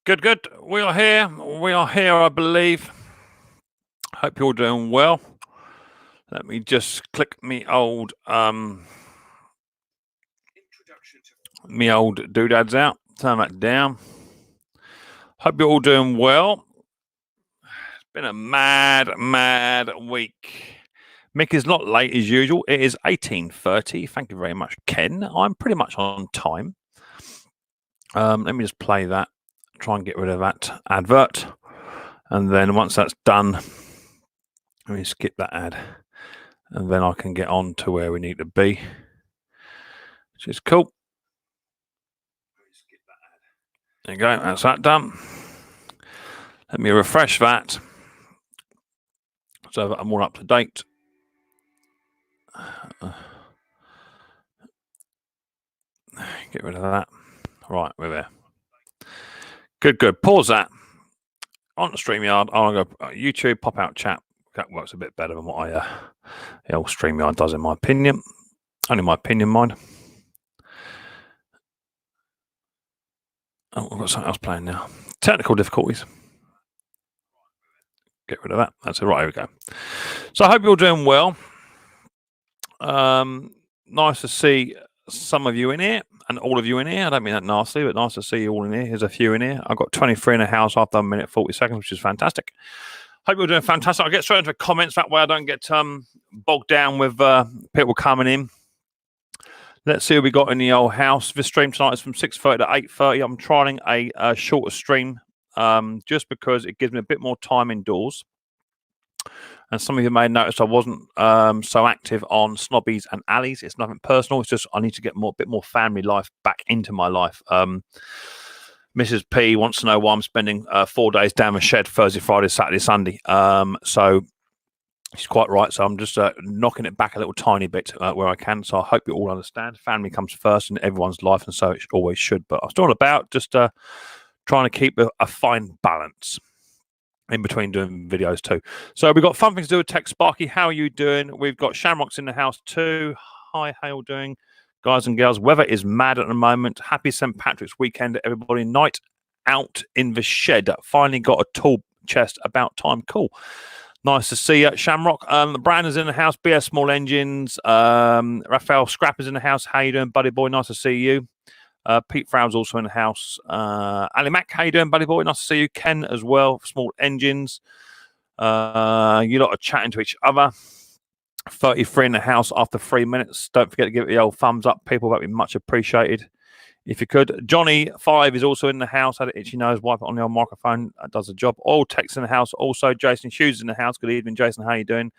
Good, good. We are here. We are here, I believe. Hope you're all doing well. Let me just click me old doodads out. Turn that down. Hope you're all doing well. It's been a mad week. Mick is not late as usual. It is 18:30. Thank you very much, Ken. I'm pretty much on time. Let me just play that. Try and get rid of that advert. And then once that's done, let me skip that ad. And then I can get on to where we need to be, which is cool. There you go. That's that done. Let me refresh that so that I'm more up to date. Get rid of that. Right, we're there. Good. Pause that. On the StreamYard, I'll go YouTube, pop out chat. That works a bit better than what the old StreamYard does, in my opinion. Only my opinion, mind. Oh, I've got something else playing now. Technical difficulties. Get rid of that. That's it. Right, here we go. So I hope you're all doing well. Nice to see some of you in here and all of you in here. I don't mean that nastily, but nice to see you all in here. Here's a few in here. I've got 23 in the house after 1 minute 40 seconds, which is fantastic. Hope you're doing fantastic. I'll get straight into the comments. That way I don't get bogged down with people coming in. Let's see what we got in the old house. This stream tonight is from 6:30 to 8:30. I'm trying a shorter stream just because it gives me a bit more time indoors. And some of you may have noticed I wasn't so active on Snobbies and Alleys. It's nothing personal. It's just I need to get a bit more family life back into my life. Mrs. P wants to know why I'm spending 4 days down the shed, Thursday, Friday, Saturday, Sunday. So she's quite right. So I'm just knocking it back a little tiny bit where I can. So I hope you all understand. Family comes first in everyone's life, and so it always should. But I'm still about just trying to keep a fine balance in between doing videos too. So we've got fun things to do with Tech Sparky. How are you doing? We've got Shamrocks in the house too. Hi, how you doing? Guys and girls, weather is mad at the moment. Happy St. Patrick's weekend, everybody. Night out in the shed. Finally got a tool chest. About time. Cool. Nice to see you, Shamrock. Brandon's in the house. BS Small Engines. Raphael Scrapper's in the house. How you doing, buddy boy? Nice to see you. Pete Frow's also in the house. Ali Mac, how you doing, buddy boy? Nice to see you. Ken as well. Small Engines. You lot are chatting to each other. 33 in the house after 3 minutes. Don't forget to give it the old thumbs up, people. That'd be much appreciated if you could. Johnny 5 is also in the house. Had an itchy nose. Wipe it on the old microphone. That does the job. All Tech's in the house. Also, Jason Hughes in the house. Good evening, Jason. How you doing?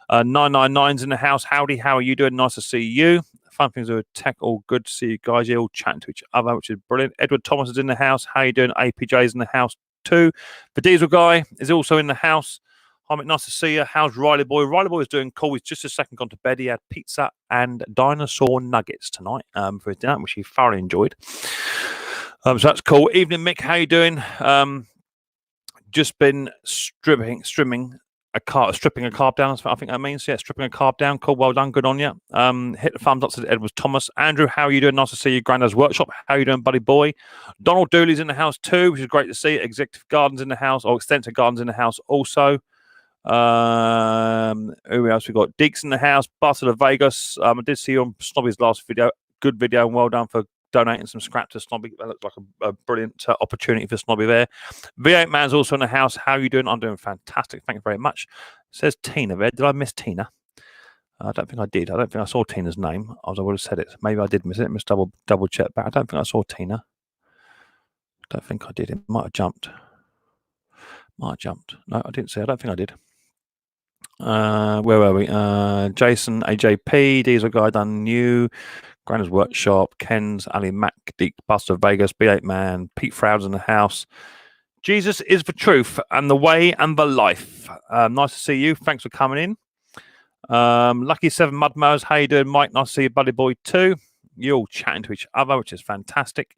999's in the house. Howdy. How are you doing? Nice to see you. Fun things with Tech. All good to see you guys. You're all chatting to each other, which is brilliant. Edward Thomas is in the house. How you doing? APJ's in the house too. The Diesel guy is also in the house. Hi, Mick, nice to see you. How's Riley Boy? Riley Boy is doing cool. He's just a second gone to bed. He had pizza and dinosaur nuggets tonight for his dinner, which he thoroughly enjoyed. So that's cool. Evening, Mick. How you doing? Just been stripping a carb down. I think that means. Yeah, stripping a carb down. Cool. Well done. Good on you. Hit the thumbs up to Edward Thomas. Andrew, how are you doing? Nice to see you. Grandad's Workshop. How you doing, buddy boy? Donald Dooley's in the house too, which is great to see. Executive Gardens in the house, or Extensive Gardens in the house also. Who else we got? Deeks in the house. Bastard of Vegas. I did see you on Snobby's last video. Good video, and well done for donating some scrap to Snobby. That looks like a brilliant opportunity for Snobby there. V8 Man's also in the house. How are you doing? I'm doing fantastic. Thank you very much. Says Tina there. Did I miss Tina? I don't think I did. I don't think I saw Tina's name. I would have said it. Maybe I did miss it. Must double check back. I don't think I saw Tina. I don't think I did. It might have jumped. No, I didn't see. I don't think I did. Where were we? Jason, AJP, Diesel Guy done new, Granda's Workshop, Ken's, Ali Mac, Deek, Buster Vegas, B8 Man, Pete Frowd's in the house. Jesus is the truth and the way and the life. Nice to see you. Thanks for coming in. Lucky 7 Mudmowers, how you doing, Mike? Nice to see you, buddy boy too. You're all chatting to each other, which is fantastic.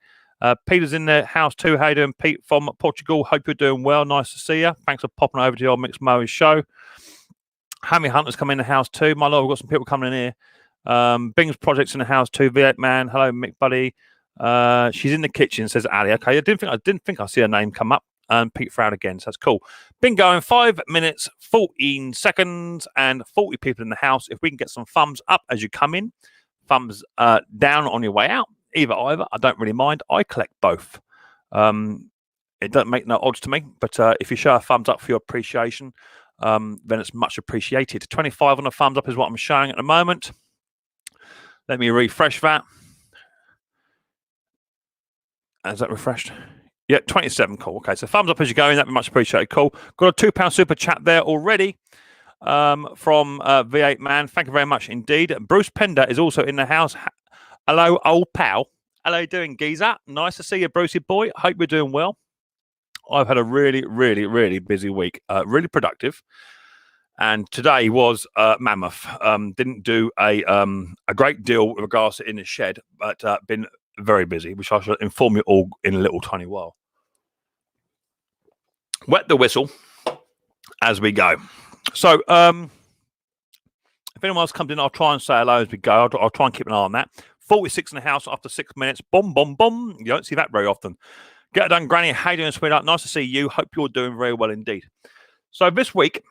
Peter's in the house too. How you doing, Pete from Portugal? Hope you're doing well. Nice to see you. Thanks for popping over to your Micks Mowers show. Hammy Hunter's come in the house too. My lord, we've got some people coming in here. Bing's Project's in the house too. V8 Man. Hello, Mick Buddy. She's in the kitchen, says Ali. Okay, I didn't think I see her name come up. And Pete Froud again, so that's cool. Been going 5 minutes, 14 seconds, and 40 people in the house. If we can get some thumbs up as you come in, thumbs down on your way out. Either, I don't really mind. I collect both. It doesn't make no odds to me, but if you show a thumbs up for your appreciation, then it's much appreciated. 25 on the thumbs up is what I'm showing at the moment. Let me refresh that. Is that refreshed? Yeah, 27. Cool. Okay, so thumbs up as you're going. That'd be much appreciated. Cool. Got a £2 super chat there already from V8 Man. Thank you very much indeed. Bruce Pender is also in the house. Hello, old pal. Hello, doing geezer? Nice to see you, Brucey boy. Hope you're doing well. I've had a really, really, really busy week. Really productive. And today was mammoth. Didn't do a great deal with regards to in the shed, but been very busy, which I shall inform you all in a little tiny while. Wet the whistle as we go. So, if anyone else comes in, I'll try and say hello as we go. I'll try and keep an eye on that. 46 in the house after 6 minutes. Boom, boom, boom. You don't see that very often. Get it done, Granny. How you doing, sweetheart? Nice to see you. Hope you're doing very well indeed. So this week,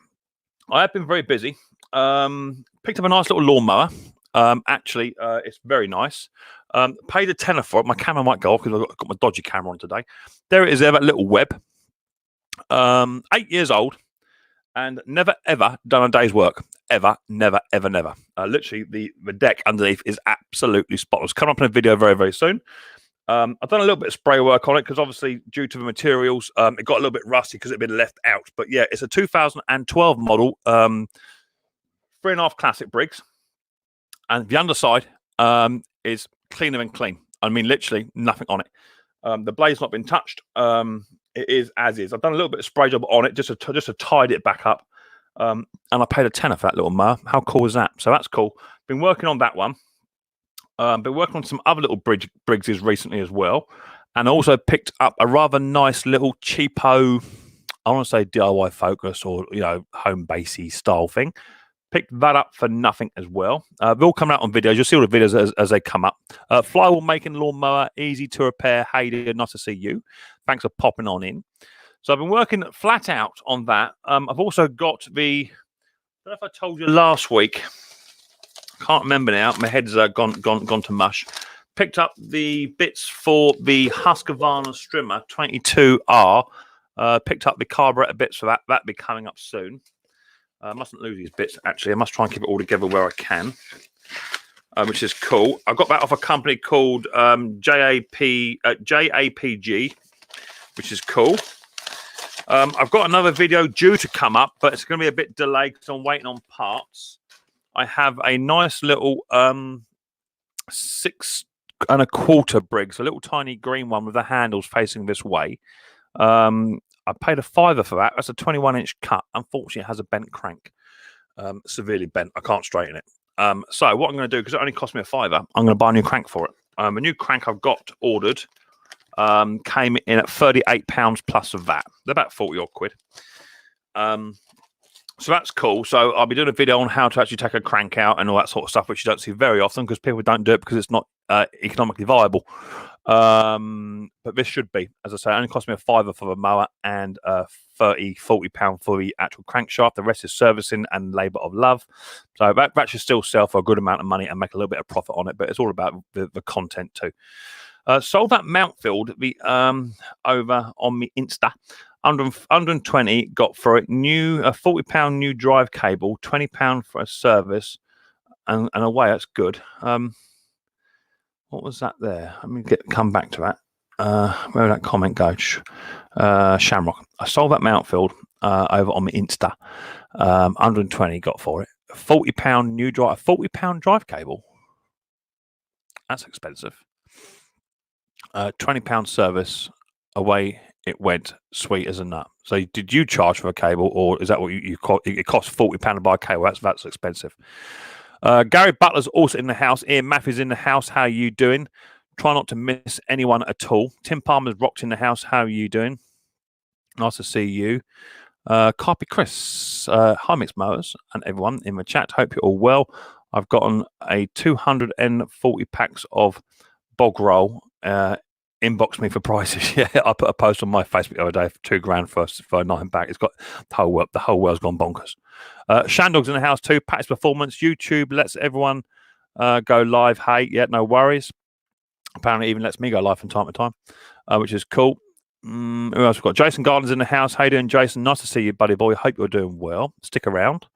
I have been very busy. Picked up a nice little lawnmower. Actually, it's very nice. Paid a tenner for it. My camera might go off because I've got my dodgy camera on today. There it is there, that little web. 8 years old and never, ever done a day's work. Ever, never, ever, never. Literally, the deck underneath is absolutely spotless. Coming up in a video very, very soon. I've done a little bit of spray work on it because obviously due to the materials, it got a little bit rusty because it had been left out. But yeah, it's a 2012 model, 3.5 classic Briggs. And the underside is cleaner than clean. I mean, literally nothing on it. The blade's not been touched. It is as is. I've done a little bit of spray job on it just to tidy it back up. And I paid a tenner for that little mower. How cool is that? So that's cool. Been working on that one. Been working on some other little Briggses recently as well. And also picked up a rather nice little cheapo, I want to say DIY Focus or, home basey style thing. Picked that up for nothing as well. They're all coming out on videos. You'll see all the videos as they come up. Flywheel making lawnmower, easy to repair. Hey, nice to see you. Thanks for popping on in. So I've been working flat out on that. I've also got I don't know if I told you last week. Can't remember now. My head's gone to mush. Picked up the bits for the Husqvarna Strimmer 22R. Picked up the carburetor bits for that. That'll be coming up soon. I mustn't lose these bits, actually. I must try and keep it all together where I can, which is cool. I got that off a company called JAPG, which is cool. I've got another video due to come up, but it's going to be a bit delayed because I'm waiting on parts. I have a nice little 6 1/4 Briggs, a little tiny green one with the handles facing this way. I paid a £5 for that. That's a 21-inch cut. Unfortunately, it has a bent crank, severely bent. I can't straighten it. So what I'm going to do, because it only cost me a £5, I'm going to buy a new crank for it. A new crank I've got ordered came in at £38 plus of that. They're about 40 odd quid. So that's cool. So I'll be doing a video on how to actually take a crank out and all that sort of stuff, which you don't see very often because people don't do it because it's not economically viable. But this should be, as I say, it only cost me a £5 for the mower and £40 for the actual crankshaft. The rest is servicing and labour of love. So that should still sell for a good amount of money and make a little bit of profit on it. But it's all about the content too. Sold that Mountfield over on me Insta. 120 got for it. New £40 new drive cable, £20 for a service, and away. That's good. What was that there? Let me come back to that. Where did that comment go? Shamrock. I sold that Mountfield over on my Insta. 120 got for it. £40 new drive. £40 drive cable. That's expensive. £20 service. Away it went, sweet as a nut. So did you charge for a cable, or is that what you it costs £40 to buy a cable? That's expensive. Gary Butler's also in the house. Ian Matthews in the house. How are you doing? Try not to miss anyone at all. Tim Palmer's rocked in the house. How are you doing? Nice to see you. Carpy Chris. Hi, Micks Mowers and everyone in the chat. Hope you're all well. I've gotten a 240 packs of bog roll inbox me for prices. Yeah, I put a post on my Facebook the other day for $2,000 for a 9 back. It's got the whole world's gone bonkers. Shandog's in the house too. Pat's Performance. YouTube lets everyone go live. Hey, yeah, no worries. Apparently, even lets me go live from time to time, which is cool. Who else we've got? Jason Gardner's in the house. How you doing, Jason? Nice to see you, buddy boy. Hope you're doing well. Stick around.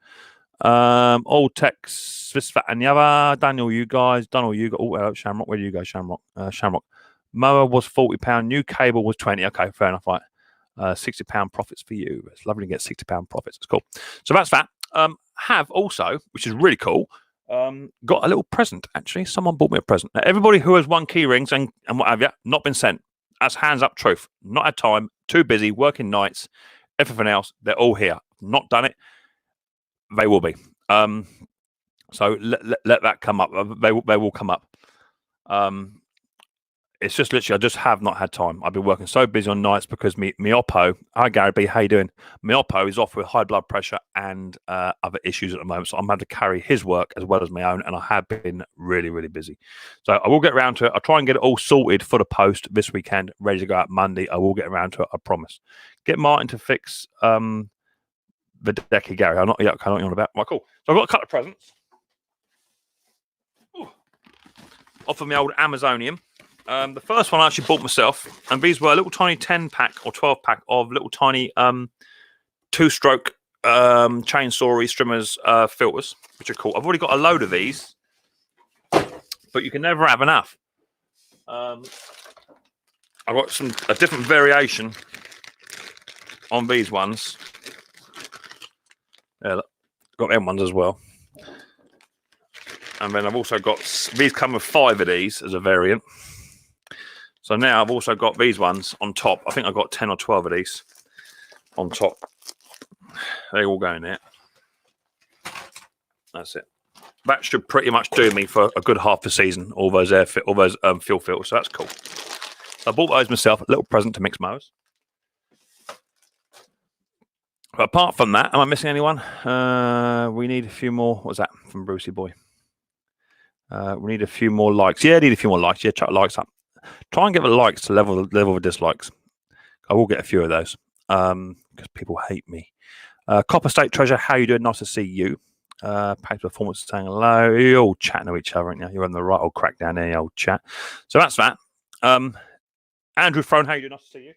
All text, this, that, and the other. Daniel, you guys. Donald, you got. Oh, Shamrock. Where do you go, Shamrock? Shamrock. Mower was £40. New cable was 20. Okay, fair enough. Right. £60 profits for you. It's lovely to get £60 profits. It's cool. So that's that. Have also, which is really cool, got a little present. Actually, someone bought me a present. Now, everybody who has won key rings and what have you, not been sent. That's hands up truth. Not had time, too busy, working nights, everything else. They're all here. Not done it. They will be. So let that come up. They will come up. It's just literally, I just have not had time. I've been working so busy on nights because me Oppo, hi Gary B, how you doing? My Oppo is off with high blood pressure and other issues at the moment. So I'm having to carry his work as well as my own. And I have been really, really busy. So I will get around to it. I'll try and get it all sorted for the post this weekend, ready to go out Monday. I will get around to it, I promise. Get Martin to fix the decky, Gary. I'm not on about. Right, cool. So I've got a couple of presents. Ooh. Off of my old Amazonian. The first one I actually bought myself, and these were a little tiny 10-pack or 12-pack of little tiny 2-stroke chainsaw trimmers filters, which are cool. I've already got a load of these, but you can never have enough. I've got a different variation on these ones. Yeah, look, got them ones as well. And then I've also got, these come with 5 of these as a variant. So now I've also got these ones on top. I think I've got 10 or 12 of these on top. They all go in there. That's it. That should pretty much do me for a good half a season. All those fuel filters. So that's cool. So I bought those myself. A little present to Micks Mowers. But apart from that, am I missing anyone? We need a few more. What's that from Brucey Boy? We need a few more likes. Yeah, need a few more likes. Yeah, chuck likes up. Try and get the likes to level the dislikes. I will get a few of those because people hate me. Copper State Treasure, how you doing? Nice to see you. Packed Performance saying hello. You're all chatting to each other right now. You're on the right old crack down there, old chat. So that's that. Andrew Throne, how you doing? Nice to see you.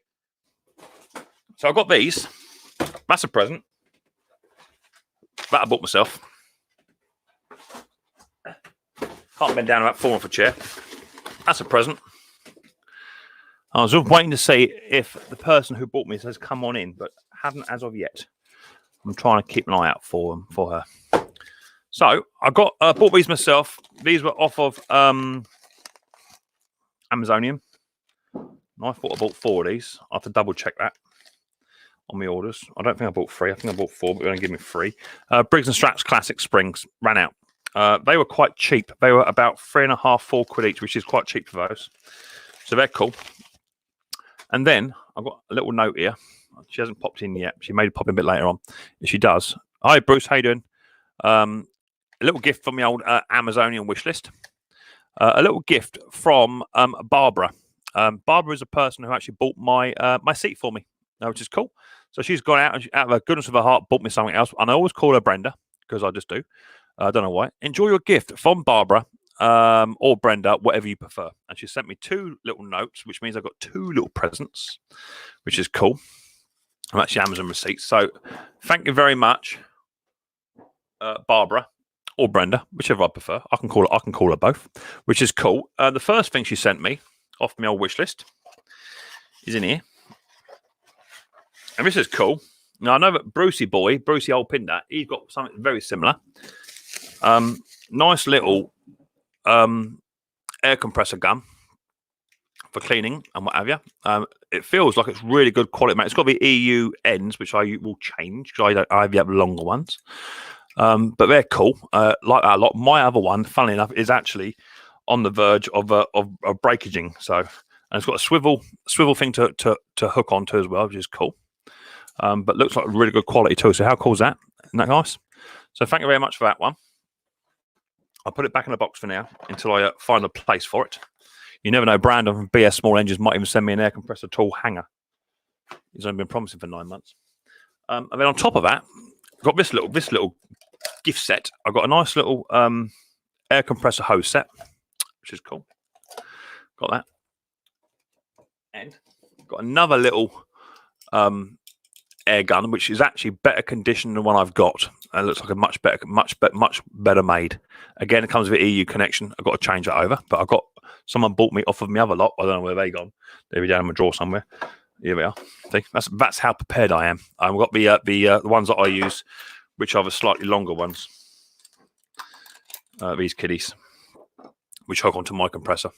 So I've got these. That's a present. That I bought myself. Can't bend down without falling off a chair. That's a present. I was just waiting to see if the person who bought me has come on in, but hasn't as of yet. I'm trying to keep an eye out for her. So I bought these myself. These were off of Amazonian. I thought I bought 4 of these. I have to double check that on my orders. I don't think I bought 3. I think I bought 4, but they're going to give me 3. Briggs and Straps Classic Springs ran out. They were quite cheap. They were about £3.5, £4 each, which is quite cheap for those. So they're cool. And then I've got a little note here. She hasn't popped in yet. She may pop in a bit later on. If she does. Hi, Bruce. How you doing? A little gift from my old Amazonian wish list. A little gift from Barbara. Barbara is a person who actually bought my seat for me, which is cool. So she's gone out and out of the goodness of her heart bought me something else. And I always call her Brenda because I just do. I don't know why. Enjoy your gift from Barbara or Brenda, whatever you prefer. And she sent me 2 little notes, which means I've got 2 little presents, which is cool. I'm actually Amazon receipts. So thank you very much, Barbara or Brenda, whichever I prefer. I can call her both, which is cool. The first thing she sent me off my old wish list is in here. And this is cool. Now I know that Brucey old Pinder, he's got something very similar. Nice little air compressor gun for cleaning and what have you. It feels like it's really good quality, mate. It's got the EU ends, which I will change because I have longer ones. But they're cool. Like that a lot. My other one, funnily enough, is actually on the verge of breakaging. So, and it's got a swivel thing to hook onto as well, which is cool. But looks like really good quality too. So how cool is that? Isn't that nice? So thank you very much for that one. I'll put it back in the box for now until I find a place for it. You never know. Brandon from BS Small Engines might even send me an air compressor tool hanger. He's only been promising for 9 months. And then on top of that, I've got this little gift set. I've got a nice little air compressor hose set, which is cool. Got that. And got another little air gun, which is actually better condition than one I've got. It looks like a much better made. Again, it comes with an EU connection. I've got to change that over, but I've got someone bought me off of my other lot. I don't know where they gone. They'll be down in my drawer somewhere. Here we are. See, that's how prepared I am. I've got the ones that I use, which are the slightly longer ones. These kiddies, which hook onto my compressor.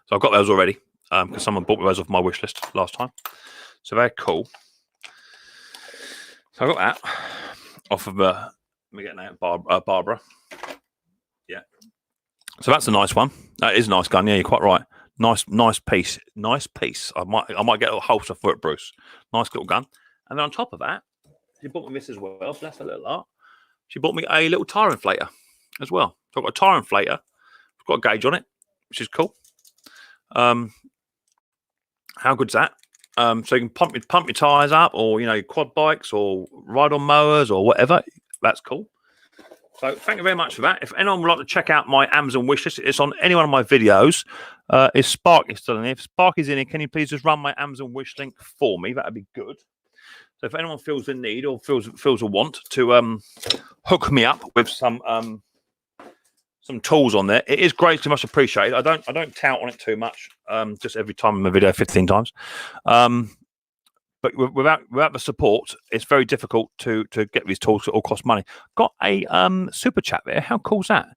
So I've got those already because someone bought me those off my wish list last time. So they're cool. So I got that off of let me get that Barbara. Yeah. So that's a nice one. That is a nice gun. Yeah, you're quite right. Nice piece. Nice piece. I might get a little holster for it, Bruce. Nice little gun. And then on top of that, she bought me this as well. Bless her little heart. She bought me a little tire inflator as well. So I've got a tire inflator. I've got a gauge on it, which is cool. How good's that? So you can pump your tires up, or your quad bikes, or ride on mowers, or whatever. That's cool. So thank you very much for that. If anyone would like to check out my Amazon wishlist, it's on any one of my videos. Is Sparky still in here? If Sparky's in here, can you please just run my Amazon wish link for me? That'd be good. So if anyone feels the need or feels a want to hook me up with some tools on there, it is greatly much appreciated. I don't tout on it too much. Just every time in my video 15 times. But without the support, it's very difficult to get these tools that all cost money. Got a super chat there. How cool's that?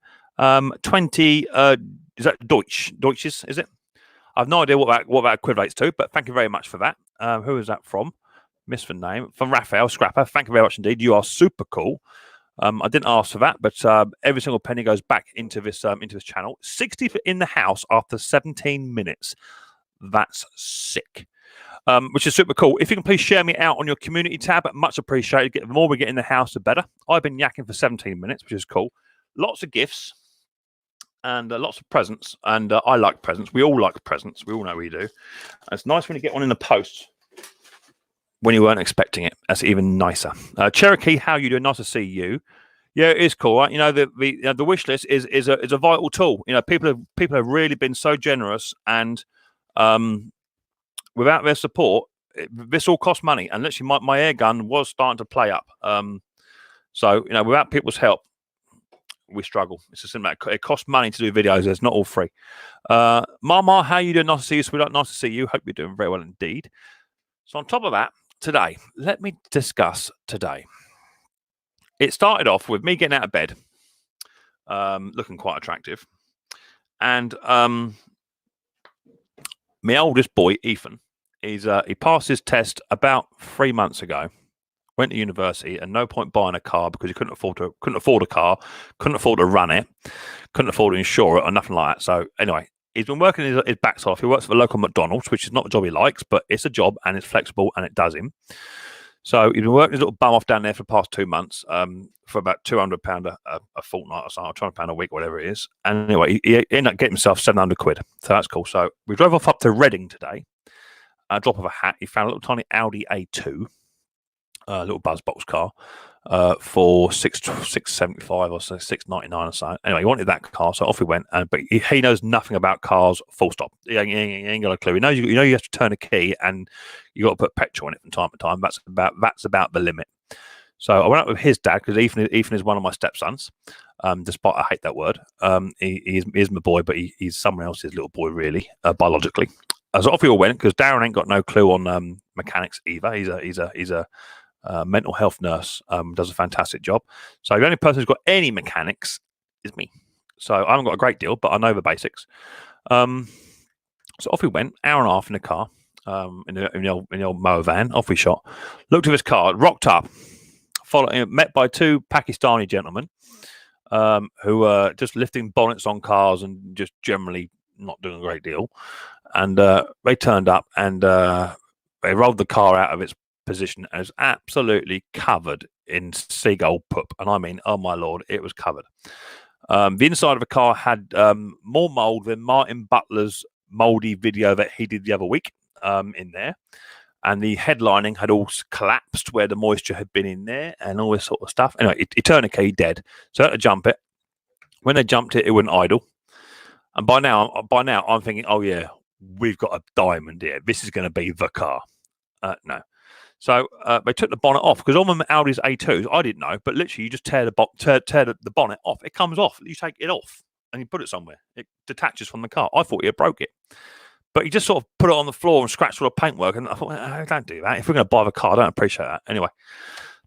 20 is that Deutsches, is it? I've no idea what that equivalates to, but thank you very much for that. Who is that from? Missed the name. From Raphael Scrapper. Thank you very much indeed. You are super cool. I didn't ask for that, but every single penny goes back into this channel. 60 in the house after 17 minutes. That's sick. Which is super cool. If you can please share me out on your community tab, much appreciated. The more we get in the house, the better. I've been yakking for 17 minutes, which is cool. Lots of gifts and lots of presents. And I like presents. We all like presents. We all know we do. And it's nice when you get one in the post when you weren't expecting it. That's even nicer. Cherokee, how you doing? Nice to see you. Yeah, it is cool, right? The wish list is a vital tool. People have really been so generous, and without their support, this all costs money. And literally, my air gun was starting to play up. So without people's help, we struggle. It's just it costs money to do videos. It's not all free. Mama, how you doing? Nice to see you, sweetheart. Nice to see you. Hope you're doing very well indeed. So on top of that, today, let me discuss today. It started off with me getting out of bed, looking quite attractive, and my oldest boy, Ethan, he passed his test about 3 months ago. Went to university, and no point buying a car because he couldn't afford a car, couldn't afford to run it, couldn't afford to insure it, or nothing like that. So anyway, he's been working his backside off. He works for the local McDonald's, which is not a job he likes, but it's a job and it's flexible and it does him. So he's been working his little bum off down there for the past 2 months for about £200 a fortnight or something, or £200 a week, whatever it is. And anyway, he ended up getting himself £700. So that's cool. So we drove off up to Reading today. Drop of a hat. He found a little tiny Audi A2, little buzz box car, for $675 or $699 or so. Anyway, he wanted that car, so off we went. But he knows nothing about cars. Full stop. He ain't got a clue. He knows you have to turn a key and you got to put petrol in it from time to time. That's about the limit. So I went up with his dad because Ethan is one of my stepsons. Despite I hate that word. He is my boy, but he's someone else's little boy, really, biologically. So off we all went because Darren ain't got no clue on mechanics either. He's a mental health nurse, does a fantastic job. So the only person who's got any mechanics is me. So I haven't got a great deal, but I know the basics. So off we went, hour and a half in the car, in the old mower van. Off we shot. Looked at his car, rocked up, met by two Pakistani gentlemen who were just lifting bonnets on cars and just generally not doing a great deal. And they turned up and they rolled the car out of its position and was absolutely covered in seagull poop. And I mean, oh my Lord, it was covered. The inside of the car had more mold than Martin Butler's mouldy video that he did the other week in there. And the headlining had all collapsed where the moisture had been in there and all this sort of stuff. Anyway, it tourniquet dead. So I had to jump it. When they jumped it, it wouldn't idle. And by now, I'm thinking, oh yeah, we've got a diamond here. This is going to be the car. No. So they took the bonnet off because on them Audi's A2s, I didn't know, but literally you just tear the bonnet off. It comes off. You take it off and you put it somewhere. It detaches from the car. I thought he had broke it. But he just sort of put it on the floor and scratched all the paintwork. And I thought, well, don't do that. If we're going to buy the car, I don't appreciate that. Anyway,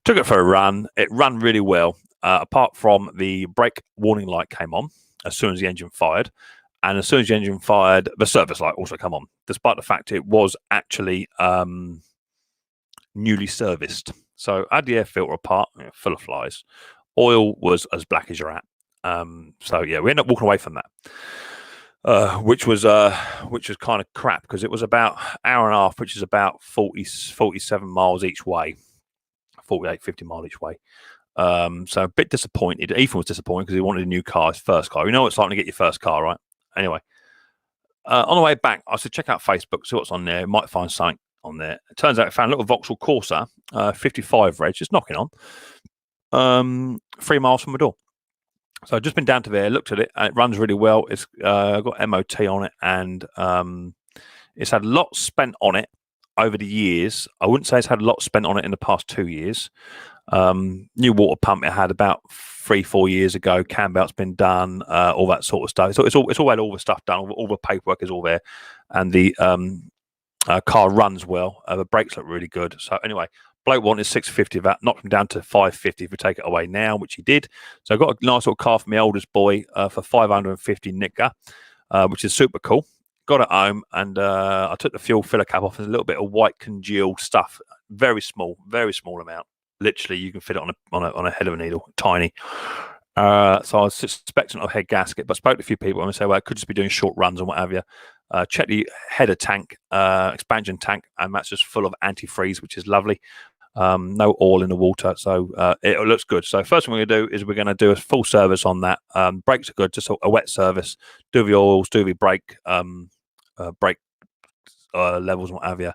took it for a run. It ran really well, apart from the brake warning light came on as soon as the engine fired. And as soon as the engine fired, the service light also came on, despite the fact it was actually newly serviced. So I had the air filter apart, full of flies. Oil was as black as your hat. So yeah, we ended up walking away from that. Which was kind of crap because it was about an hour and a half, which is about 47 miles each way, 50 miles each way. So a bit disappointed. Ethan was disappointed because he wanted a new car, his first car. You know what it's like to get your first car, right? Anyway, on the way back, I said check out Facebook, see what's on there. Might find something on there. It turns out I found a little Vauxhall Corsa, 55 reg, just knocking on, 3 miles from the door. So I've just been down to there, looked at it, and it runs really well. It's got MOT on it, and it's had a lot spent on it over the years. I wouldn't say it's had a lot spent on it in the past 2 years. New water pump it had about 3-4 years ago. Cam belt's been done, all that sort of stuff. So it's all had all the stuff done. All the paperwork is all there, and the car runs well. The brakes look really good. So anyway. Bloke wanted 650 of that, knocked him down to 550 if we take it away now, which he did. So I got a nice little car for my oldest boy for 550 nicker, which is super cool. Got it home, and I took the fuel filler cap off. There's a little bit of white congealed stuff, very small amount. Literally, you can fit it on a head of a needle, tiny. So I was suspecting of a head gasket, but spoke to a few people and they say, well, it could just be doing short runs and what have you. Check the header tank, expansion tank, and that's just full of antifreeze, which is lovely. No oil in the water, so it looks good. So first thing we're going to do is we're going to do a full service on that. Brakes are good, just a wet service. Do the oils, do the brake levels and what have you.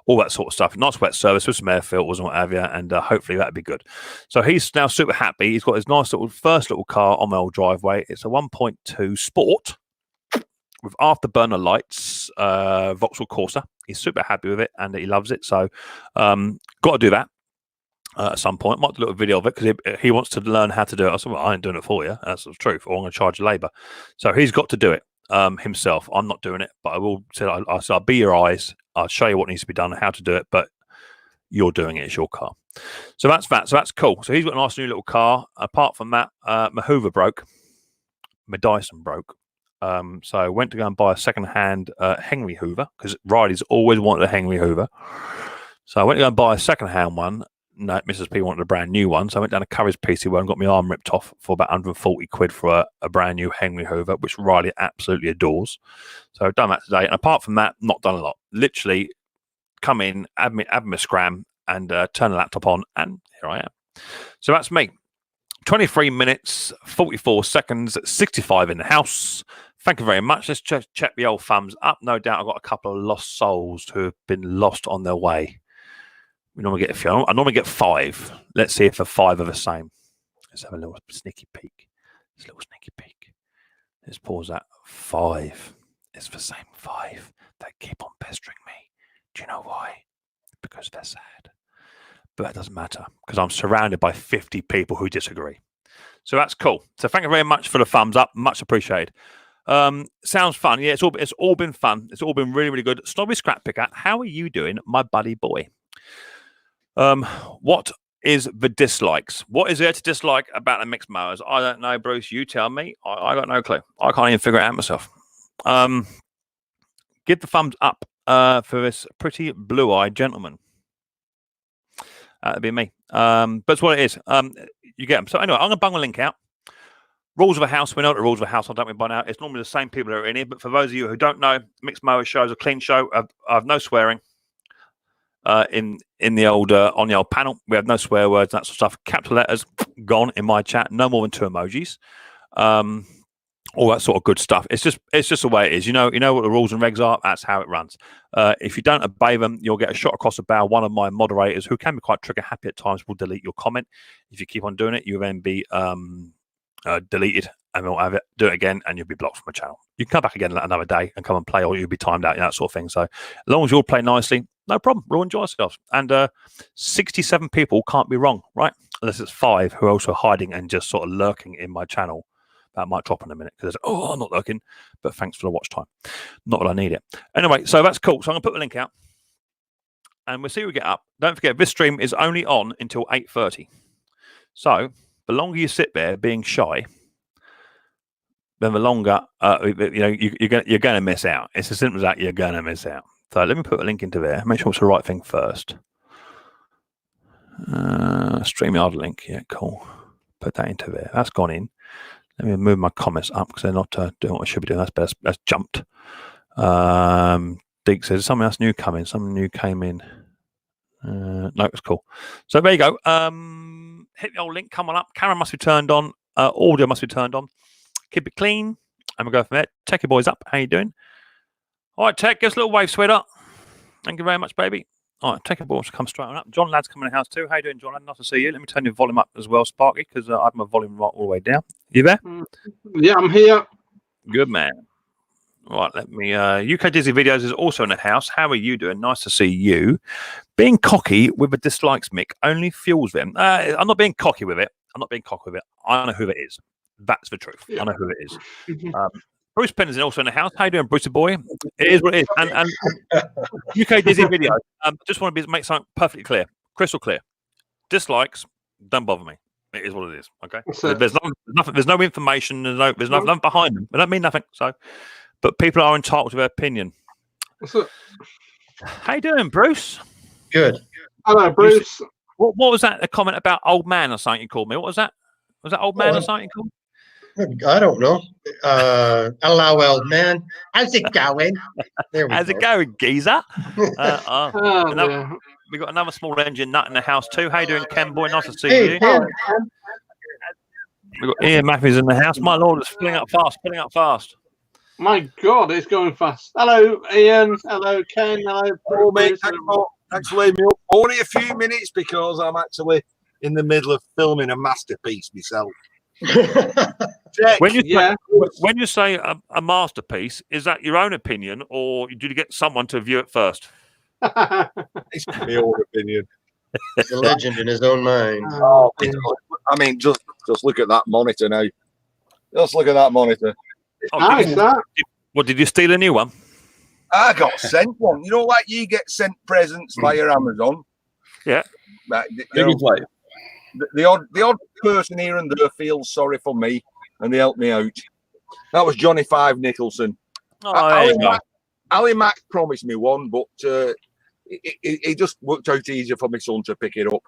All that sort of stuff. Nice wet service with some air filters and what have you, and hopefully that'd be good. So he's now super happy. He's got his nice first little car on my old driveway. It's a 1.2 Sport with afterburner lights, Vauxhall Corsa. He's super happy with it and he loves it. So got to do that at some point. Might do a little video of it because he wants to learn how to do it. I said, well, I ain't doing it for you. That's the truth. Or I'm going to charge you labour. So he's got to do it himself. I'm not doing it, but I will say, I'll be your eyes. I'll show you what needs to be done, how to do it, but you're doing it. It's your car. So that's that. So that's cool. So he's got a nice new little car. Apart from that, my Hoover broke. My Dyson broke. So I went to go and buy a second-hand Henry Hoover because Riley's always wanted a Henry Hoover. So I went to go and buy a second-hand one. No, Mrs. P wanted a brand new one. So I went down to Curry's PC and got my arm ripped off for about 140 quid for a brand new Henry Hoover, which Riley absolutely adores. So I've done that today. And apart from that, not done a lot. Literally come in, add my scram, and turn the laptop on, and here I am. So that's me. 23 minutes, 44 seconds, 65 in the house. Thank you very much. Let's check the old thumbs up. No doubt I've got a couple of lost souls who have been lost on their way. We normally get a few. I normally get 5. Let's see if the 5 are the same. Let's have a little sneaky peek. Let's pause that. 5. It's the same 5. They keep on pestering me. Do you know why? Because they're sad. But that doesn't matter because I'm surrounded by 50 people who disagree. So that's cool. So thank you very much for the thumbs up. Much appreciated. Sounds fun. Yeah, it's all been fun. It's all been really, really good. Snobby Scrap Picker, how are you doing, my buddy boy? What is the dislikes? What is there to dislike about the Micks Mowers? I don't know, Bruce. You tell me. I got no clue. I can't even figure it out myself. Give the thumbs up for this pretty blue-eyed gentleman. That'd be me. But it's what it is. You get them. So anyway, I'm going to bung a link out. Rules of a house. We know what the rules of a house are, don't we, by now? It's normally the same people that are in here. But for those of you who don't know, Micks Mowers show is a clean show. I have no swearing. In the old on the old panel, we have no swear words, that sort of stuff. Capital letters gone in my chat. No more than 2 emojis. all that sort of good stuff. It's just the way it is. You know what the rules and regs are. That's how it runs. If you don't obey them, you'll get a shot across the bow. One of my moderators, who can be quite trigger happy at times, will delete your comment. If you keep on doing it, you'll then be deleted, and we'll have it. Do it again, and you'll be blocked from the channel. You can come back again another day and come and play, or you'll be timed out, that sort of thing. So as long as you all play nicely, no problem. We'll enjoy ourselves. And 67 people can't be wrong, right? Unless it's 5 who are also hiding and just sort of lurking in my channel. That might drop in a minute because I'm not looking, but thanks for the watch time. Not that I need it. Anyway, so that's cool. So I'm going to put the link out and we'll see what we get up. Don't forget, this stream is only on until 8:30. So the longer you sit there being shy, then the longer you're going to miss out. It's as simple as that. You're going to miss out. So let me put a link into there. Make sure it's the right thing first. StreamYard link. Yeah, cool. Put that into there. That's gone in. Let me move my comments up because they're not doing what I should be doing. That's better. That's jumped. Dig says something else new coming. Something new came in. No, it's cool. So there you go. Hit the old link. Come on up. Camera must be turned on. Audio must be turned on. Keep it clean. And we'll go from there. Techie boys up. How you doing? All right, Tech. Give us a little wave, sweetheart. Thank you very much, baby. All right, Techie boys come straight on up. John Ladd's coming in the house too. How you doing, John Ladd? Nice to see you. Let me turn your volume up as well, Sparky, because I have my volume right all the way down. You there? Yeah, I'm here. Good man. Right, let me. UK Dizzy Videos is also in the house. How are you doing? Nice to see you. Being cocky with the dislikes, Mick, only fuels them. I'm not being cocky with it. I know who it is. That's the truth. Yeah. I know who it is. Bruce Penn is also in the house. How you doing, Brucey boy? It is what it is. And UK Dizzy Videos. Just want to make something perfectly clear, crystal clear. Dislikes don't bother me. It is what it is. Okay. There's nothing. There's no information. There's nothing behind them. They don't mean nothing. So. But people are entitled to their opinion. How you doing, Bruce? Good. Hello, Bruce. What was that? A comment about old man or something you called me? What was that? Was that old man or something you called me? I don't know. Hello, old man. How's it going? There we How's go. it going, geezer? We got another small engine nut in the house too. How you doing, Ken boy? Nice to see you. Ken. We've got Ian Matthews in the house. My lord, it's filling up fast. My God, it's going fast. Hello, Ian. Hello, Ken. Hello, Paul. Mate, thanks for leaving me up. Only a few minutes because I'm actually in the middle of filming a masterpiece myself. When you say a masterpiece, is that your own opinion, or did you get someone to view it first? It's my own opinion. The legend in his own mind. Oh, I mean, just look at that monitor now. Just look at that monitor. Did you steal a new one? I got sent one. You know, like you get sent presents via Amazon. Yeah. The odd person here and there feels sorry for me, and they help me out. That was Johnny Five Nicholson. Ali Mack promised me one, but it just worked out easier for my son to pick it up.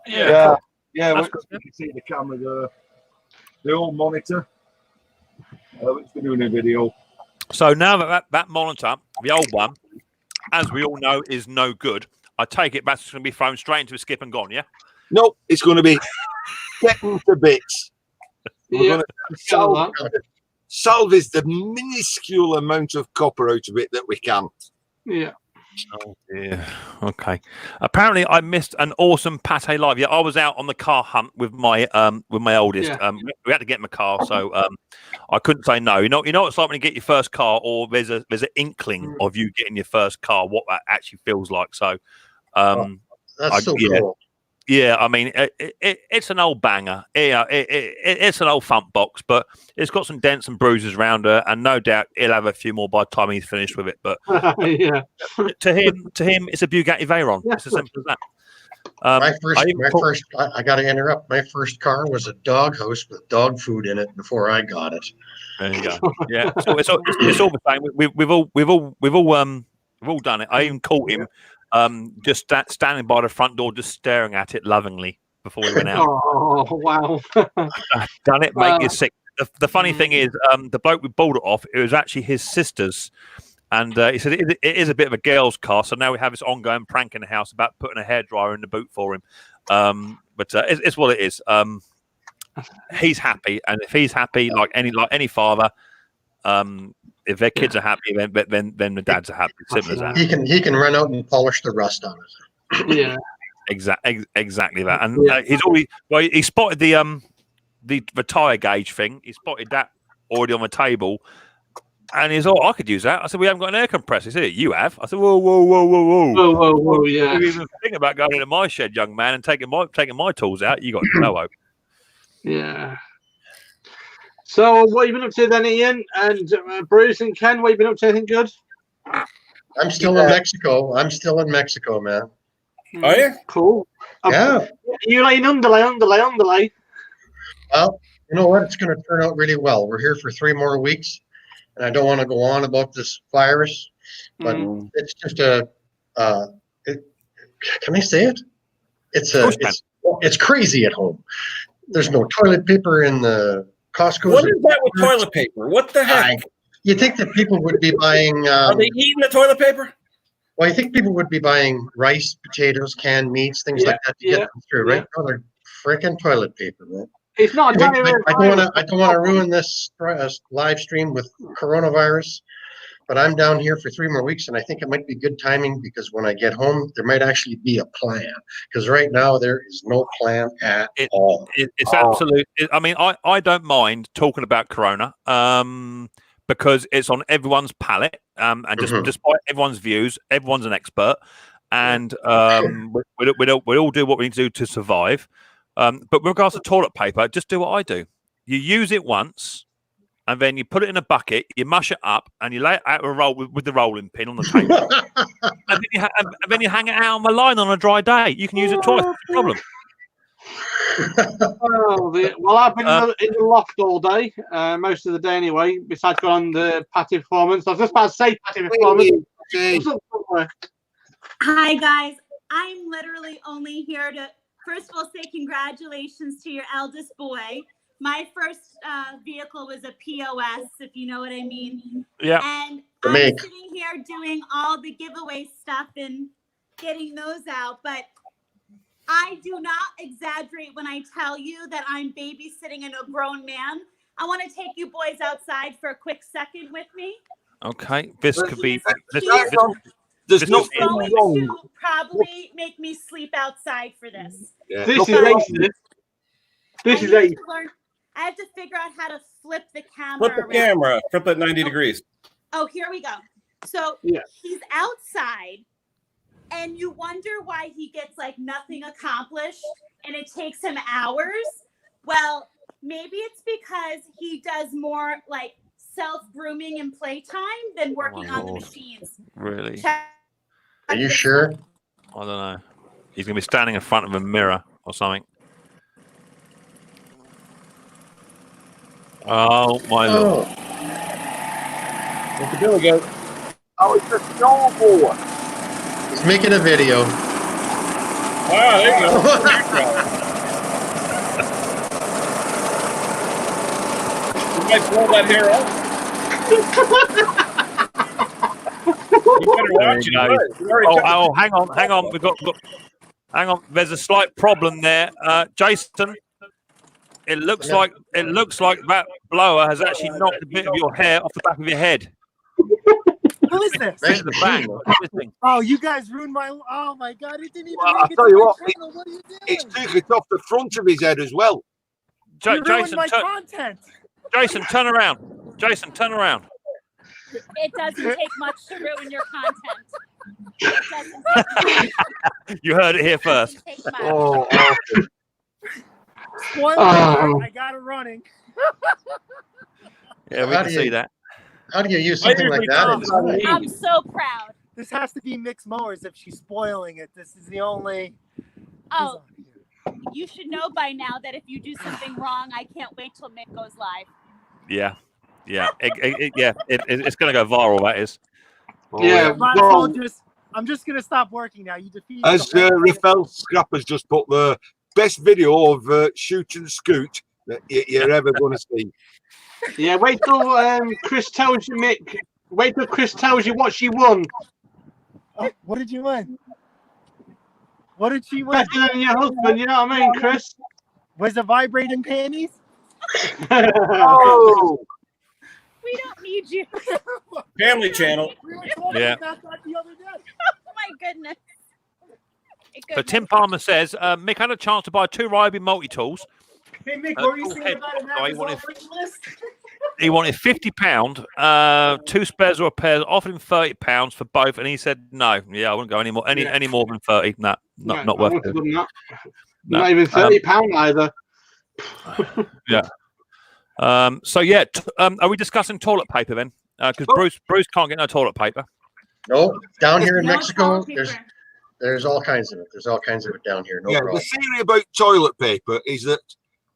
Yeah. You can see the camera there. The old monitor. Let's be doing a video. So now that monitor, the old one, as we all know, is no good. I take it that's going to be thrown straight into a skip and gone, yeah? No, it's going to be getting to bits. We're going to salvage the minuscule amount of copper out of it that we can. Yeah. Oh dear. Okay. Apparently, I missed an awesome pate live. Yeah, I was out on the car hunt with my oldest. Yeah. We had to get him a car, so I couldn't say no. You know what it's like when you get your first car, or there's an inkling of you getting your first car, what that actually feels like. So, that's so cool. Yeah, I mean, it's an old banger. Yeah, it's an old thump box, but it's got some dents and bruises around her, and no doubt he'll have a few more by the time he's finished with it. But yeah, to him, it's a Bugatti Veyron. Yeah. It's as simple as that. I got to interrupt. My first car was a dog house with dog food in it before I got it. There you go. Yeah, so it's all the same. We've all done it. I even caught him. Just standing by the front door, just staring at it lovingly before we went out. Oh, wow. Done it, mate. You're sick. The funny thing is, the bloke we bought it off, it was actually his sister's. And he said it is a bit of a girl's car. So now we have this ongoing prank in the house about putting a hairdryer in the boot for him. But it's what it is. he's happy, and if he's happy, like any father, if their kids are happy, then the dads are happy. Simple as that. He can run out and polish the rust on it. Yeah. Exactly that. And he spotted the tire gauge thing. He spotted that already on the table, and he's I could use that. I said, we haven't got an air compressor. He said, you have. I said, whoa, yeah. You even think about going into my shed, young man, and taking my tools out? You got no hope. Yeah. So what have you been up to then, Ian? And Bruce and Ken, what have you been up to? Anything good? I'm still in Mexico. I'm still in Mexico, man. Are you? Cool. Yeah. You're like underlay. Well, you know what? It's going to turn out really well. We're here for 3 more weeks, and I don't want to go on about this virus, but it's just can I say it? It's crazy at home. There's no toilet paper in the Costco. What is that with toilet paper? What the heck? You think that people would be buying? Are they eating the toilet paper? Well, I think people would be buying rice, potatoes, canned meats, things like that to get them through. Right now, they're freaking toilet paper, man. It's not. I don't want to ruin this live stream with coronavirus, but I'm down here for 3 more weeks, and I think it might be good timing because when I get home, there might actually be a plan. Because right now there is no plan at all. It's absolute. I mean, I don't mind talking about Corona, because it's on everyone's palate, and despite everyone's views, everyone's an expert, and we all do what we need to do to survive. But with regards to toilet paper, just do what I do. You use it once, and then you put it in a bucket, you mush it up, and you lay it out with the rolling pin on the table, and then you hang it out on the line on a dry day. You can use it twice. What's the problem? Well, I've been in the loft all day, most of the day anyway, besides going on the Patty performance. I was just about to say Patty performance. Hi, guys. I'm literally only here to, first of all, say congratulations to your eldest boy. My first vehicle was a POS, if you know what I mean. Yeah. And I'm sitting here doing all the giveaway stuff and getting those out, but I do not exaggerate when I tell you that I'm babysitting a grown man. I want to take you boys outside for a quick second with me. Okay, this could be. There's no going to probably make me sleep outside for this. Yeah. This is racist. This is racist. I have to figure out how to flip the camera. Flip the camera. Flip it 90 degrees. Oh, here we go. So he's outside. And you wonder why he gets like nothing accomplished and it takes him hours. Well, maybe it's because he does more like self-grooming and playtime than working on the machines. Really? Are you sure? I don't know. He's going to be standing in front of a mirror or something. Oh, my Lord. Look at Billy go. Oh, it's a snowboard. He's making a video. Wow, there you go. You might blow that hair off. You better watch it. Hang on. Hang on. There's a slight problem there, Jason. It looks like that blower has actually knocked a bit of your hair off the back of your head. Who is this? There's the bang. Oh, you guys ruined my. Oh my God! It didn't even. I'll tell you what. It's took it off the front of his head as well. Jason, my content. Jason, turn around. Jason, turn around. It doesn't take much to ruin your content. It doesn't take You heard it here first. Oh. Spoiler alert, I got it running. Yeah, we can see that. How do you use something like that? I'm so proud. This has to be Micks Mowers if she's spoiling it. This is the only. Oh, you should know by now that if you do something wrong, I can't wait till Mick goes live. Yeah. It's going to go viral. That is. I'm just going to stop working now. You defeated. As Rafael Scrapper's just put the best video of shoot and scoot that you're ever going to see. Yeah, wait till Chris tells you, Mick. Wait till Chris tells you what she won. Oh, what did you win? What did she win? Better than your husband, you know what I mean, Chris? Was it vibrating panties? Oh, We don't need you. Family Channel. We were talking Yeah. about that the other day. Oh my goodness. So Tim Palmer says, Mick had a chance to buy 2 Ryobi multi-tools. Hey, Mick, what were you Cool saying head. about an So he Amazon wanted- wish list? He wanted £50, 2 spares or a pair, offered him £30 for both, and he said no. Yeah, I wouldn't go any more than 30. Nah, not worth it. Not, No. not even £30 either. Yeah. So yeah, are we discussing toilet paper then? Because Bruce can't get no toilet paper. No, down here in No Mexico, toilet paper. there's all kinds of it. There's all kinds of it down here. No yeah. problem. The theory about toilet paper is that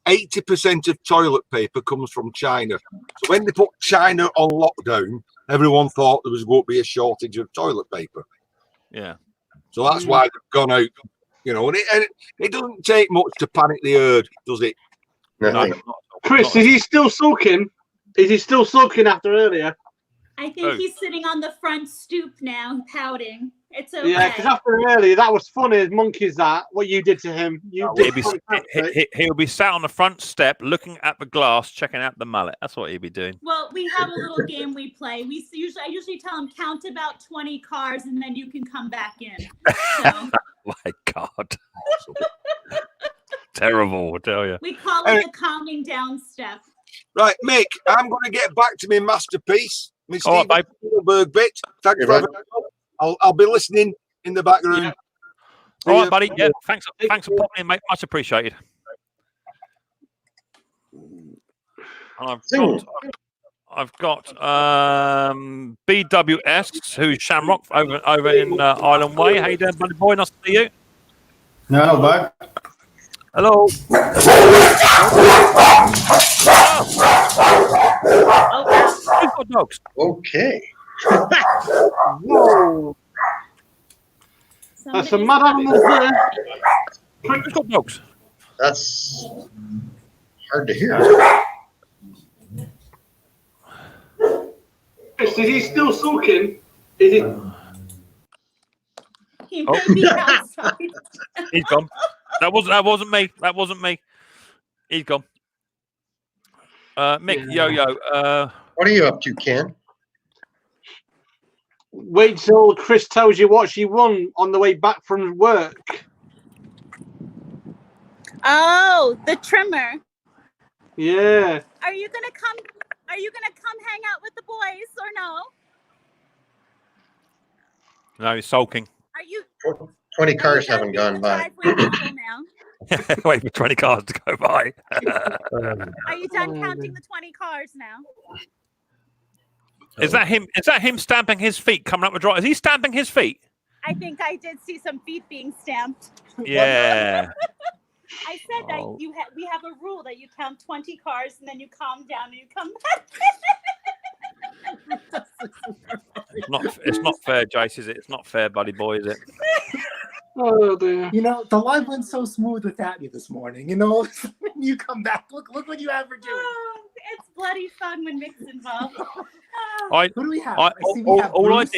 80% of toilet paper comes from China. So when they put China on lockdown, everyone thought there was going to be a shortage of toilet paper. Yeah. So that's why they've gone out, you know. And it doesn't take much to panic the herd, does it? Nothing. Chris, is he still sulking? Is he still sulking after earlier? I think he's sitting on the front stoop now, pouting. It's okay. Yeah, because after earlier, that was funny as monkeys that, what you did to him. You did He'll be sat on the front step looking at the glass, checking out the mullet. That's what he'll be doing. Well, we have a little game we play. I usually tell him count about 20 cars and then you can come back in. So My God. Terrible, I tell you. we call it the calming down step. Right, Mick, I'm going to get back to my masterpiece, my All Steven right, Spielberg bit. Thanks for having me. I'll be listening in the background. Yeah. All right, buddy. Yeah, thanks for popping in, mate. Much appreciated. And I've got BWS, who's Shamrock over in Island Way. How you doing, buddy boy? Nice to see you. No, bud. Hello. Who's got dogs? Okay. Whoa. There's some mad animals there. Who's got dogs? That's hard to hear. Chris, is he still sulking? Is he? He may be outside. He's gone. That wasn't me. That wasn't me. He's gone. Mick, Yo-Yo. What are you up to, Ken? Wait till Chris tells you what she won on the way back from work. Oh, the trimmer. Yeah. Are you gonna come hang out with the boys or no? No, he's sulking. Are you 20 cars haven't gone by. now? Wait for 20 cars to go by. Are you done counting the 20 cars now? Is that him? Is that him stamping his feet coming up the drive? Is he stamping his feet? I think I did see some feet being stamped. Yeah. I said that we have a rule that you count 20 cars and then you calm down and you come back. It's not fair, Jace, is it? It's not fair, buddy boy, is it? Oh dear. You know, the live went so smooth without you this morning. You know, when you come back, look what you have for doing. Oh, it's bloody fun when Mick's involved. Who do we have? I see we have all Bruce.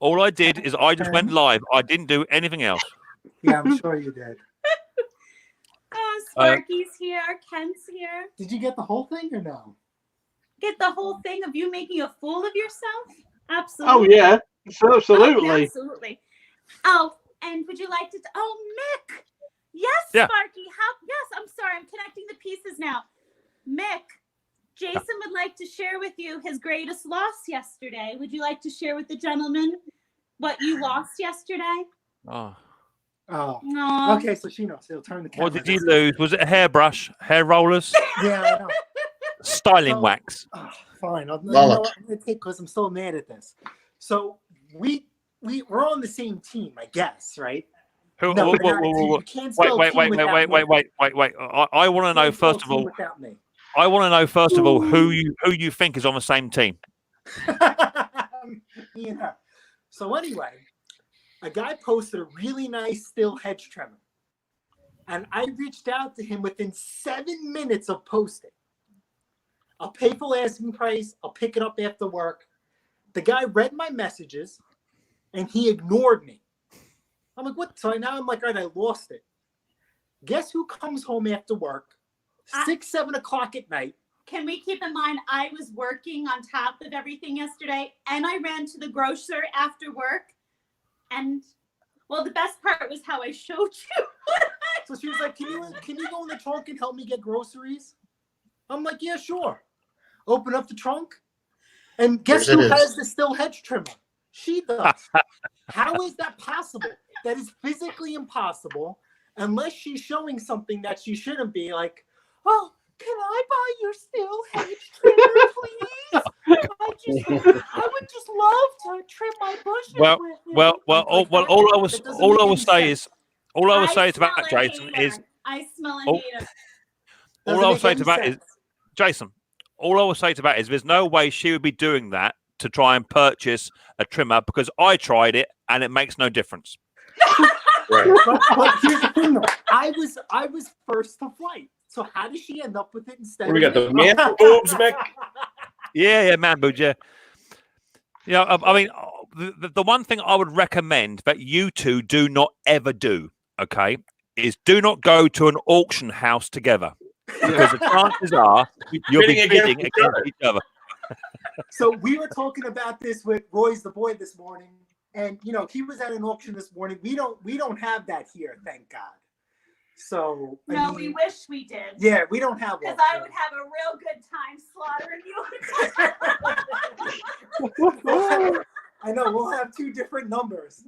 I did is I just went live. I didn't do anything else. Yeah, I'm sure you did. Oh, Sparky's here. Ken's here. Did you get the whole thing or no? Get the whole thing of you making a fool of yourself? Oh Absolutely. yeah. Absolutely. Oh, absolutely. Oh, and would you like to? Oh, Mick. Yes, Yeah. Sparky. Yes, I'm sorry. I'm connecting the pieces now. Mick, Jason would like to share with you his greatest loss yesterday. Would you like to share with the gentleman what you lost yesterday? Oh. Oh. No. Okay, so she knows. He'll turn the camera. What did you lose? Was it a hairbrush, hair rollers, Yeah, I know. styling So- wax? Oh, fine. I'm Mullet. going to take because I'm still mad at this. So we're on the same team, I guess, right? Who? No, whoa, we're not a whoa, team. whoa, You can't wait, spell wait, team wait, without wait, me. wait, wait, wait, wait. I want to know Can't spell first of team all. without me. I want to know first of all who you think is on the same team. Yeah. So anyway, a guy posted a really nice still hedge trimmer. And I reached out to him within 7 minutes of posting. I'll pay full asking price. I'll pick it up after work. The guy read my messages and he ignored me. I'm like, what? So now I'm like, all right, I lost it. Guess who comes home after work? 6, 7 o'clock at night. Can we keep in mind I was working on top of everything yesterday, and I ran to the grocer after work, and well, the best part was how I showed you. So she was like, can you go in the trunk and help me get groceries? I'm like, yeah, sure. Open up the trunk, and guess who has the still hedge trimmer? She does. How is that possible? That is physically impossible unless she's showing something that she shouldn't be. Like, oh, can I buy your still hedge trimmer, please? I would just love to trim my bushes with it. All I will say is about that, Jason, is I smell a hater. All I will say to that is, Jason, all I will say to that is there's no way she would be doing that to try and purchase a trimmer, because I tried it and it makes no difference. Right. But here's the thing, though. I was first to flight. So how does she end up with it instead? We got the man boobs, Mick. Yeah, man boobs. Yeah. I mean, the one thing I would recommend that you two do not ever do, okay, is do not go to an auction house together, because the chances are you'll be bidding against each other. So we were talking about this with Roy's the boy this morning, and he was at an auction this morning. We don't have that here, thank God. So no, we wish we did. Yeah, we don't have one. Because I would have a real good time slaughtering you. I know, we'll have 2 different numbers.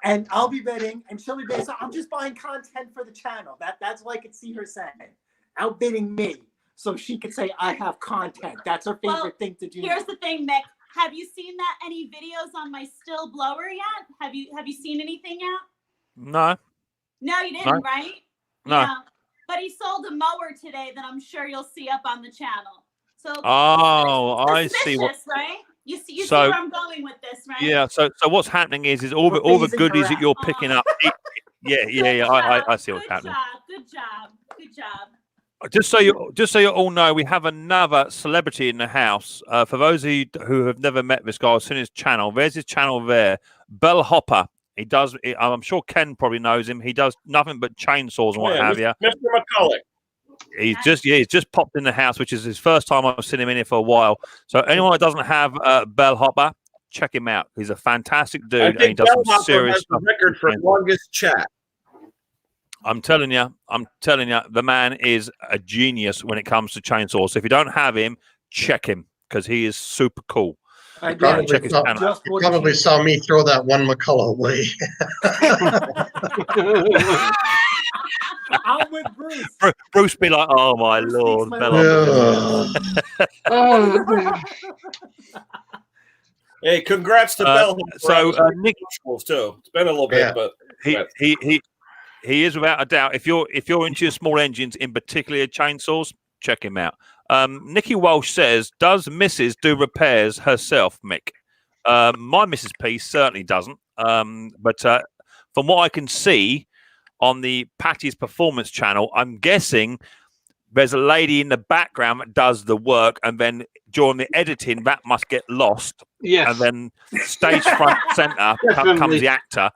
And I'll be bidding, and she'll be bidding. So I'm just buying content for the channel. That's what I could see her saying. Outbidding me, so she could say I have content. That's her favorite thing to do. Here's the thing, Mick. Have you seen any videos on my still blower yet? Have you seen anything yet? No. No, you didn't, right? No. Yeah. But he sold a mower today that I'm sure you'll see up on the channel. So I see what. Right? You see where I'm going with this, right? Yeah. So what's happening is all the goodies that you're picking up. Yeah. I see what's happening. Good job. Just so you all know, we have another celebrity in the house. For those of you who have never met this guy, I've seen his channel. There's his channel there, Bell Hopper. He does. I'm sure Ken probably knows him. He does nothing but chainsaws and what have you. Mr. McCulloch. He's just popped in the house, which is his first time I've seen him in here for a while. So anyone that doesn't have Bell Hopper, check him out. He's a fantastic dude, and he does some serious stuff. Record for longest chat. I'm telling you, the man is a genius when it comes to chainsaws. So if you don't have him, check him, because he is super cool. You probably saw me throw that one McCullough away. I'm with Bruce. Bruce be like, oh my Lord. Hey, congrats to Bell. So Nick, too. It's been a little bit, but he is without a doubt. If you're into your small engines, in particular chainsaws, check him out. Nikki Walsh says, does Mrs. do repairs herself, Mick? My Mrs. P certainly doesn't. But from what I can see on the Patty's Performance channel, I'm guessing there's a lady in the background that does the work, and then during the editing, that must get lost. Yes. And then stage front center comes the actor,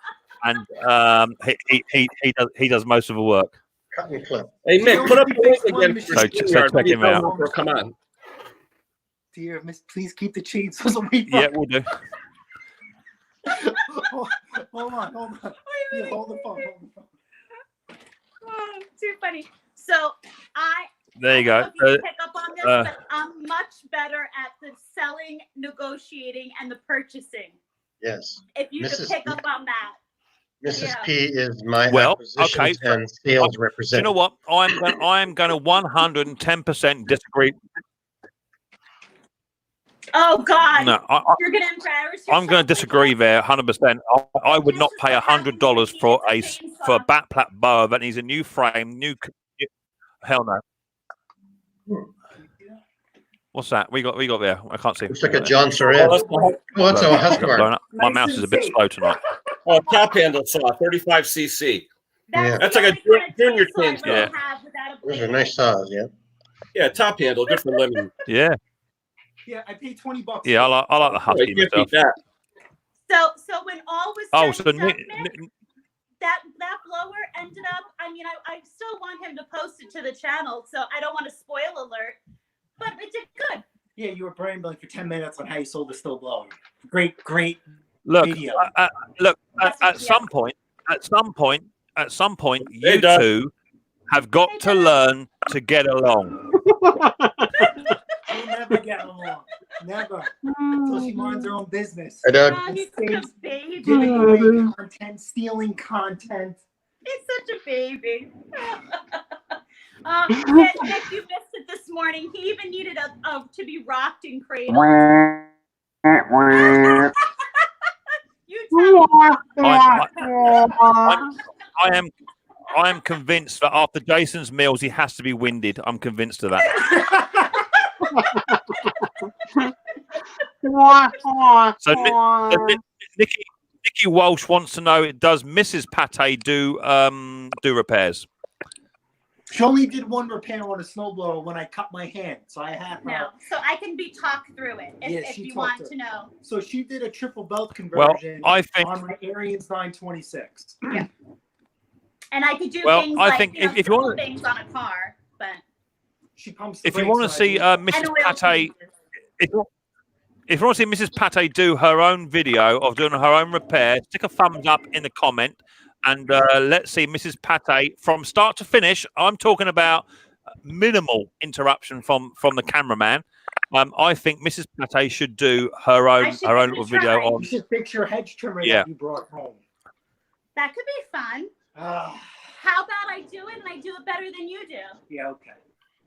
and he does most of the work. Cut me clip. Hey, Mick, put up the link again. So check him out. Come on. Dear Miss, please keep the chainsaws away. Yeah, we'll do. Hold on. Yeah, hold the phone. Oh, too funny. So there you go. Pick up on this, but I'm much better at the selling, negotiating, and the purchasing. Yes. If you could pick up on that. Mrs. P is my acquisitions and sales representative. You know what? I'm going to 110% disagree. Oh God! No, you're going to embarrass yourself. I'm going to disagree there 100%. I would not pay $100 for a backplate boa that needs a new frame, Hell no. What's that? We got there. I can't see. It's like a John Surratt. What's a Husqvarna? My mouse is a bit slow tonight. Oh, top handle saw, 35cc. That's like a junior chainsaw. Yeah. Those are nice saws, yeah. Yeah, top handle, good for living. Yeah. Yeah, I paid $20. Yeah, I like the Husky myself. So when all was said and done, that blower ended up. I mean, I still want him to post it to the channel, so I don't want to spoil alert. But it did good. Yeah, you were rambling for 10 minutes on how you sold the still blower. Great Look, video. At some point, Hey, you Doug. two have got to learn to get along. We'll never get along. Never. Until she minds her own business. Hey, Doug. Oh, he's such a baby. Giving away content, stealing content. He's such a baby. Nick, you missed it this morning. He even needed to be rocked and cradled. You I am convinced that after Jason's meals, he has to be winded. I'm convinced of that. So Nikki Walsh wants to know: does Mrs. Pate do repairs? She only did one repair on a snowblower when I cut my hand, so I had her. No, so I can be talked through it if you want to know. So she did a triple belt conversion I think on my Arians 926. Yeah. And I could do Well, things I like think if you simple want- things on a car, but She pumps the If you brakes want to when I see do it. and Mrs. oil Pate, changes. if you want to see Mrs. Pate do her own video of doing her own repair, stick a thumbs up in the comment, and let's see Mrs. Pate from start to finish. I'm talking about minimal interruption from the cameraman. I think Mrs. Pate should do her own little video You on. should fix your hedge trimmer Yeah. that you brought home. That could be fun. How about I do it and I do it better than you do? Yeah, okay.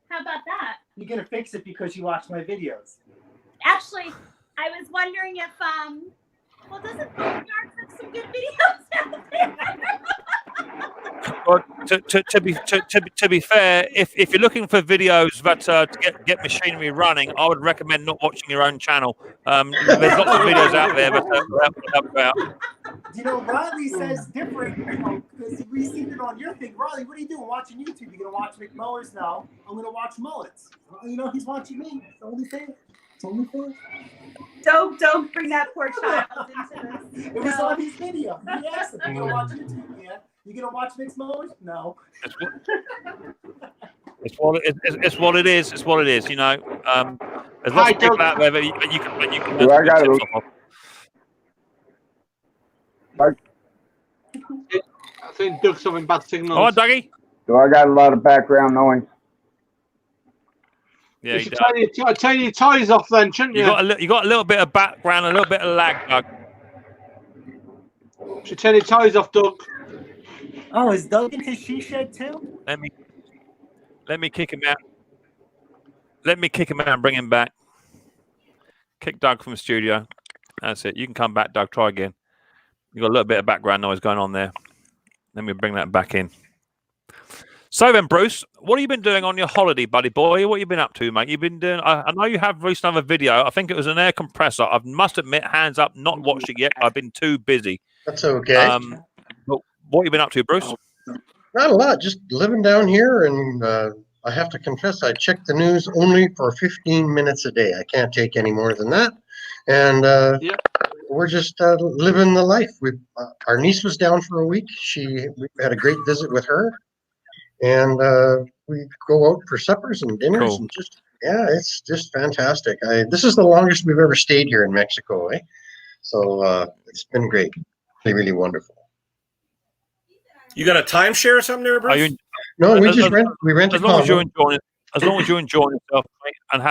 How about that? You're gonna fix it because you watch my videos. Actually, I was wondering if well, doesn't Boneyard have some good videos out there? Well, to be fair, if you're looking for videos that to get machinery running, I would recommend not watching your own channel. There's lots of videos out there that help you out. You know, Riley says different, because we seen it on your thing. Riley, what are you doing watching YouTube? You gonna watch Micks Mowers now? I'm gonna watch Mullets. Well, you know, he's watching me. It's only fair. It's only fair. Don't bring that poor child into this. It was on his video. He asked him, you gonna watch YouTube? Yeah. You gonna watch Micks Mowers? No. It's what it is. It's what it is. You know, there's lots of people out there that you can. Do I got it? I think Doug's having bad signals. All right, Dougie. Do I got a lot of background noise? Yeah, you you should turn your toys off then, shouldn't you? You got a little bit of background, a little bit of lag, Doug. You should turn your toys off, Doug. Oh, is Doug in his she shed too? Let me kick him out. Let me kick him out and bring him back. Kick Doug from the studio. That's it. You can come back, Doug. Try again. You got a little bit of background noise going on there. Let me bring that back in. So then, Bruce, what have you been doing on your holiday, buddy boy? What have you been up to, mate? You've been doing. I know you have released another video. I think it was an air compressor. I must admit, hands up, not watched it yet. I've been too busy. That's okay. But what have you been up to, Bruce? Not a lot. Just living down here, and I have to confess, I check the news only for 15 minutes a day. I can't take any more than that. And we're just living the life. Our niece was down for a week. We had a great visit with her, and we go out for suppers and dinners, Cool. and it's just fantastic. This is the longest we've ever stayed here in Mexico, eh? So it's been great, really, really wonderful. You got a timeshare or something there, Bruce? No, we just rent a As long as condo. you're enjoying it, as long as you're enjoying yourself, mate, and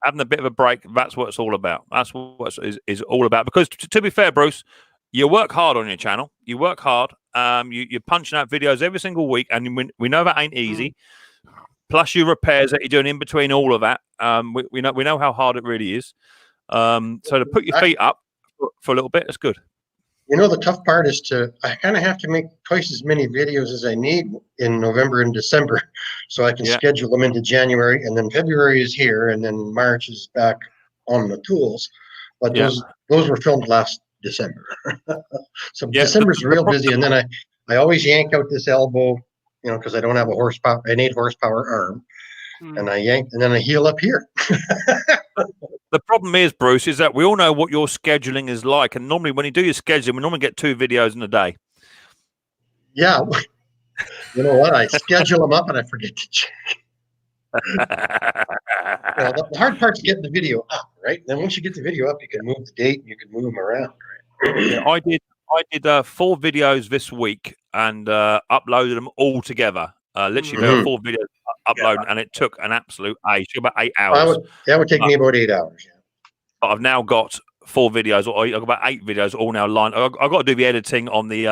having a bit of a break, that's what it's all about. That's what is all about. Because to be fair, Bruce, you work hard on your channel. You work hard. You're punching out videos every single week, and we know that ain't easy. Plus your repairs that you're doing in between all of that. We know how hard it really is. So to put your feet up for a little bit, it's good. You know, the tough part is I kind of have to make twice as many videos as I need in November and December, so I can schedule them into January, and then February is here, and then March is back on the tools. But those were filmed last December. So December's real busy, and then I always yank out this elbow, you know, because I don't have an 8 horsepower arm, and I yank, and then I heal up here. The problem is, Bruce, is that we all know what your scheduling is like. And normally when you do your scheduling, we normally get 2 videos in a day. Yeah. You know what? I schedule them up and I forget to check. The hard part's getting the video up, right? Then once you get the video up, you can move the date and you can move them around, right? Yeah, I did 4 videos this week and uploaded them all together. Literally, there were 4 videos uploaded, and it took an absolute age. It took about 8 hours. That would take me about 8 hours. Yeah. But I've now got 4 videos, or I've got about 8 videos all now lined. I've got to do the editing on the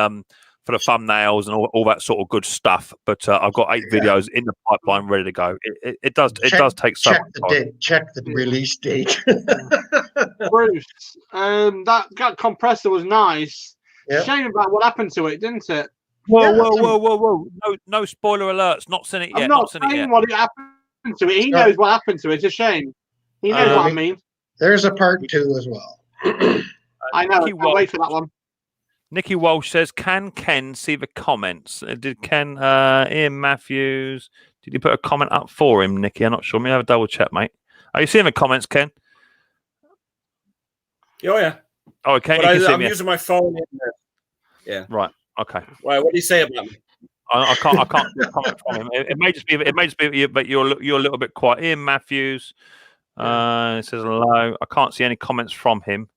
for the thumbnails and all that sort of good stuff. But I've got 8 videos in the pipeline ready to go. It does take some time. Check the release date. Bruce, that compressor was nice. Yeah. Shame about what happened to it, didn't it? Whoa! No spoiler alerts. Not seen it yet. I'm not saying what happened to it. He knows what happened to it. It's a shame. He knows what I mean. There's a part 2 as well. I know. I'll wait for that one. Nikki Walsh says, "Can Ken see the comments?" Did Ken, Ian Matthews? Did you put a comment up for him, Nikki? I'm not sure. Let me have a double check, mate. Are you seeing the comments, Ken? Oh yeah. Oh, okay. I'm using my phone. Yeah. Right. Okay. Why? What do you say about me? I can't comment from him. It may just be, but you're a little bit quiet. Ian Matthews. It says hello. I can't see any comments from him.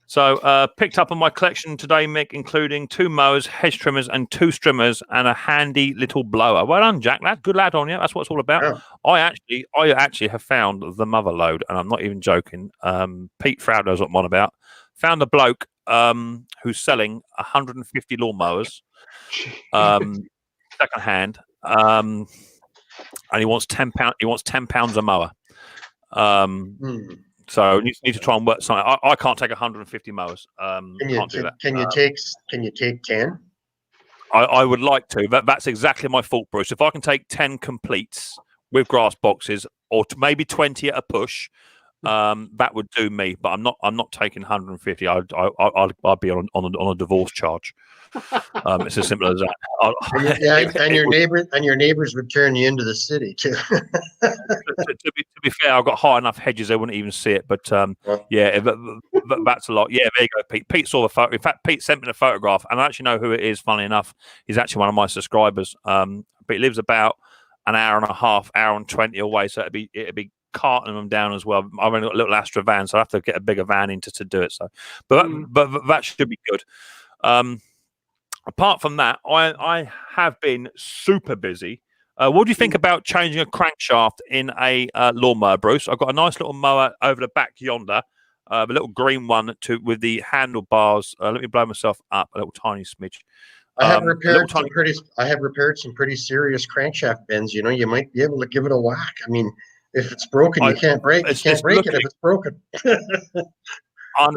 So picked up on my collection today, Mick, including 2 mowers, hedge trimmers, and 2 strimmers, and a handy little blower. Well done, Jack. That's good lad on you. That's what it's all about. Yeah. I actually have found the mother load, and I'm not even joking. Pete Froud knows what I'm on about. Found a bloke who's selling 150 lawnmowers, second hand, and he wants £10. He wants £10 a mower. So you need to try and work something. I can't take 150 mowers. Can't do that. Can you take 10? I would like to. That's exactly my fault, Bruce. If I can take 10 completes with grass boxes, or maybe 20 at a push, that would do me. But I'm not taking 150. I'd be on a divorce charge. It's as simple as that. And your neighbors would turn you into the city too. to be fair, I've got high enough hedges they wouldn't even see it. But that's a lot. Yeah, there you go, Pete. Pete saw the photo. In fact, Pete sent me the photograph, and I actually know who it is. Funny enough, he's actually one of my subscribers. But he lives about an hour and a half, hour and 20 away. So it'd be carting them down as well. I've only got a little Astra van, so I have to get a bigger van in to do it. So, but that should be good. Apart from that, I have been super busy. What do you think about changing a crankshaft in a lawnmower, Bruce? I've got a nice little mower over the back yonder, a little green one with the handlebars. Let me blow myself up a little tiny smidge. I have repaired some pretty serious crankshaft bends. You know, you might be able to give it a whack. I mean, if it's broken, you can't break. You can't break it if it's broken. I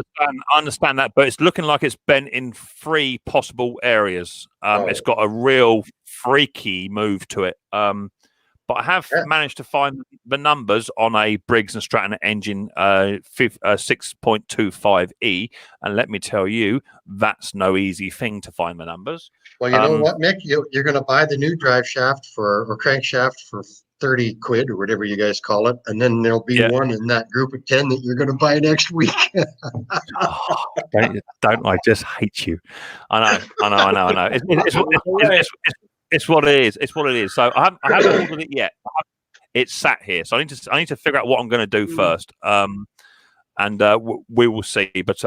understand that, but it's looking like it's bent in 3 possible areas. It's got a real freaky move to it. But I have managed to find the numbers on a Briggs & Stratton engine 6.25E, and let me tell you, that's no easy thing to find the numbers. Well, you know what, Mick? You're going to buy the new drive shaft or crankshaft for 30 quid or whatever you guys call it, and then there'll be one in that group of 10 that you're going to buy next week. Don't I just hate you? I know. It's what it is. It's what it is. So I haven't ordered it yet. It's sat here, so I need to figure out what I'm going to do first. And we will see. But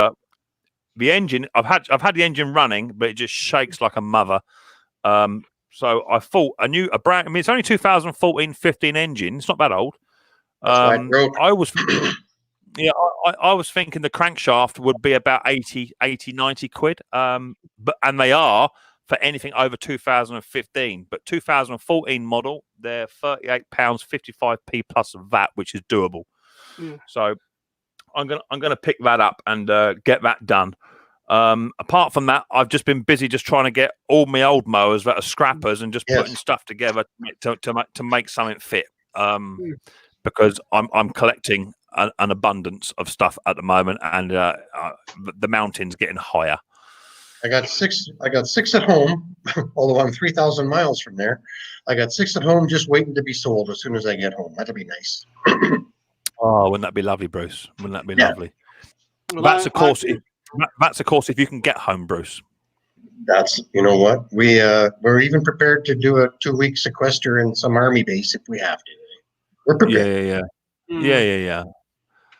the engine, I've had the engine running, but it just shakes like a mother. So I thought a brand. I mean, it's only 2014-15 engine. It's not that old. I was thinking the crankshaft would be about 80, 90 quid. And they are for anything over 2015. But 2014 model, they're £38.55p plus VAT, which is doable. So I'm gonna pick that up and get that done. Apart from that, I've just been busy just trying to get all my old mowers that are scrappers and just putting stuff together to make something fit. Because I'm collecting an abundance of stuff at the moment, and the mountain's getting higher. I got six at home, although I'm 3,000 miles from there. I got 6 at home just waiting to be sold as soon as I get home. That'll be nice. Oh, wouldn't that be lovely, Bruce? Wouldn't that be lovely? Well, that's of course if you can get home, Bruce. That's, you know what, we're even prepared to do a 2-week sequester in some army base if we have to. We're prepared. Yeah.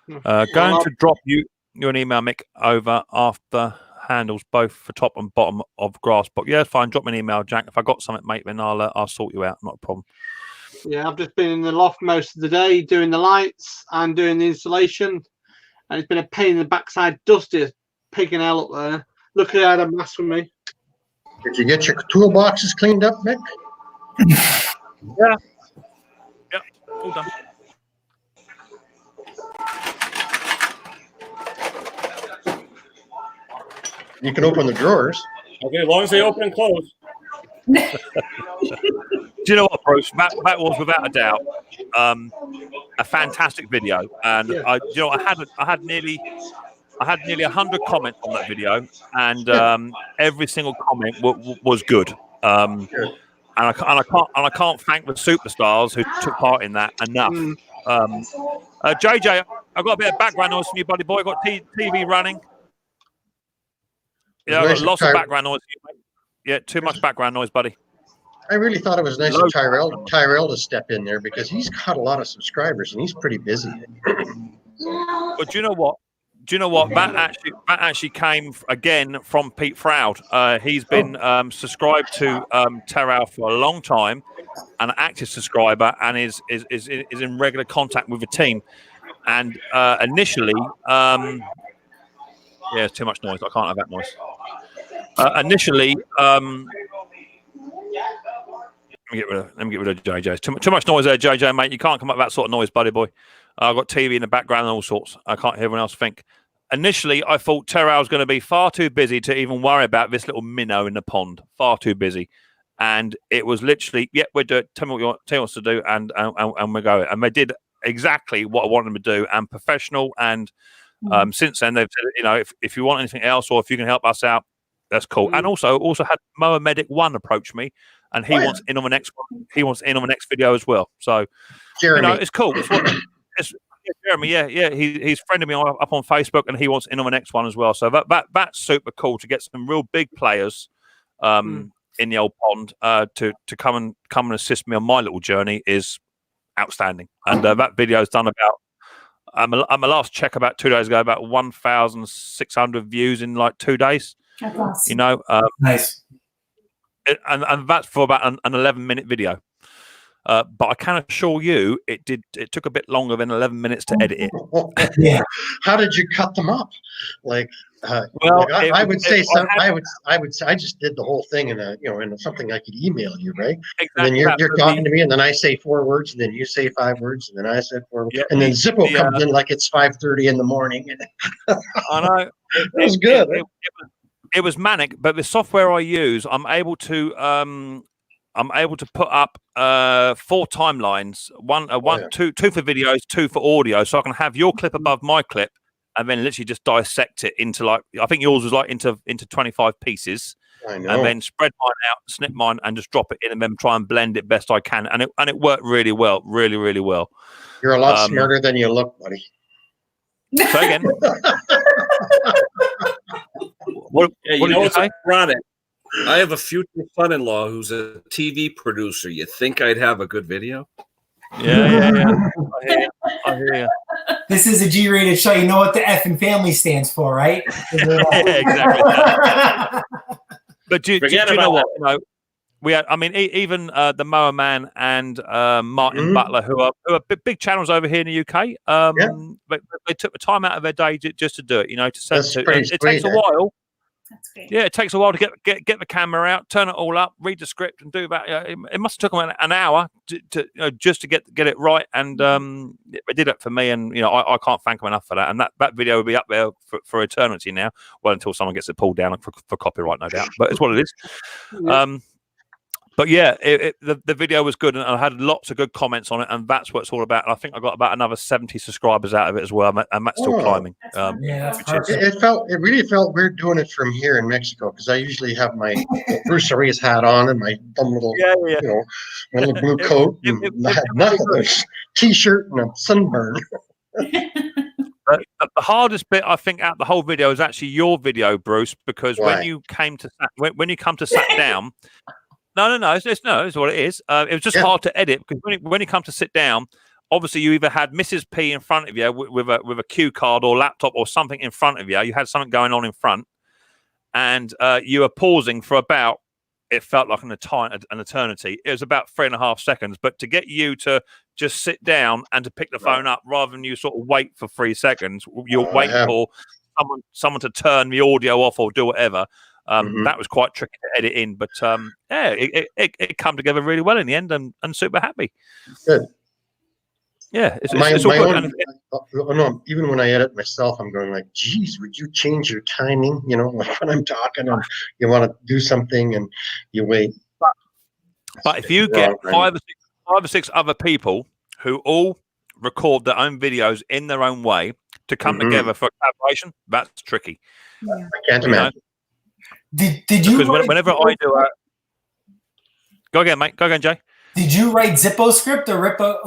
Going to drop you an email, Mick, over after handles both for top and bottom of grass. But yeah, fine. Drop me an email, Jack. If I got something, mate, then I'll sort you out. Not a problem. Yeah, I've just been in the loft most of the day doing the lights and doing the installation, and it's been a pain in the backside. Dusty as pig and hell up there. Luckily, I had a mask with me. Did you get your toolboxes cleaned up, Mick? Yeah. All done. You can open the drawers. Okay, as long as they open and close. Do you know what, Bruce? That was without a doubt a fantastic video, and I had nearly 100 comments on that video, and every single comment was good. And I can't thank the superstars who took part in that enough. JJ, I've got a bit of background noise from you, buddy boy. I've got TV running. Yeah, I've got lots of background noise. Yeah, too much background noise, buddy. I really thought it was nice of Tyrell to step in there because he's got a lot of subscribers and he's pretty busy. But do you know what? That actually came again from Pete Froud. He's been subscribed to Terrell for a long time, an active subscriber, and is in regular contact with the team. And initially, it's too much noise. I can't have that noise. Initially, let me get rid of JJ. Too much noise there, JJ, mate. You can't come up with that sort of noise, buddy boy. I've got TV in the background and all sorts. I can't hear everyone else think. Initially, I thought Terrell was going to be far too busy to even worry about this little minnow in the pond. Far too busy. And it was literally, we'll do it. Tell me what you want to do, and we'll go. And they did exactly what I wanted them to do, and professional. And since then, they've said, if you want anything else or if you can help us out, that's cool. And also had Moa Medic 1 approach me, and he wants in on the next one. He wants in on the next video as well. So, Jeremy, it's cool. Jeremy, he's friended me up on Facebook, and he wants in on the next one as well. So that's super cool to get some real big players in the old pond to come and assist me on my little journey is outstanding. And that video is done about. I'm a last check about 2 days ago, about 1,600 views in like 2 days. That's awesome. Nice. And that's for about an 11-minute video. But I can assure you, it took a bit longer than 11 minutes to edit it. Yeah. How did you cut them up? I just did the whole thing in something I could email you, right? Exactly. And then you're talking to me, and then I say 4 words, and then you say 5 words, and then I said 4 words, and then Zippo comes in like it's 5:30 in the morning. I know. It was good. It was manic, but the software I use, I'm able to put up 4 timelines, two for videos, 2 for audio, so I can have your clip above my clip, and then literally just dissect it into I think yours was into 25 pieces. I know. And then spread mine out, snip mine, and just drop it in, and then try and blend it best I can, and it worked really well, really, really well. You're a lot smarter than you look, buddy. Say again. What what's ironic? I have a future son-in-law who's a TV producer. You think I'd have a good video? Yeah. I hear you. This is a G-rated show. You know what the F in family stands for, right? Exactly. But do you know what? We had, even the Moa Man and Martin Butler, who are big channels over here in the UK. But they took the time out of their day just to do it. To send it takes a while. That's great. Yeah, it takes a while to get the camera out, turn it all up, read the script, and do that. It must have took them an hour to just to get it right, and they did it for me. And I can't thank them enough for that. And that video will be up there for eternity now. Well, until someone gets it pulled down for copyright, no doubt. But it's what it is. Yeah. But yeah, the video was good, and I had lots of good comments on it, and that's what it's all about. And I think I got about another 70 subscribers out of it as well, and that's still climbing. It really felt weird doing it from here in Mexico, because I usually have my Bruce Arias hat on and my dumb little, my little blue coat, and I had nothing, a t-shirt and a sunburn. The hardest bit, I think, out the whole video is actually your video, Bruce, because Why? when you come to sat down, no, it's what it is. It was just hard to edit because when you come to sit down, obviously you either had Mrs. P in front of you with a cue card or laptop or something in front of you. You had something going on in front, and you were pausing for about. It felt like an eternity. It was about 3.5 seconds, but to get you to just sit down and to pick the phone up rather than you sort of wait for 3 seconds, you're waiting for someone to turn the audio off or do whatever. That was quite tricky to edit in, but it come together really well in the end, and super happy. Good. Yeah, it's my all own, no, even when I edit myself, I'm going like, geez, would you change your timing? You know, like when I'm talking and you want to do something and you wait. But if you get five or six other people who all record their own videos in their own way to come together for a collaboration, that's tricky. I can't imagine. Did you? Because whenever I do go again, mate. Go again, Jay. Did you write Zippo script or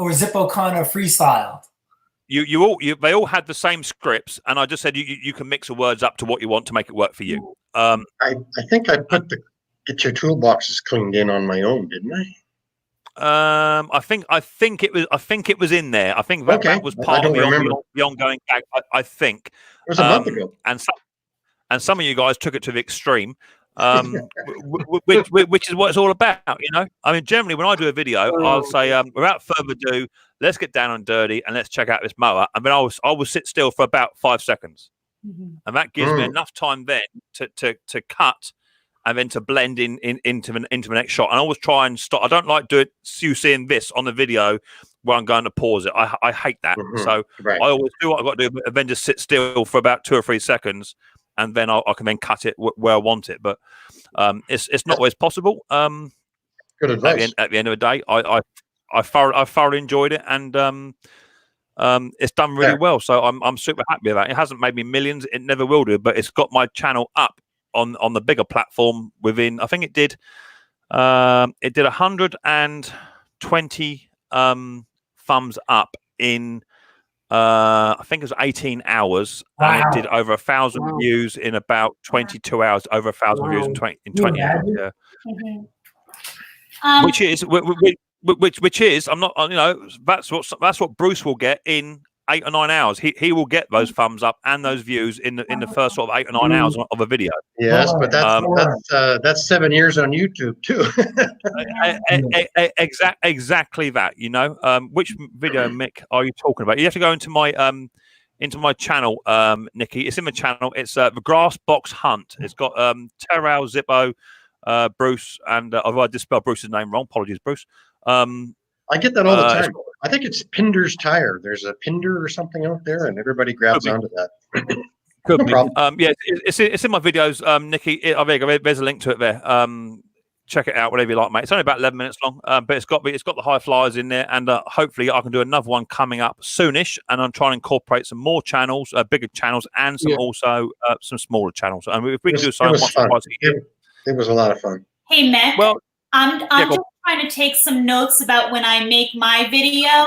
Zippo kind of freestyle? They all had the same scripts, and I just said you can mix the words up to what you want to make it work for you. I think I put the get your toolboxes cleaned in on my own, didn't I? I think it was in there. I think that was part of the ongoing gag. I think it was a month ago, and some of you guys took it to the extreme. Which is what it's all about, you know. I mean, generally when I do a video, I'll say, without further ado, let's get down and dirty and let's check out this mower. And then I will sit still for about 5 seconds, and that gives me enough time then to cut and then to blend into the next shot. And I always try and stop. I don't like do it. You seeing this on the video where I'm going to pause it. I hate that. So I always do what I've got to do, and then just sit still for about 2 or 3 seconds. And then I can then cut it where I want it, but it's not always possible. Good advice. At the end of the day, I thoroughly enjoyed it, and it's done really well. So I'm super happy with that. It hasn't made me millions; it never will do. But it's got my channel up on the bigger platform within. I think it did 120 thumbs up in. I think it was 18 hours, and it did over 1,000 views in about 22 hours. Over 1,000 views in 20 hours. Yeah. Which is, I'm not, you know, that's what Bruce will get in 8 or 9 hours. He will get those thumbs up and those views in the first sort of 8 or 9 hours of a video. Yes, but that's 7 years on YouTube too. Exactly that. You know, which video, Mick, are you talking about? You have to go into my channel, Nikki. It's in my channel. It's the Grass Box Hunt. It's got Terrell, Zippo, Bruce, and I just spelled Bruce's name wrong. Apologies, Bruce. I get that all the time. I think it's Pinder's Tire. There's a Pinder or something out there, and everybody grabs onto that. Could be. Yeah, it's in my videos, Nikki. There's a link to it there. Check it out, whatever you like, mate. It's only about 11 minutes long, but it's got the high flyers in there, and hopefully I can do another one coming up soonish. And I'm trying to incorporate some more channels, bigger channels, and some also some smaller channels. And if we can do something, it was a lot of fun. Hey, Mick. Well, I'm just trying to take some notes about when I make my video.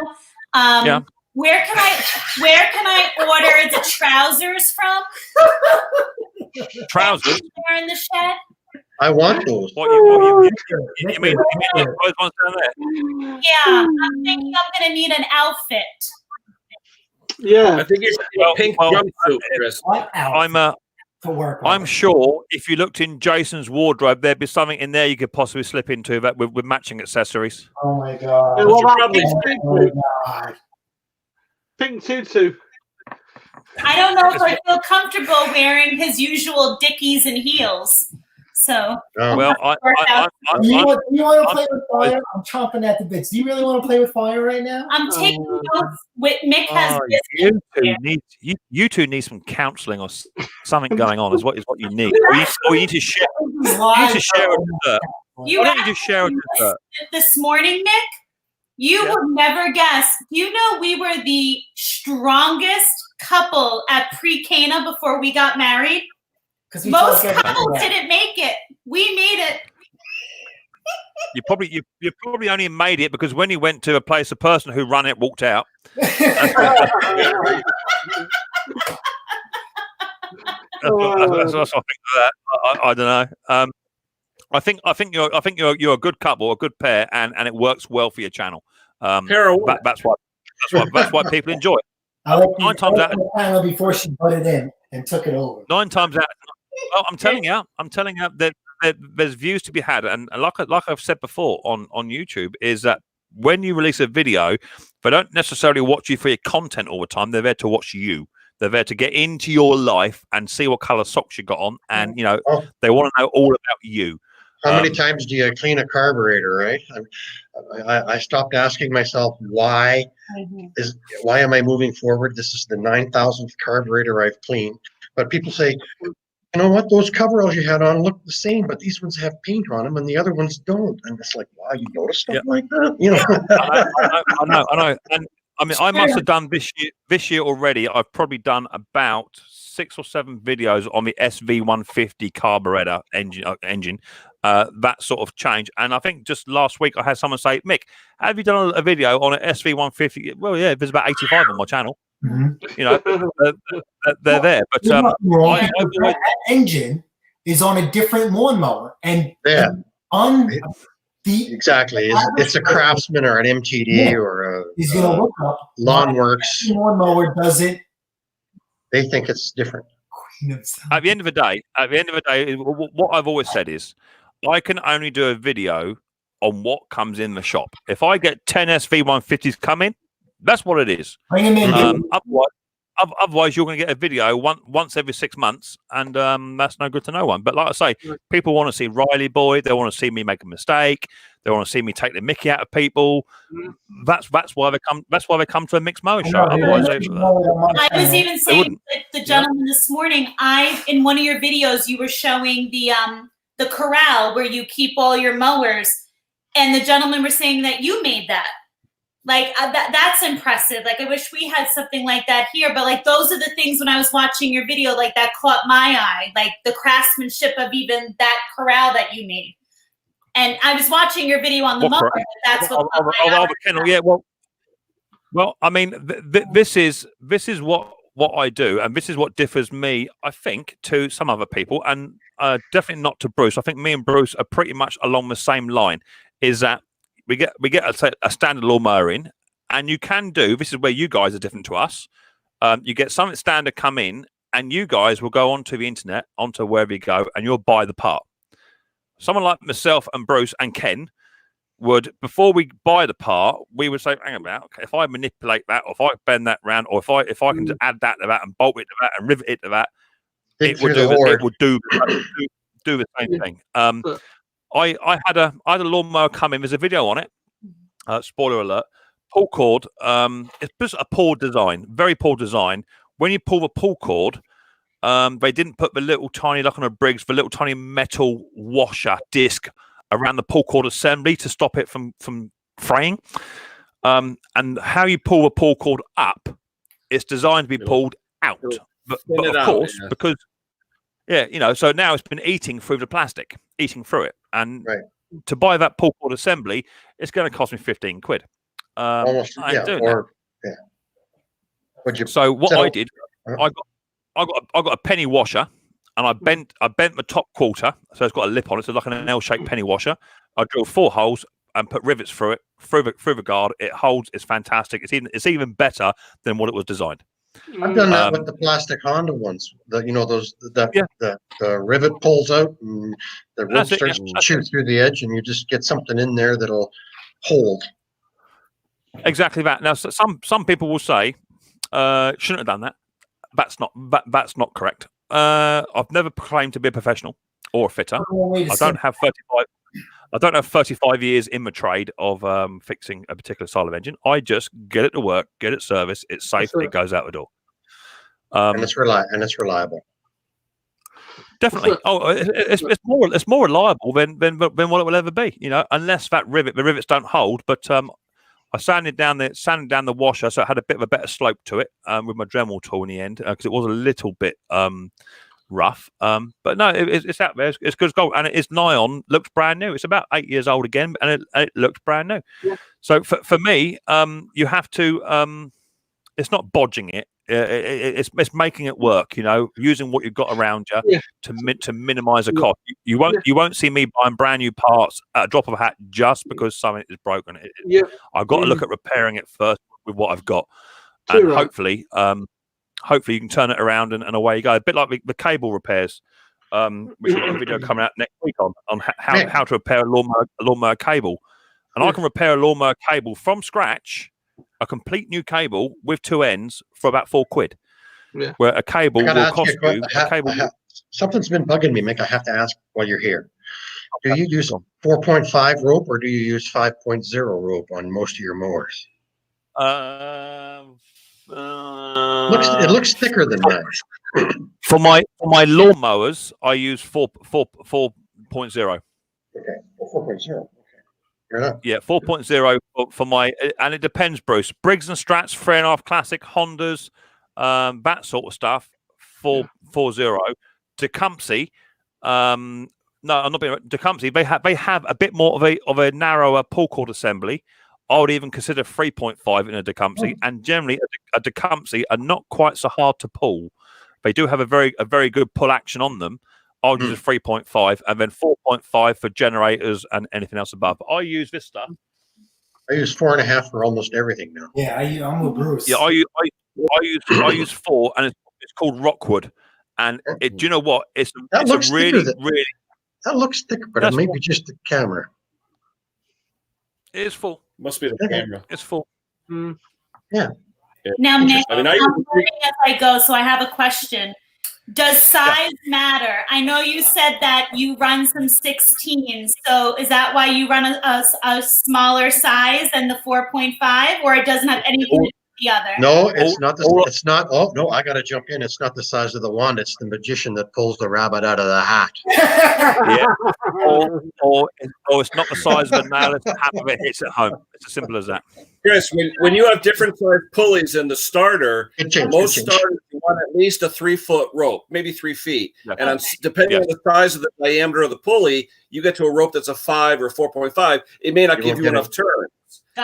Where can I order the trousers from? Trousers? They're in the shed. I want those. What you mean those ones down there? Yeah, I'm thinking I'm gonna need an outfit. Yeah, I think it's a pink jumpsuit, Chris. I'm sure if you looked in Jason's wardrobe, there'd be something in there you could possibly slip into that with matching accessories. Oh my god! Pink tutu. I don't know if I feel comfortable wearing his usual Dickies and heels. So well, do you want to play with fire? I'm chomping at the bits. Do you really want to play with fire right now? I'm taking notes. Mick has you two need some counselling or something going on. Is what you need. Or you need to share. You need to share a dessert. You need to share a dessert. This morning, Mick, you would never guess. You know, we were the strongest couple at pre-Cana before we got married. Most couples didn't make it. We made it. You probably only made it because when you went to a place, the person who ran it walked out. what I think of that. I don't know. I think you're a good couple, a good pair, and it works well for your channel. That's why people enjoy it. I like 9 times out the panel before she butted in and took it over. 9 times out. Well, I'm telling you that there's views to be had, and like I've said before on YouTube, is that when you release a video, they don't necessarily watch you for your content all the time. They're there to watch you. They're there to get into your life and see what color socks you got on, and they want to know all about you. How many times do you clean a carburetor, right? I stopped asking myself why am I moving forward? This is the 9,000th carburetor I've cleaned. But people say, you know what? Those coveralls you had on look the same, but these ones have paint on them and the other ones don't. And it's like, wow, you notice stuff like that? You know. I know. And I mean, I must have done this year already. I've probably done about 6 or 7 videos on the SV150 carburetor engine. That sort of change. And I think just last week I had someone say, Mick, have you done a video on an SV150? Well, yeah, there's about 85 on my channel. You know, they're there. But that engine is on a different lawnmower, and exactly, it's a Craftsman or an MTD or a he's gonna look up Lawnworks lawnmower does it. They think it's different. At the end of the day, what I've always said is, I can only do a video on what comes in the shop. If I get 10 SV150s coming, that's what it is. Bring them in. Otherwise, you're going to get a video once every 6 months, and that's no good to no one. But like I say, people want to see Riley Boy. They want to see me make a mistake. They want to see me take the mickey out of people. That's why they come. That's why they come to a Micks Mowers show. Otherwise, I was even saying that the gentleman this morning. In one of your videos, you were showing the corral where you keep all your mowers, and the gentleman was saying that you made that. Like that's impressive. Like I wish we had something like that here. But like those are the things when I was watching your video, like that caught my eye. Like the craftsmanship of even that corral that you made. And I was watching your video on the mower. That's what caught my eye. Kennel, yeah. Well, I mean, this is what I do, and this is what differs me, I think, to some other people, and definitely not to Bruce. I think me and Bruce are pretty much along the same line. Is that we get a standard lawnmower in, and you can do. This is where you guys are different to us. You get something standard come in, and you guys will go onto the internet, onto wherever you go, and you'll buy the part. Someone like myself and Bruce and Ken would, before we buy the part, we would say, hang about, okay, if I manipulate that, or if I bend that round, or if I can just add that to that and bolt it to that and rivet it to that, it would do the same thing. I had a lawnmower come in. There's a video on it. Spoiler alert. Pull cord. It's just a poor design. Very poor design. When you pull the pull cord, they didn't put the little tiny, like on a Briggs, the little tiny metal washer disc around the pull cord assembly to stop it from fraying. And how you pull the pull cord up, it's designed to be pulled out. But of course, because so now it's been eating through the plastic, eating through it. And to buy that pull cord assembly, it's going to cost me 15 quid. Almost, So what I did, I got a penny washer, and I bent the top quarter, so it's got a lip on it, so it's like an L-shaped penny washer. I drilled 4 holes and put rivets through it, through the guard. It holds. It's fantastic. It's even better than what it was designed. I've done that with the plastic Honda ones. The rivet pulls out and the rope starts to shoot through the edge, and you just get something in there that'll hold. Exactly that. Now, some people will say, shouldn't have done that. That's not correct. I've never claimed to be a professional or a fitter. I don't have 35 years in the trade of fixing a particular style of engine. I just get it to work, get it serviced, it's safe, it goes out the door. And it's reliable. Definitely. It's more reliable than what it will ever be. Unless the rivets don't hold. But I sanded down the washer, so it had a bit of a better slope to it with my Dremel tool in the end, because it was a little bit rough. But no, it's out there. It's good as gold, and it is nigh-on. Looks brand new. It's about 8 years old again, and it looks brand new. Yeah. So for me, you have to it's not bodging it. It's making it work. You know, using what you've got around you to minimize the cost. You won't see me buying brand new parts at a drop of a hat just because something is broken. I've got to look at repairing it first with what I've got, and hopefully you can turn it around and away you go. A bit like the cable repairs, which I've got a video coming out next week on how to repair a lawnmower cable, and I can repair a lawnmower cable from scratch. A complete new cable with 2 ends for about £4. Yeah. Where a cable will cost you. Something's been bugging me, Mick. I have to ask while you're here. Do you use 4.5 rope or do you use 5.0 rope on most of your mowers? It looks thicker than that. For my lawnmowers, I use 4.0. Okay, 4.0. Yeah, 4.0 for my, and it depends, Bruce. Briggs and Stratts, 3.5 Classic, Hondas, that sort of stuff. 4.0. Tecumseh, no, I'm not being Tecumseh. They have a bit more of a narrower pull cord assembly. I would even consider 3.5 in a Tecumseh, and generally a Tecumseh are not quite so hard to pull. They do have a very good pull action on them. I'll use a 3.5 and then 4.5 for generators and anything else above. I use this stuff. I use 4.5 for almost everything now. Yeah, I'm with Bruce. Yeah, I use 4, and it's called Rockwood. And do you know what? It's really. That looks thicker, but it may be just the camera. It is full. Must be the camera. It's full. Yeah. Now, Nick, I'm learning as I go, so I have a question. Does size matter? I know you said that you run some 16s, so is that why you run a smaller size than the 4.5, or it doesn't have anything to do with the other? No, it's not. It's not. Oh no, I got to jump in. It's not the size of the wand. It's the magician that pulls the rabbit out of the hat. Yeah. Or it's not the size of the nail. It's half of it hits at home. It's as simple as that. Chris, when you have different size pulleys in the starter, most starters you want at least a 3-foot rope, maybe 3 feet. Yeah. And depending on the size of the diameter of the pulley, you get to a rope that's a 5 or 4.5 It may not give you enough turns.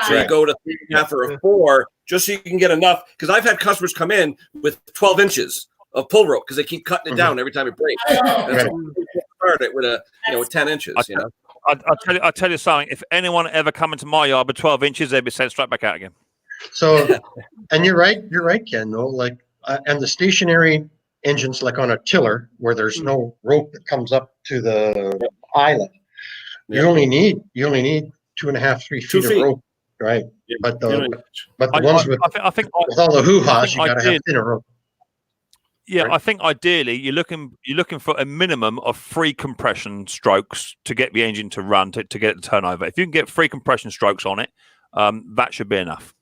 So you go to 3.5 or a 4 just so you can get enough. Because I've had customers come in with 12 inches of pull rope because they keep cutting it down every time it breaks. Start it with with 10 inches. I'll tell you something. If anyone ever come into my yard with 12 inches, they'd be sent straight back out again. So, and you're right, Ken. Though, like, and the stationary engines, like on a tiller, where there's no rope that comes up to the eyelet, you only need 2.5, 3 feet of rope, right? Yeah. But the ones with all the hoo-has, you got to have thinner rope. Yeah, right. I think ideally you're looking for a minimum of 3 compression strokes to get the engine to run to get the turnover. If you can get 3 compression strokes on it, that should be enough.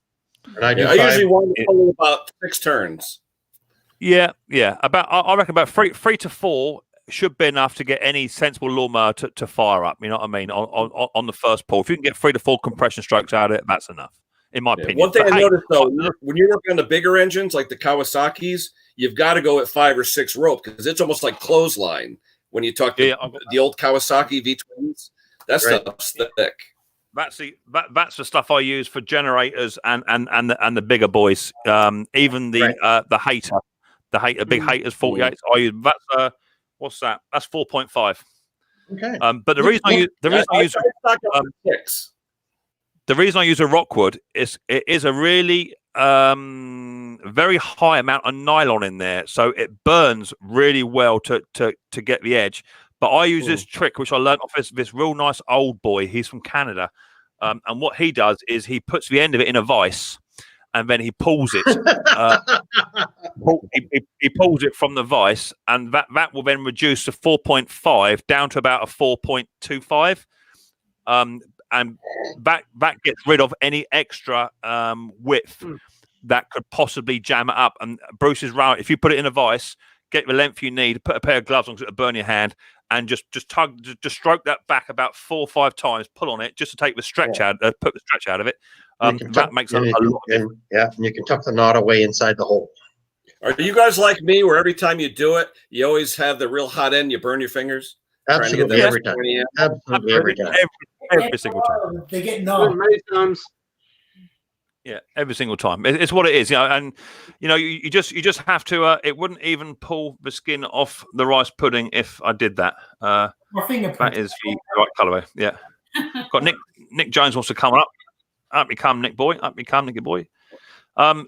And I usually want to pull about 6 turns. Yeah. I reckon about 3 to 4 should be enough to get any sensible lawnmower to fire up. You know what I mean? On the first pull, if you can get 3 to 4 compression strokes out of it, that's enough, in my opinion. One thing I noticed though, when you're working on the bigger engines like the Kawasaki's, you've got to go at 5 or 6 rope because it's almost like clothesline when you talk to the old Kawasaki V20s. That stuff's thick. That's the stuff I use for generators and the bigger boys. Even the hater, big haters 48. I use that's what's that? That's 4.5. Okay. But the reason I use a Rockwood is it is a really very high amount of nylon in there, so it burns really well to get the edge. But I use this trick which I learned off this real nice old boy. He's from Canada, and what he does is he puts the end of it in a vise and then he pulls it. He pulls it from the vise, and that will then reduce the 4.5 down to about a 4.25. And that gets rid of any extra width that could possibly jam it up. And Bruce is right. If you put it in a vise, get the length you need, put a pair of gloves on because it'll burn your hand, and just stroke that back about 4 or 5 times, pull on it just to take the stretch out, put the stretch out of it. That makes a lot of difference. Yeah, and you can tuck the knot away inside the hole. Are you guys like me, where every time you do it, you always have the real hot end, you burn your fingers? Absolutely every time. Absolutely every time. Every single time. They get numb. Many times. Yeah, every single time. It's what it is, and you just have to. It wouldn't even pull the skin off the rice pudding if I did that. That is the right colourway. Yeah. Got Nick Jones wants to come up. Up you come, Nick boy. Up you come, Nicky boy.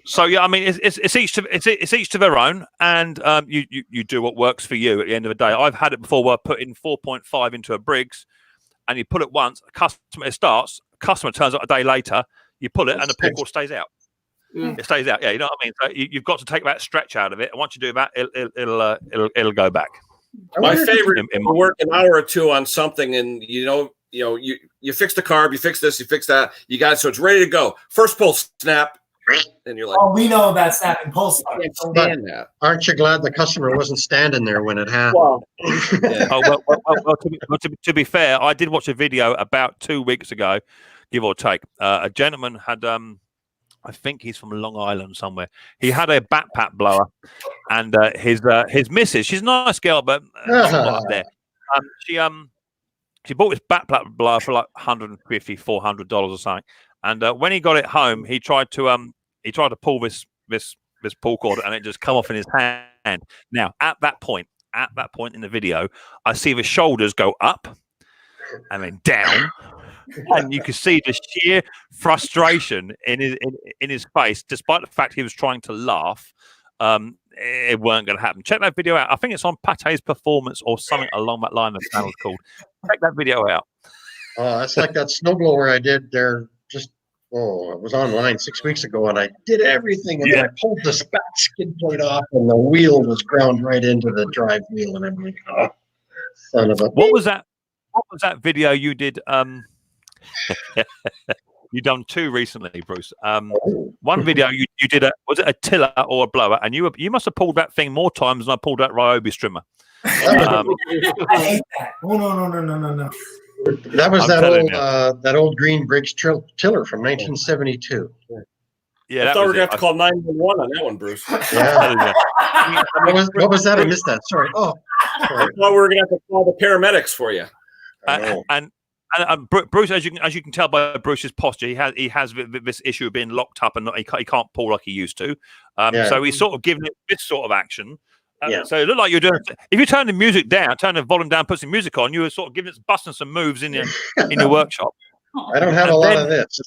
So yeah, I mean, it's each to their own, and you do what works for you. At the end of the day, I've had it before where I put in 4.5 into a Briggs, and you pull it once. Customer turns up a day later. You pull it, and the pull cord stays out. It stays out. Yeah, you know what I mean. So you've got to take that stretch out of it, and once you do that, it'll go back. My favorite is to work an hour or two on something, and you fix the carb, you fix this, you fix that, you got it, so it's ready to go. First pull, snap, and you're like, "Oh, we know about snapping pulse." I can't stand that. Aren't you glad the customer wasn't standing there when it happened? Well, yeah. To be fair, I did watch a video about 2 weeks ago, give or take. A gentleman had, I think he's from Long Island somewhere. He had a backpack blower, and his missus, she's a nice girl, but she's not there. She bought this backpack blower for like $150, $400 or something. And when he got it home, he tried to pull this pull cord, and it just come off in his hand. Now, at that point in the video, I see the shoulders go up and then down. And you could see the sheer frustration in his face, despite the fact he was trying to laugh. It weren't going to happen. Check that video out. I think it's on Pate's Performance or something along that line. The channel's called. Check that video out. Oh, that's like that snowblower I did there. It was online 6 weeks ago, and I did everything, and then I pulled the skid plate off, and the wheel was ground right into the drive wheel, and I'm like, oh, son of a. What was that video you did? You done two recently, Bruce. One video you did was it a tiller or a blower, and you must have pulled that thing more times than I pulled that Ryobi strimmer. I hate that. Oh no. That was that old green Briggs tiller from 1972. Yeah, I thought we were going to have to call 911 on that one, Bruce. Yeah. What was that? I missed that. Sorry. Oh, sorry. I thought we were going to have to call the paramedics for you. And Bruce, as you can tell by Bruce's posture, he has this issue of being locked up and he can't pull like he used to. So he's sort of giving it this sort of action. So it looked like you're doing. If you turn the music down, turn the volume down, put some music on, you were sort of giving it, busting some moves in your workshop. I don't have a lot of this.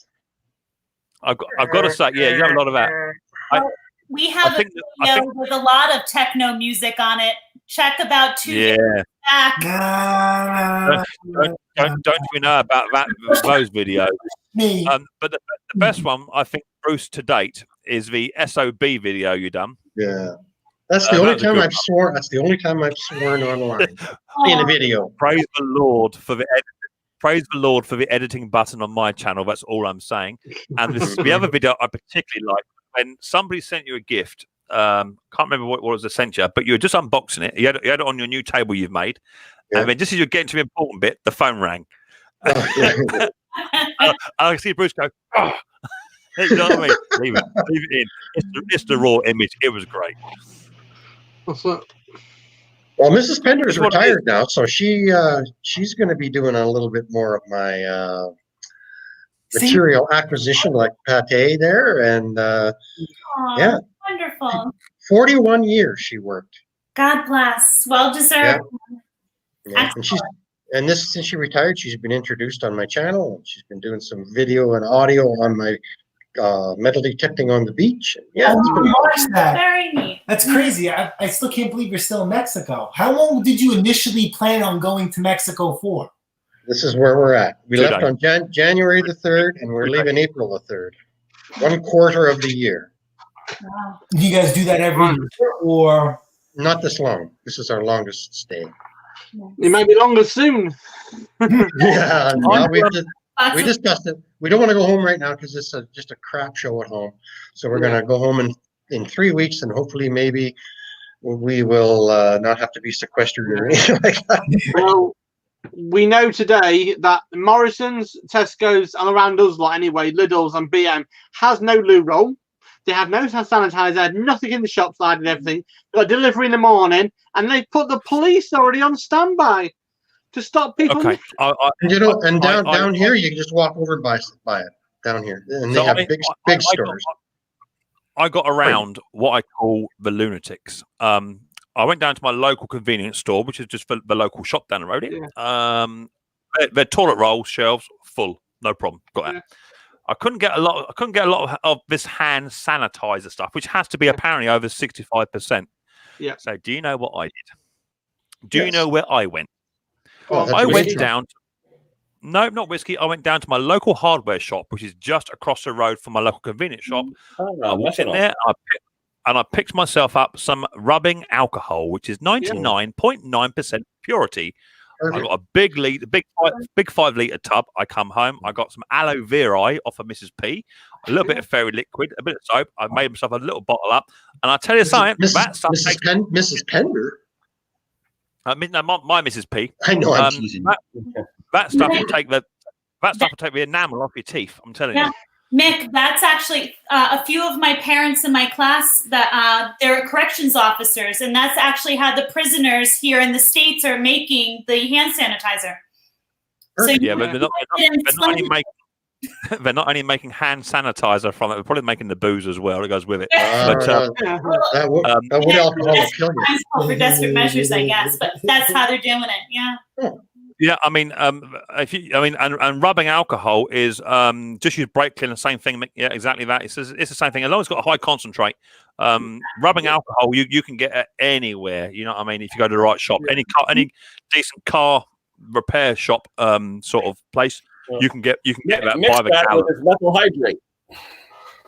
I've got to say, yeah, you have a lot of that. We have a video with a lot of techno music on it. Check about 2 years back. Don't we know about those videos? But the best one, I think, Bruce, to date, is the SOB video you done. Yeah. That's the only time I've sworn. That's the only time I've sworn online in a video. Praise the Lord for the editing button on my channel. That's all I'm saying. And the other video I particularly like, when somebody sent you a gift. Can't remember what it was they sent you, but you were just unboxing it. You had it on your new table you've made, and then just as you're getting to the important bit, the phone rang. I see Bruce go, oh. You know what I mean? Leave it in. It's the raw image. It was great. What's that? Well, Mrs. Pender's retired now, so she's going to be doing a little bit more of my material acquisition, like Pate there, and yeah, wonderful. 41 years she worked. God bless. Well deserved. Yeah. And since she retired, she's been introduced on my channel, and she's been doing some video and audio on my metal detecting on the beach. Yeah, that. Very neat. That's crazy. I still can't believe you're still in Mexico. How long did you initially plan on going to Mexico for? This is where we're at. We left on January the 3rd, and we're leaving April the 3rd. 1 quarter of the year. Wow. Do you guys do that every year, or not this long? This is our longest stay. It may be longer soon. Yeah, we discussed it. We don't want to go home right now because it's just a crap show at home. So we're going to go home in 3 weeks, and hopefully maybe we will not have to be sequestered or anything like that. Well, we know today that Morrison's, Tesco's, and around us lot anyway, Lidl's and BM has no loo roll. They have no hand sanitizer, nothing in the shop side and everything. They've got delivery in the morning, and they put the police already on standby to stop people. Okay. And down here, you can just walk over and buy it. down here, and they have big stores. I got around what I call the lunatics. I went down to my local convenience store, which is just the local shop down the road. Their toilet roll shelves full, no problem. Got that. I couldn't get a lot of this hand sanitizer stuff, which has to be apparently over 65%. Yeah. So, do you know what I did? Do you know where I went? I went down. No, not whiskey. I went down to my local hardware shop, which is just across the road from my local convenience shop. I walked in there, I picked myself up some rubbing alcohol, which is 99.9% purity. I got a big 5 litre tub. I come home. I got some aloe vera off of Mrs. P, a little bit of fairy liquid, a bit of soap. I made myself a little bottle up, and I tell you something, that stuff. Mrs. Pender. No, my Mrs. P. I know I'm teasing. That stuff will take the enamel off your teeth. I'm telling you. Mick, that's actually a few of my parents in my class that they're corrections officers, and that's actually how the prisoners here in the States are making the hand sanitizer. So they're not only making hand sanitizer from it, they're probably making the booze as well. It goes with it. That would alcohol kill you. For desperate measures, I guess, but that's how they're doing it. Yeah. Yeah, I mean, and rubbing alcohol is just use brake cleaner, same thing. Yeah, exactly that. It's the same thing. As long as it's got a high concentrate, rubbing alcohol you can get it anywhere. You know what I mean? If you go to the right shop, any decent car repair shop, sort of place, you can get that by the gallon. Methyl hydrate.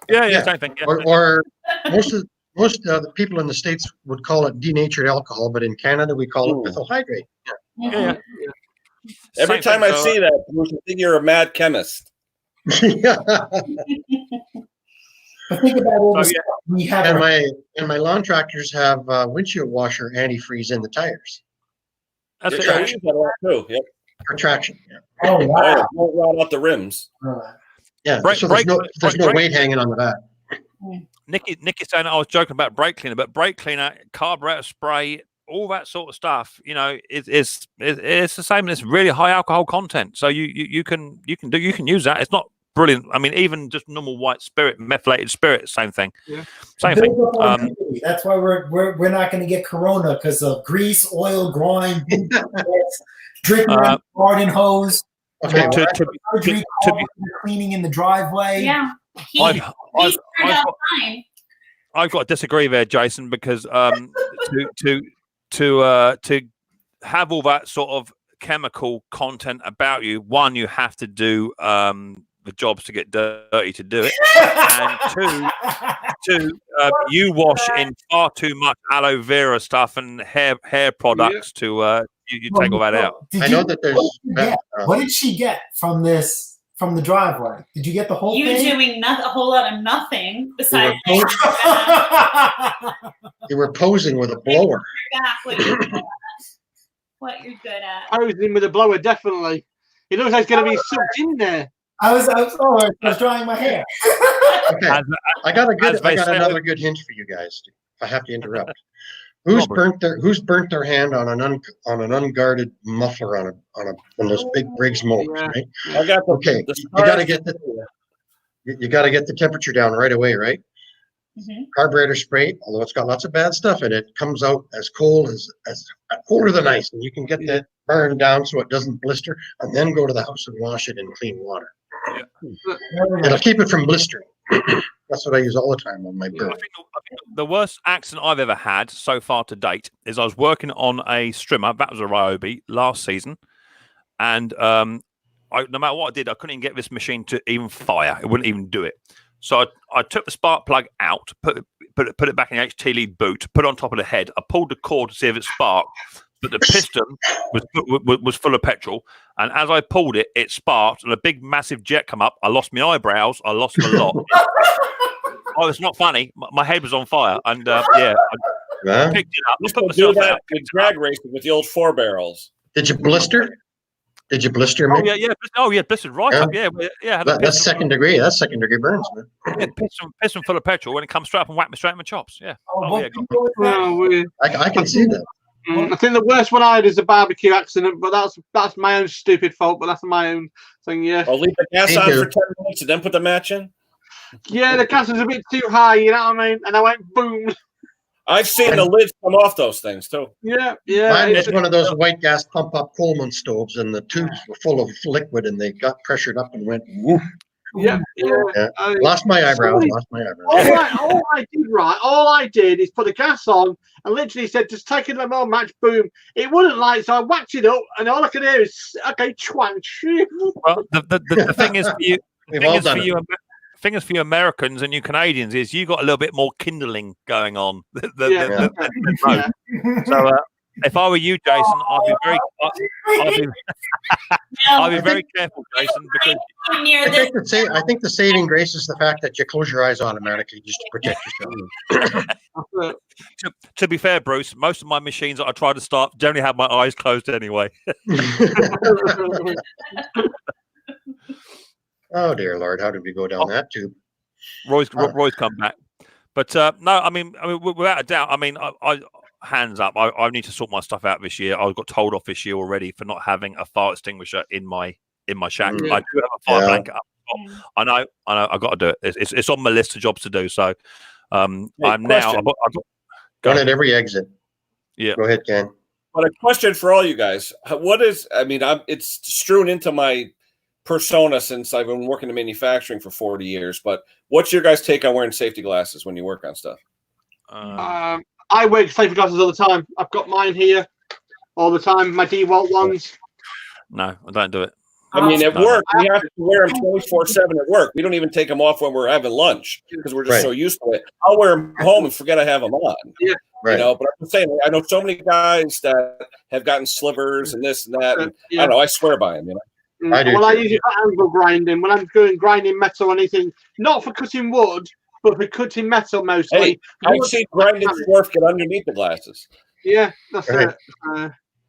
Yeah, same thing. Yeah. Or most of the people in the States would call it denatured alcohol, but in Canada we call it methyl hydrate. Yeah. Every time I see that, I think you're a mad chemist. But think about all the stuff we have. And my lawn tractors have windshield washer antifreeze in the tires. That's for traction. Too. Yep. For traction. Yeah. Oh wow! Won't rot out the rims. Yeah. So there's no weight hanging on the back. Nikki's saying I was joking about brake cleaner, but brake cleaner, carburetor spray, all that sort of stuff, you know, it's the same. It's really high alcohol content, so you can use that. It's not brilliant. I mean, even just normal white spirit, methylated spirit, same thing. Yeah. Same thing. That's why we're not going to get corona because of grease, oil, grime, drinking garden hose. Okay, to be cleaning in the driveway. Yeah, I've got to disagree there, Jason, because to have all that sort of chemical content about you, one, you have to do the jobs to get dirty to do it, and two, you wash in far too much aloe vera stuff and hair products to you take all that out. I know that there's. What did she get from this? From the driveway? Did you get the whole thing? You doing a whole lot of nothing besides. You were posing with a blower. What you're good at. Posing with a blower, definitely. It looks like it's going to be sucked in there. I was drying my hair. Okay. I got another good hint for you guys. If I have to interrupt. Who's burnt their hand on an unguarded muffler on one of those big Briggs mowers, right? I got you gotta get the temperature down right away, right? Mm-hmm. Carburetor spray, although it's got lots of bad stuff in it, comes out as cold as colder than ice, and you can get that burned down so it doesn't blister, and then go to the house and wash it in clean water. Yeah. It'll keep it from blistering. That's what I use all the time on my bird. I think the worst accident I've ever had so far to date is I was working on a strimmer. That was a Ryobi last season. And no matter what I did, I couldn't even get this machine to even fire. It wouldn't even do it. So I took the spark plug out, put it back in the HT lead boot, put it on top of the head. I pulled the cord to see if it sparked, but the piston was full of petrol. And as I pulled it, it sparked, and a big, massive jet come up. I lost my eyebrows. I lost a lot. Oh, it's not funny. My head was on fire, and I picked it up. You put do that with drag racing with the old 4-barrels. Did you blister? Did you blister? Oh yeah. Oh yeah, blistered right up. Yeah. That's second degree. That's second degree burns, man. Yeah, piston full of petrol when it comes straight up and whack me straight in my chops. Yeah. I can see that. I think the worst one I had is a barbecue accident, but that's my own stupid fault. But that's my own thing. Yeah. I'll leave the gas on for 10 minutes and then put the match in. Yeah, the gas was a bit too high. You know what I mean? And I went boom. I've seen the lids come off those things too. Yeah. Mine was one of those white gas pump up Coleman stoves, and the tubes were full of liquid, and they got pressured up and went woof. Yeah. Lost my eyebrows. All I did is put the gas on and literally said, just take a little match, boom. It wouldn't light, so I whacked it up, and all I could hear is, okay, twang. Well, the thing is for you, thing is for you Americans and you Canadians is you got a little bit more kindling going on. So if I were you, Jason, I'd be very careful, Jason, because I think the saving grace is the fact that you close your eyes automatically just to protect yourself. to be fair, Bruce, most of my machines that I try to start generally have my eyes closed anyway. Oh dear Lord, how did we go down that tube? Roy's come back, but no, I mean, without a doubt, I mean, I hands up, I need to sort my stuff out this year. I got told off this year already for not having a fire extinguisher in my shack. I do have a fire blanket up. I know, I've got to do it. It's on my list of jobs to do. So, I'm now. I've got one at every exit. Yeah, go ahead, Ken. But a question for all you guys: what is? I mean, it's strewn into my persona since I've been working in manufacturing for 40 years. But what's your guys' take on wearing safety glasses when you work on stuff? I wear safety glasses all the time. I've got mine here all the time. My DeWalt ones. No, I don't do it. I mean, at work, we have to wear them 24/7 at work. We don't even take them off when we're having lunch because we're just so used to it. I'll wear them home and forget I have them on. Yeah. Right. You know, but I'm saying I know so many guys that have gotten slivers and this and that. And I don't know. I swear by them. You know. I use it for angle grinding when I'm doing grinding metal or anything, not for cutting wood, but for cutting metal mostly. Hey, I've seen grinding dwarf get underneath the glasses. Yeah, that's it.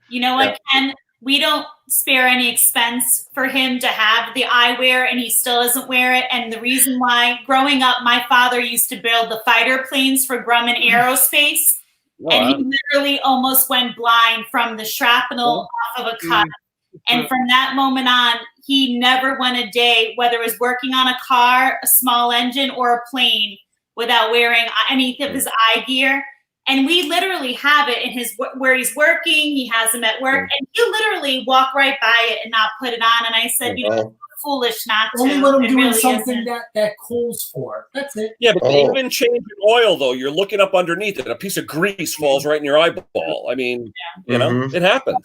You know what, Ken? We don't spare any expense for him to have the eyewear, and he still doesn't wear it. And the reason why, growing up, my father used to build the fighter planes for Grumman Aerospace, and he literally almost went blind from the shrapnel off of a cut. And from that moment on, he never went a day, whether it was working on a car, a small engine, or a plane, without wearing any of his eye gear. And we literally have it in his where he's working. He has them at work, and you literally walk right by it and not put it on. And I said, you know, foolish not to. Only when I'm doing really something that calls for. That's it. Yeah, but even changing oil, though, you're looking up underneath it. A piece of grease falls right in your eyeball. I mean, you know, it happens.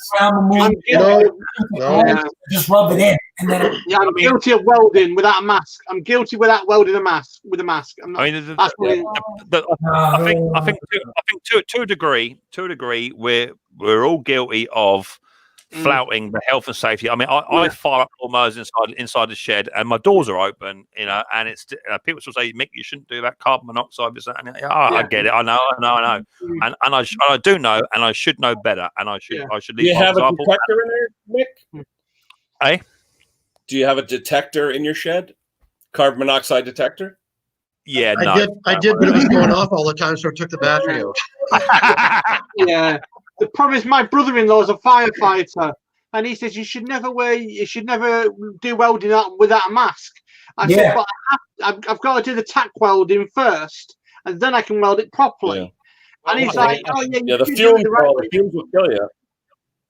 Just rub it in. And then I'm guilty of welding without a mask. I'm guilty without welding a mask with a mask. I'm not, I think to a degree, we're all guilty of flouting the health and safety. I mean, I fire up lawnmowers inside the shed, and my doors are open, you know, and it's people still say, "Mick, you shouldn't do that. Carbon monoxide." I get it. I know, and I do know, and I should know better, and I should lead. Do you have a detector in there, Mick? Hey, do you have a detector in your shed? Carbon monoxide detector? Yeah, I did, but it was going off all the time, so I took the battery out. Yeah. The problem is my brother-in-law is a firefighter, and he says you should never do welding without a mask. I said, but I've got to do the tack welding first, and then I can weld it properly. Yeah. And he's like, "Oh yeah, the fumes will kill you."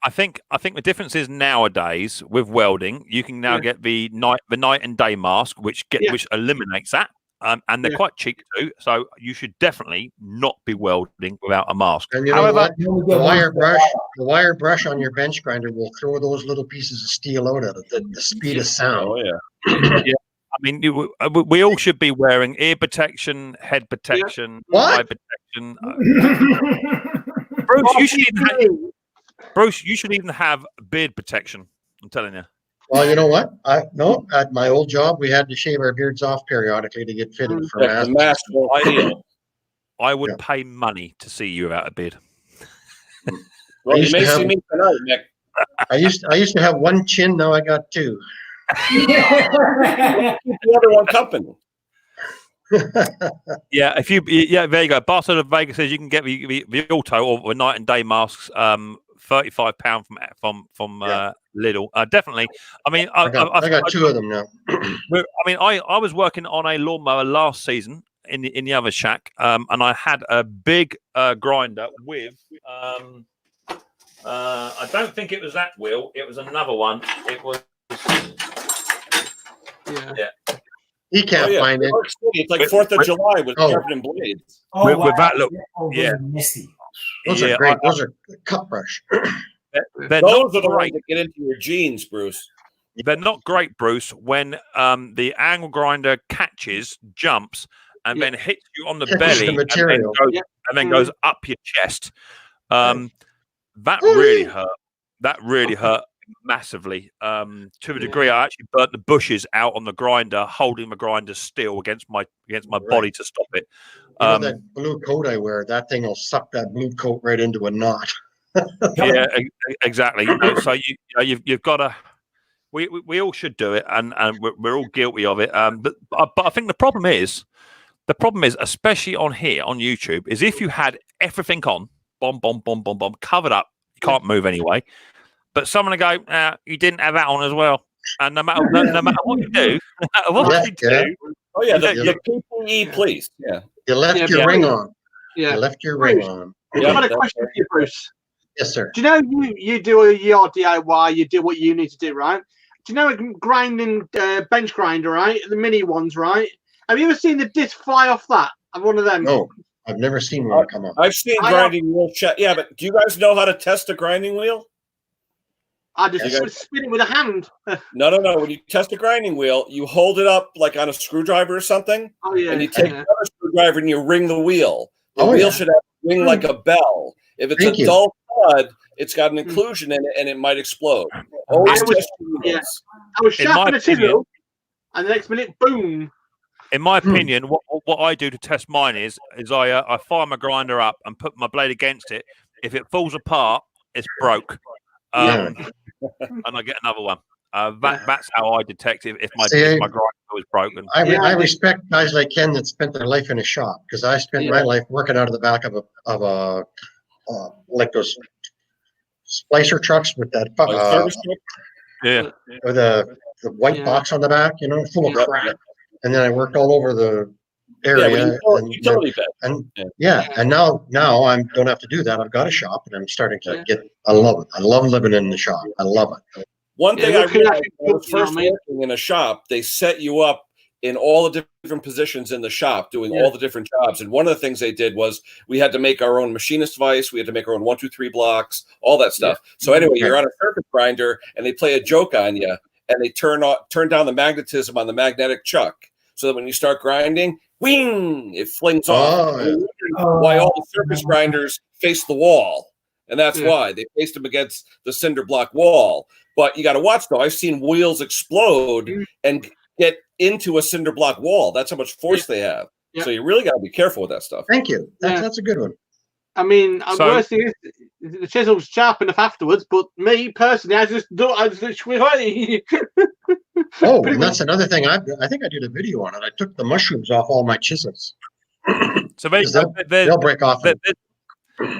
I think the difference is nowadays with welding, you can now get the night and day mask, which eliminates that. And they're quite cheap too, so you should definitely not be welding without a mask. And however, the wire brush on your bench grinder will throw those little pieces of steel out at it. The speed of sound. Oh yeah. I mean, we all should be wearing ear protection, head protection, eye protection. Bruce, you should even have beard protection. I'm telling you. Well, you know what? At my old job, we had to shave our beards off periodically to get fitted for masks. I would pay money to see you without a beard. Well, you may see me tonight, Nick. I used to have one chin. Now I got two. Keep the other one company. Yeah, there you go. Barcelona Vegas says you can get the auto or night and day masks, £35 from Lidl. Definitely. I mean, I got two of them now. I was working on a lawnmower last season in the other shack, and I had a big grinder with. I don't think it was that wheel. It was another one. It was. Yeah. He can't find it. It's like 4th of July with carbon blades. Oh, with that look, misty. Those are great. Those are cut brush. They're Those are the ones that get into your jeans, Bruce. They're not great, Bruce, when the angle grinder catches, jumps, and then hits you on the belly, and then goes up your chest. That really hurt. That really hurt massively. To a degree, I actually burnt the bushes out on the grinder, holding the grinder still against my body to stop it. You know that blue coat I wear, that thing will suck that blue coat right into a knot. Yeah, exactly. So you've got to. We all should do it, and we're all guilty of it. But I think the problem is, especially on here on YouTube, is if you had everything on, bomb, covered up, you can't move anyway. But someone will go, you didn't have that on as well. And no matter what you do, oh yeah, the PPE, please. Yeah, you left your ring on. Yeah, you left your ring on. I've got a question for you, Bruce. Yes, sir. Do you know you do your DIY? You do what you need to do, right? Do you know a grinding bench grinder, right? The mini ones, right? Have you ever seen the disc fly off that? One of them. No, I've never seen one come up. I've seen grinding wheel check. Yeah, but do you guys know how to test a grinding wheel? I just spin it with a hand. No. When you test a grinding wheel, you hold it up like on a screwdriver or something. Oh yeah. And you take another screwdriver and you ring the wheel. The wheel should have to ring like a bell. If it's a dull thud, it's got an inclusion in it and it might explode. Always test your wheels. I was sharpening a chisel, and the next minute, boom. In my opinion, what I do to test mine is I fire my grinder up and put my blade against it. If it falls apart, it's broke. And I get another one. That's how I detect if my grinder was broken. I respect guys like Ken that spent their life in a shop, because I spent my life working out of the back of a like those splicer trucks with that with the white box on the back, full of crap. And then I worked all over the area. And now I don't have to do that. I've got a shop, and I'm starting to I love it. I love living in the shop. I love it. One thing I realized when I was first working in a shop, they set you up in all the different positions in the shop, doing all the different jobs. And one of the things they did was we had to make our own machinist vise. We had to make our own 1, 2, 3 blocks, all that stuff. So anyway, you're on a surface grinder, and they play a joke on you, and they turn down the magnetism on the magnetic chuck, so that when you start grinding, wing, it flings off. Why all the surface grinders face the wall. And that's why they faced them against the cinder block wall. But you got to watch, though. I've seen wheels explode and get into a cinder block wall. That's how much force they have. So you really got to be careful with that stuff. Thank you. That's a good one. I mean, the worst thing is the chisel's sharp enough afterwards, but me personally, I just away. And that's another thing. I think I did a video on it. I took the mushrooms off all my chisels. So they'll break off.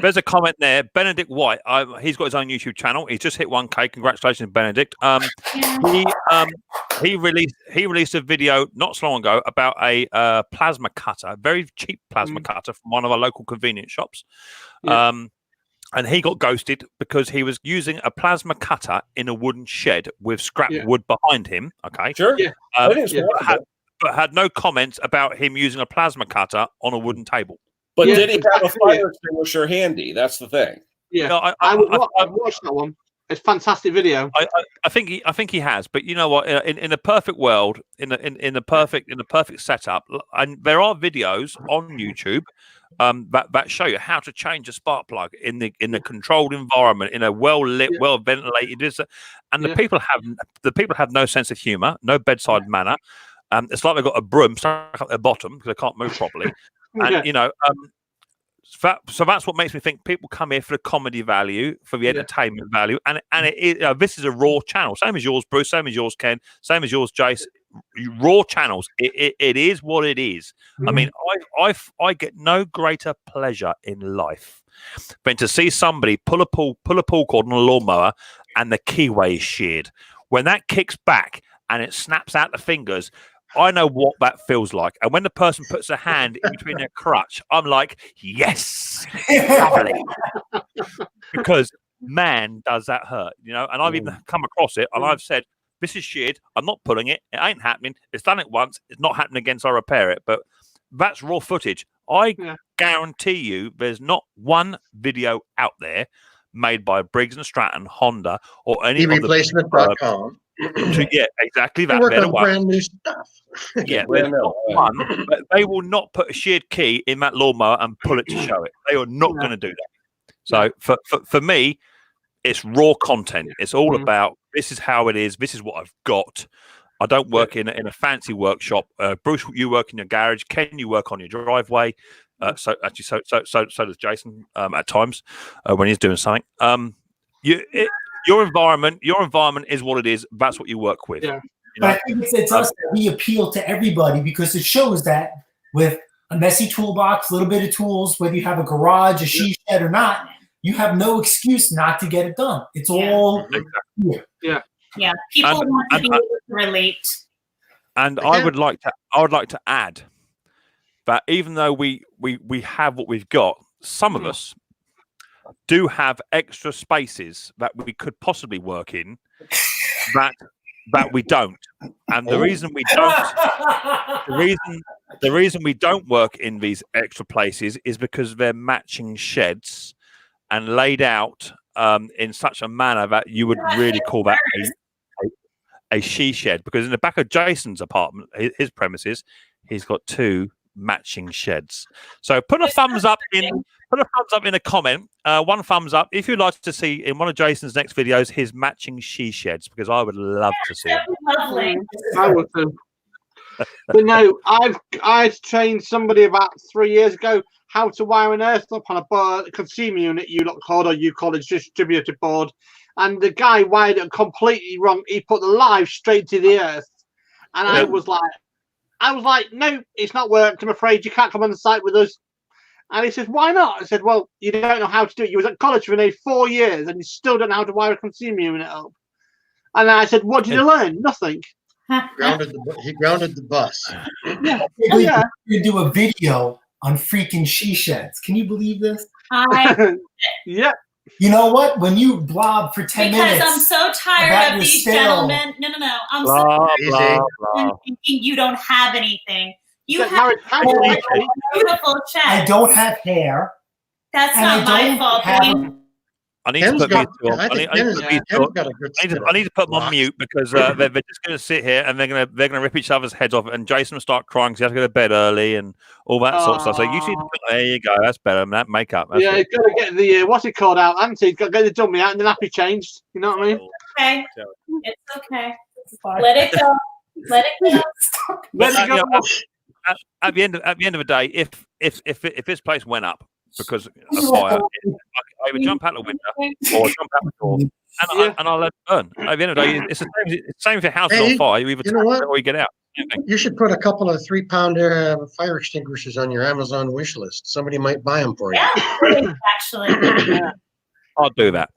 There's a comment there. Benedict White. He's got his own YouTube channel. He's just hit 1K. Congratulations, Benedict. He released a video not so long ago about a plasma cutter, a very cheap plasma cutter from one of our local convenience shops. And he got ghosted because he was using a plasma cutter in a wooden shed with scrap wood behind him. Okay, sure. But had no comments about him using a plasma cutter on a wooden table. But did he have a fire extinguisher handy? That's the thing. Yeah, no, I watched that one. It's a fantastic video. I think he has, but you know what? In a perfect world, in the perfect setup, and there are videos on YouTube that show you how to change a spark plug in the controlled environment, in a well lit, well ventilated. And the people have no sense of humor, no bedside manner. It's like they've got a broom stuck up their bottom because they can't move properly. And so that's what makes me think people come here for the comedy value, for the entertainment value, and this is a raw channel, same as yours, Bruce, same as yours, Ken, same as yours, Jace. raw channels. It is what it is. I mean, I get no greater pleasure in life than to see somebody pull a pull cord on a lawnmower and the keyway is sheared. When that kicks back and it snaps out the fingers, I know what that feels like. And when the person puts a hand in between their crutch, I'm like, yes, lovely. Because man, does that hurt, you know? And I've even come across it and I've said, this is sheared. I'm not pulling it. It ain't happening. It's done it once. It's not happening again, so I repair it. But that's raw footage. I guarantee you there's not one video out there made by Briggs & Stratton, Honda, or any replacement.com. Yeah, exactly that. They work on brand new stuff. Yeah, there's not one, but they will not put a sheared key in that lawnmower and pull it to show it. They are not going to do that. So for me, it's raw content. It's all about, this is how it is. This is what I've got. I don't work in a fancy workshop. Bruce, you work in your garage. Ken, you work on your driveway. So does Jason at times when he's doing something. Your environment is what it is. That's what you work with. Yeah. You know? But I think it's us that we appeal to everybody because it shows that with a messy toolbox, a little bit of tools, whether you have a garage, a she shed or not, you have no excuse not to get it done. It's all here. Yeah. People want to be able to relate. And I would like to add that even though we have what we've got, some of us do have extra spaces that we could possibly work in that we don't. And the reason we don't the reason we don't work in these extra places is because they're matching sheds and laid out in such a manner that you would really call that a she shed, because in the back of Jason's apartment, his premises, he's got two matching sheds. So put a thumbs up in a comment. One thumbs up if you'd like to see in one of Jason's next videos his matching she sheds, because I would love to see it. Lovely. I would too. But no, I've trained somebody about 3 years ago how to wire an earth up on a consumer unit, you lot called, or you call it distributed board, and the guy wired it completely wrong. He put the live straight to the earth, and I was like, no, it's not worked. I'm afraid you can't come on the site with us. And he says, why not? I said, well, you don't know how to do it. You was at college for nearly 4 years, and you still don't know how to wire a consumer unit up. And I said, what did you learn? Nothing. He grounded the bus. You do a video on freaking she sheds. Can you believe this? Yeah. You know what? When you blob for 10 minutes. Because I'm so tired of these gentlemen. No. I'm so tired of thinking you don't have anything. You have a beautiful chest. I don't have hair. That's not my fault. I need to put I need to put them on mute because they're just going to sit here and they're going to rip each other's heads off, and Jason will start crying because he has to go to bed early and all that sort of stuff. So you see, there you go. That's better. That makeup. He's got to get the what's it called out, hasn't he? He's got to get the dummy out and the nappy changed. You know what I mean? Okay, it's okay. Let it go. Let it go. Let it go. At the end of the day, if this place went up because of fire, I would jump out the window or jump out the door, and I'll let it burn. At the end of the day, it's the same if your house is on fire. You either turn it or you get out. You should put a couple of 3-pound fire extinguishers on your Amazon wish list. Somebody might buy them for you. Yeah, actually. I'll do that.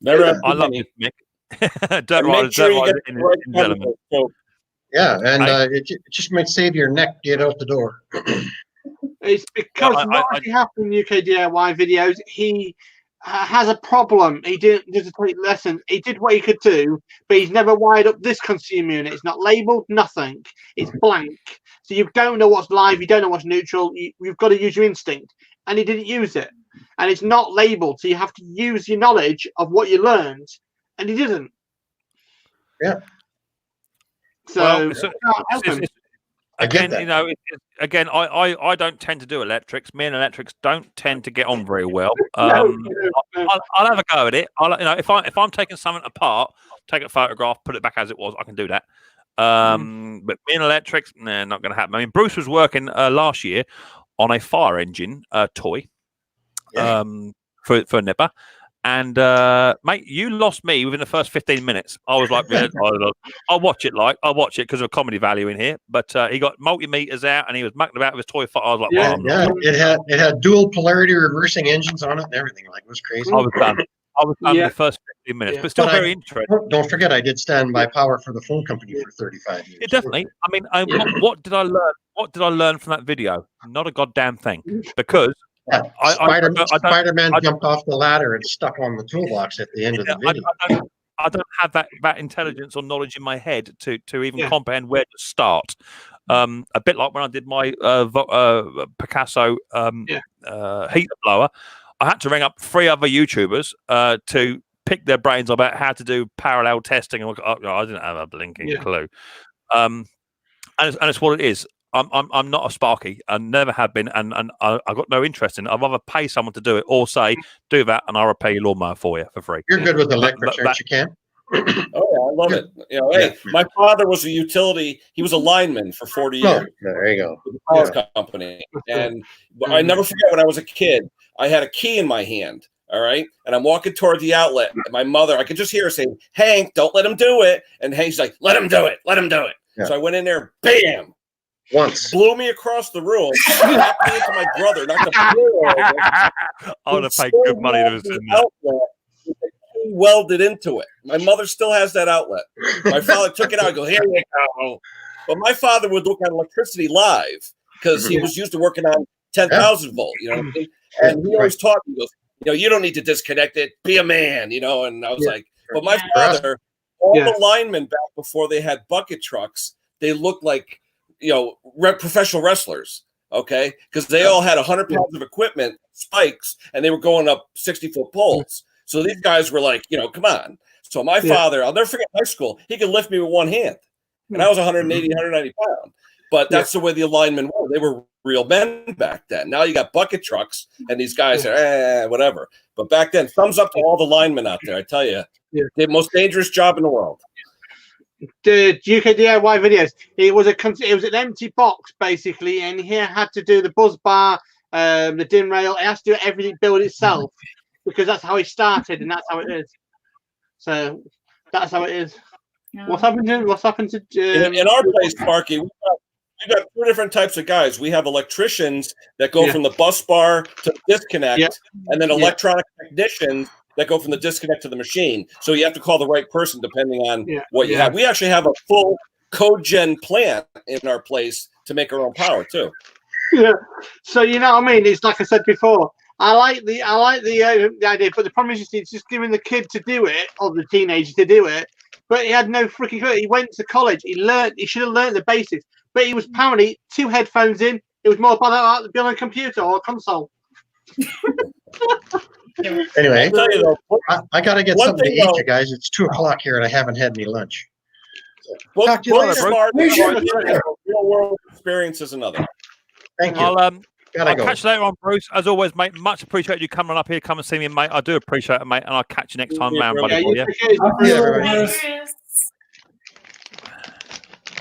I love you, Mick. Don't write it in element. Yeah, and it just might save your neck to get out the door. It's because what actually happened in UK DIY videos, he has a problem. He didn't just take lessons. He did what he could do, but he's never wired up this consumer unit. It's not labelled, nothing. It's blank. So you don't know what's live, you don't know what's neutral. You've got to use your instinct. And he didn't use it. And it's not labelled, so you have to use your knowledge of what you learned. And he didn't. Yeah. So, again, you know, I don't tend to do electrics. Me and electrics don't tend to get on very well. I'll have a go at it. If I'm taking something apart, take a photograph, put it back as it was, I can do that. But me and electrics, nah, not going to happen. I mean, Bruce was working last year on a fire engine toy for a nipper, And mate, you lost me within the first 15 minutes. I was like, yeah, I'll watch it. I'll watch it because of comedy value in here. But he got multimeters out and he was mucking about with his toy. I was like, yeah, it had dual polarity reversing engines on it and everything. Like, it was crazy. I was done. In the first 15 minutes, but still very interesting. Don't forget, I did stand by power for the phone company for 35 years. Yeah, definitely. I mean, what did I learn? What did I learn from that video? Not a goddamn thing, because Spider-Man jumped off the ladder and stuck on the toolbox at the end of the video. I don't have that intelligence or knowledge in my head to even comprehend where to start. A bit like when I did my Picasso heater blower. I had to ring up 3 other YouTubers to pick their brains about how to do parallel testing. I didn't have a blinking clue. And it's what it is. I'm not a Sparky. I never have been, and I've got no interest in it. I'd rather pay someone to do it, or say, do that, and I'll repair your lawnmower for you for free. You're good with electrics, aren't you, Cam? Oh yeah, I love it. You know, hey, my father was a utility. He was a lineman for 40 years. There you go. With the power company, and I never forget when I was a kid. I had a key in my hand. All right, and I'm walking toward the outlet. And my mother, I could just hear her saying, "Hank, don't let him do it." And Hank's like, "Let him do it. Let him do it." Yeah. So I went in there, bam. Once blew me across the room, knocked me into my brother, knocked the floor over. I would have paid good money to have seen that. Welded into it. My mother still has that outlet. My father took it out and go, "Here you go." But my father would look at electricity live because he was used to working on 10,000 volt, you know what I mean? And he always taught me, he goes, "You know, you don't need to disconnect it. Be a man," you know. And I was like, but my father, all the linemen back before they had bucket trucks, they looked like, you know, professional wrestlers, okay? Because they all had 100 pounds of equipment, spikes, and they were going up 60-foot poles. So these guys were like, you know, come on. So my father, I'll never forget high school, he could lift me with one hand. And I was 180, 190 pounds. But that's the way the linemen were. They were real men back then. Now you got bucket trucks, and these guys are, whatever. But back then, thumbs up to all the linemen out there, I tell you. The most dangerous job in the world. The UK DIY videos. It was an empty box basically, and he had to do the buzz bar, the dim rail. It has to do everything, build itself, because that's how he started, and that's how it is. So that's how it is. Yeah. What's happened to? In our place, Sparky? We got 2 different types of guys. We have electricians that go from the bus bar to the disconnect, and then electronic technicians that go from the disconnect to the machine. So you have to call the right person depending on what you have. We actually have a full cogen plant in our place to make our own power too. Yeah. So you know what I mean? It's like I said before. I like the idea, but the problem is it's just giving the kid to do it, or the teenager to do it. But he had no freaking clue. He went to college. He should have learned the basics. But he was apparently 2 headphones in. It was more about to be on a computer or a console. Anyway, I got to get something to eat, you guys. It's 2:00 here, and I haven't had any lunch. Talk to you later, real world experience is another. Thank you. I'll catch you later on, Bruce. As always, mate, much appreciate you coming up here. Come and see me, mate. I do appreciate it, mate. And I'll catch you next time, man, buddy.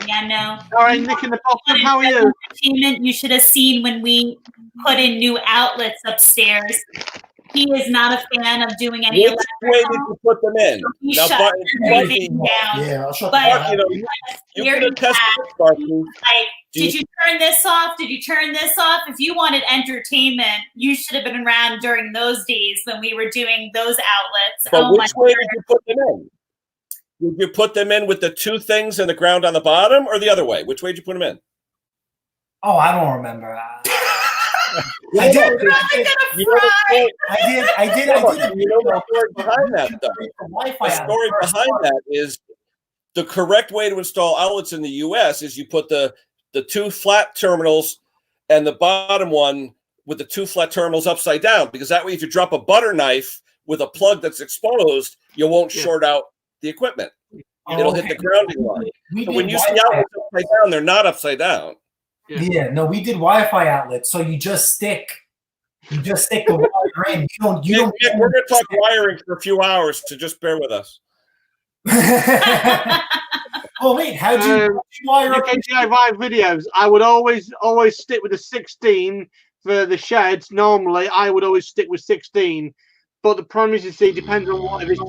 Yeah, no. All right, Nick in the bottom, how are you? You should have seen when we put in new outlets upstairs. He is not a fan of doing any. Which way did you put them in? He now, shut everything down. Yeah, I'll shut But you know, you could have tested it, Sparky. Like, did you turn this off? Did you turn this off? If you wanted entertainment, you should have been around during those days when we were doing those outlets. But which way did you put them in? Did you put them in with the 2 things in the ground on the bottom, or the other way? Which way did you put them in? Oh, I don't remember. I did. You know the story behind that, though. The story behind that is the correct way to install outlets in the U.S. is you put the 2 flat terminals and the bottom one with the 2 flat terminals upside down, because that way, if you drop a butter knife with a plug that's exposed, you won't short out the equipment. It'll hit the grounding line. So when you see outlets upside down, they're not upside down. Yeah, no, we did Wi-Fi outlets, so you just stick the wire in. You don't. We're going to talk wiring for a few hours, so just bear with us. Oh wait, how'd you wire up DIY videos? I would always stick with the 16 for the sheds. Normally, I would always stick with 16. But the problem is, you see, depends on what else is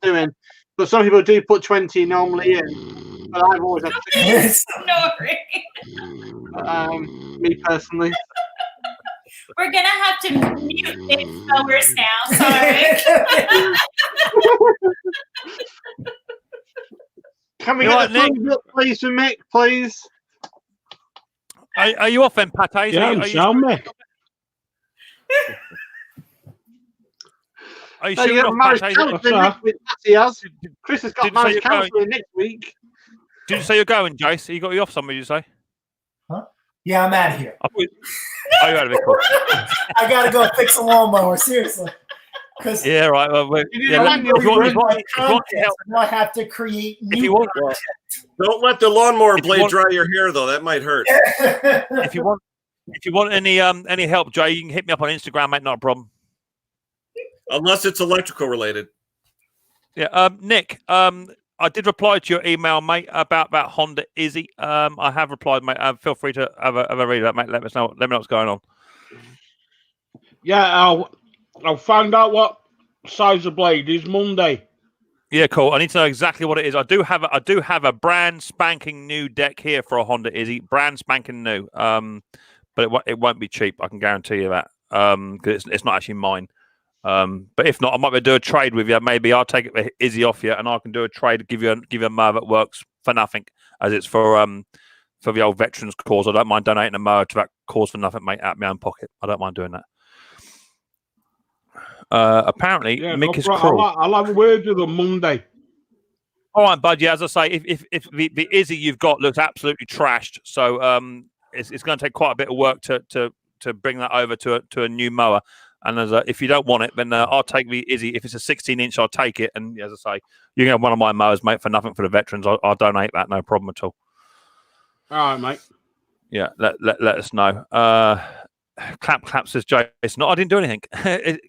doing. But some people do put 20 normally in. But I've always had 16. Me personally. We're gonna have to mute Micks Mowers now. Sorry. Can we get a thumbs up, please, for Mick, please? Are you off then, Pate? Yeah, show me. Are you sure you're marriage off, counselling next week? He has. Chris has got marriage counselling next week. Did you say you're going, Jace? You got you off somewhere, did you say? Huh? Yeah, I'm out of here. Oh, you're out of it. Cool. I gotta go fix a lawnmower, seriously. Yeah, right. Well, if you I have to create new. If you want, don't let the lawnmower blade dry your hair, though. That might hurt. If you want any help, Jay, you can hit me up on Instagram, mate. Not a problem. Unless it's electrical related. Yeah, Nick. I did reply to your email, mate, about that Honda Izzy. I have replied, mate. Feel free to have a read of that, mate. Let me know what's going on. Yeah, I'll find out what size of blade is Monday. Yeah, cool. I need to know exactly what it is. I do have a brand spanking new deck here for a Honda Izzy, brand spanking new. But it won't be cheap. I can guarantee you that. Because it's not actually mine. But if not, I might be able to do a trade with you. Maybe I'll take the Izzy off you, and I can do a trade, give you a mower that works for nothing, as it's for the old veterans cause. I don't mind donating a mower to that cause for nothing, mate, out of my own pocket. I don't mind doing that. Apparently, Mick is cruel. I'll have a word with them Monday. All right, bud. Yeah, as I say, if the Izzy you've got looks absolutely trashed, so it's going to take quite a bit of work to bring that over to a new mower. And if you don't want it, then I'll take the Izzy. If it's a 16-inch, I'll take it. And as I say, you can have one of my mowers, mate, for nothing for the veterans. I'll donate that, no problem at all. All right, mate. Yeah, let us know. Clap says Jason. No, I didn't do anything.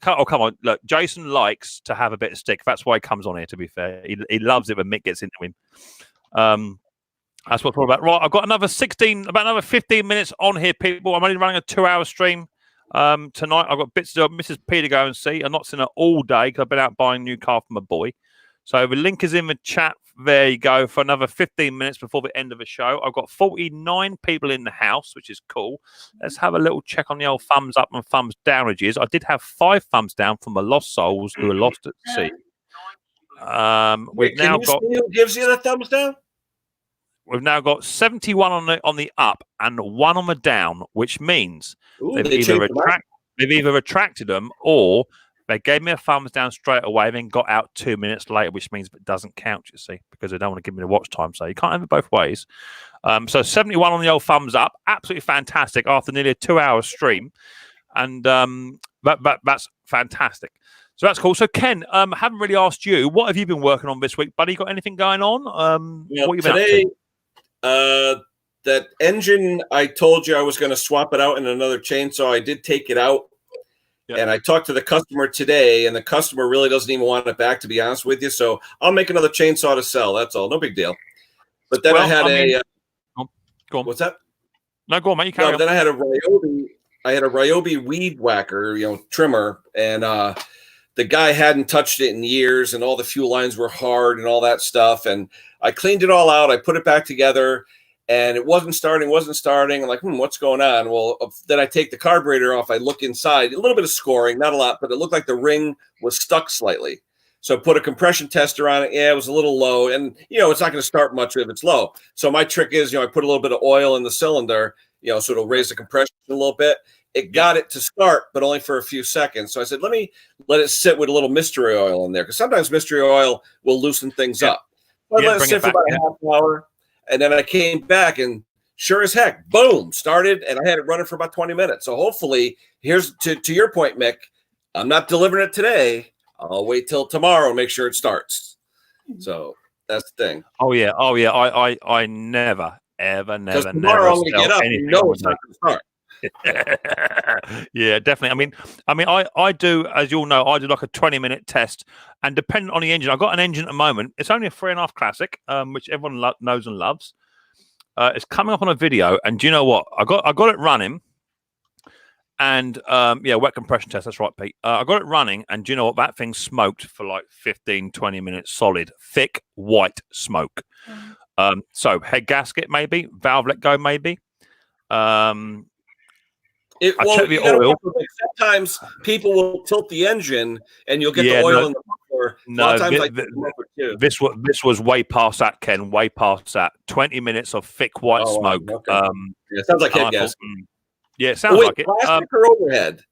Oh, come on. Look, Jason likes to have a bit of stick. That's why he comes on here, to be fair. He loves it when Mick gets into him. That's what it's all about. Right, I've got another 15 minutes on here, people. I'm only running a 2-hour stream tonight. I've got bits to do. Mrs. P to go and see. I've not seen her all day because I've been out buying a new car for my boy. So the link is in the chat. There you go, for another 15 minutes before the end of the show. I've got 49 people in the house, which is cool. Let's have a little check on the old thumbs up and thumbs downages. I did have 5 thumbs down from the lost souls who are lost at sea. We've now got. Who gives you the thumbs down? We've now got 71 on the up and 1 on the down, which means they've either retracted them or they gave me a thumbs down straight away, then got out 2 minutes later, which means it doesn't count, you see, because they don't want to give me the watch time. So you can't have it both ways. So 71 on the old thumbs up. Absolutely fantastic after nearly a 2-hour stream. And that's fantastic. So that's cool. So Ken, haven't really asked you, what have you been working on this week, buddy? Got anything going on? What have you been today, up to? That engine, I told you I was going to swap it out in another chainsaw. I did take it out. Yep. And I talked to the customer today, and the customer really doesn't even want it back, to be honest with you. So I'll make another chainsaw to sell. That's all. No big deal. But then I had go on. What's that? No, go on, mate. You carry on. Then I had a Ryobi weed whacker, trimmer, and the guy hadn't touched it in years, and all the fuel lines were hard and all that stuff. And I cleaned it all out. I put it back together. And it wasn't starting. I'm like, what's going on? Well, then I take the carburetor off. I look inside, a little bit of scoring, not a lot, but it looked like the ring was stuck slightly. So I put a compression tester on it. Yeah, it was a little low. And, it's not going to start much if it's low. So my trick is, I put a little bit of oil in the cylinder, so it'll raise the compression a little bit. It got it to start, but only for a few seconds. So I said, let me let it sit with a little mystery oil in there, because sometimes mystery oil will loosen things up. So I let it sit for about a half an hour. And then I came back, and sure as heck, boom, started, and I had it running for about 20 minutes. So hopefully, here's to your point, Mick, I'm not delivering it today. I'll wait till tomorrow and make sure it starts. So that's the thing. Oh yeah. I never, ever, never, tomorrow I'm gonna get up. It's not going to start. Yeah, definitely. I mean, I do, as you all know, I do like a 20-minute test, and depending on the engine, I've got an engine at the moment. It's only a 3.5 Classic, which everyone knows and loves. It's coming up on a video, and do you know what? I got it running, And yeah, wet compression test. That's right, Pete. I got it running, and do you know what? That thing smoked for like 15, 20 minutes solid, thick white smoke. So head gasket maybe, valve let go maybe. Well, you gotta like, sometimes people will tilt the engine, and you'll get the oil in the muffler. No, this was way past that, Ken. Way past that. 20 minutes of thick white smoke. Okay. It sounds like head gasket. Yeah, it sounds like it. Plastic or overhead?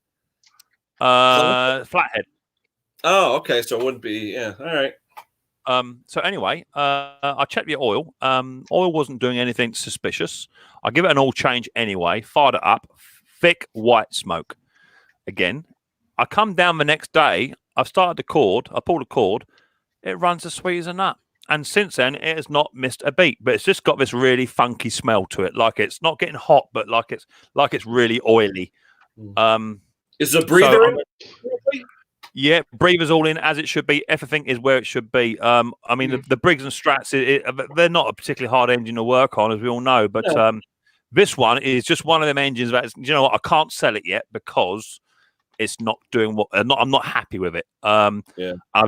Flathead. Oh, okay. So it wouldn't be. Yeah. All right. So anyway, I checked the oil. Oil wasn't doing anything suspicious. I give it an oil change anyway. Fired it up. Thick white smoke. Again, I come down the next day. I've started the cord. I pulled the cord. It runs as sweet as a nut. And since then, it has not missed a beat. But it's just got this really funky smell to it. Like it's not getting hot, but like it's really oily. Is the breather in? Yeah, breather's all in as it should be. Everything is where it should be. I mean, the Briggs and Strats, they're not a particularly hard engine to work on, as we all know. But this one is just one of them engines that, you know what, I can't sell it yet because it's not doing what I'm not happy with it. I've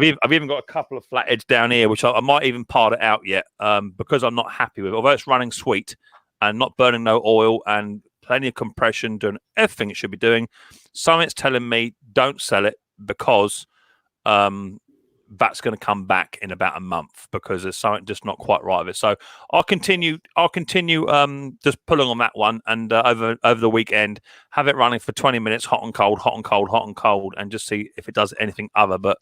even got a couple of flatheads down here, which I might even part it out yet because I'm not happy with it. Although it's running sweet and not burning no oil and plenty of compression, doing everything it should be doing. Something's telling me don't sell it, because that's going to come back in about a month because there's something just not quite right with it. So I'll continue just pulling on that one, and over the weekend have it running for 20 minutes, hot and cold, hot and cold, hot and cold, and just see if it does anything other. But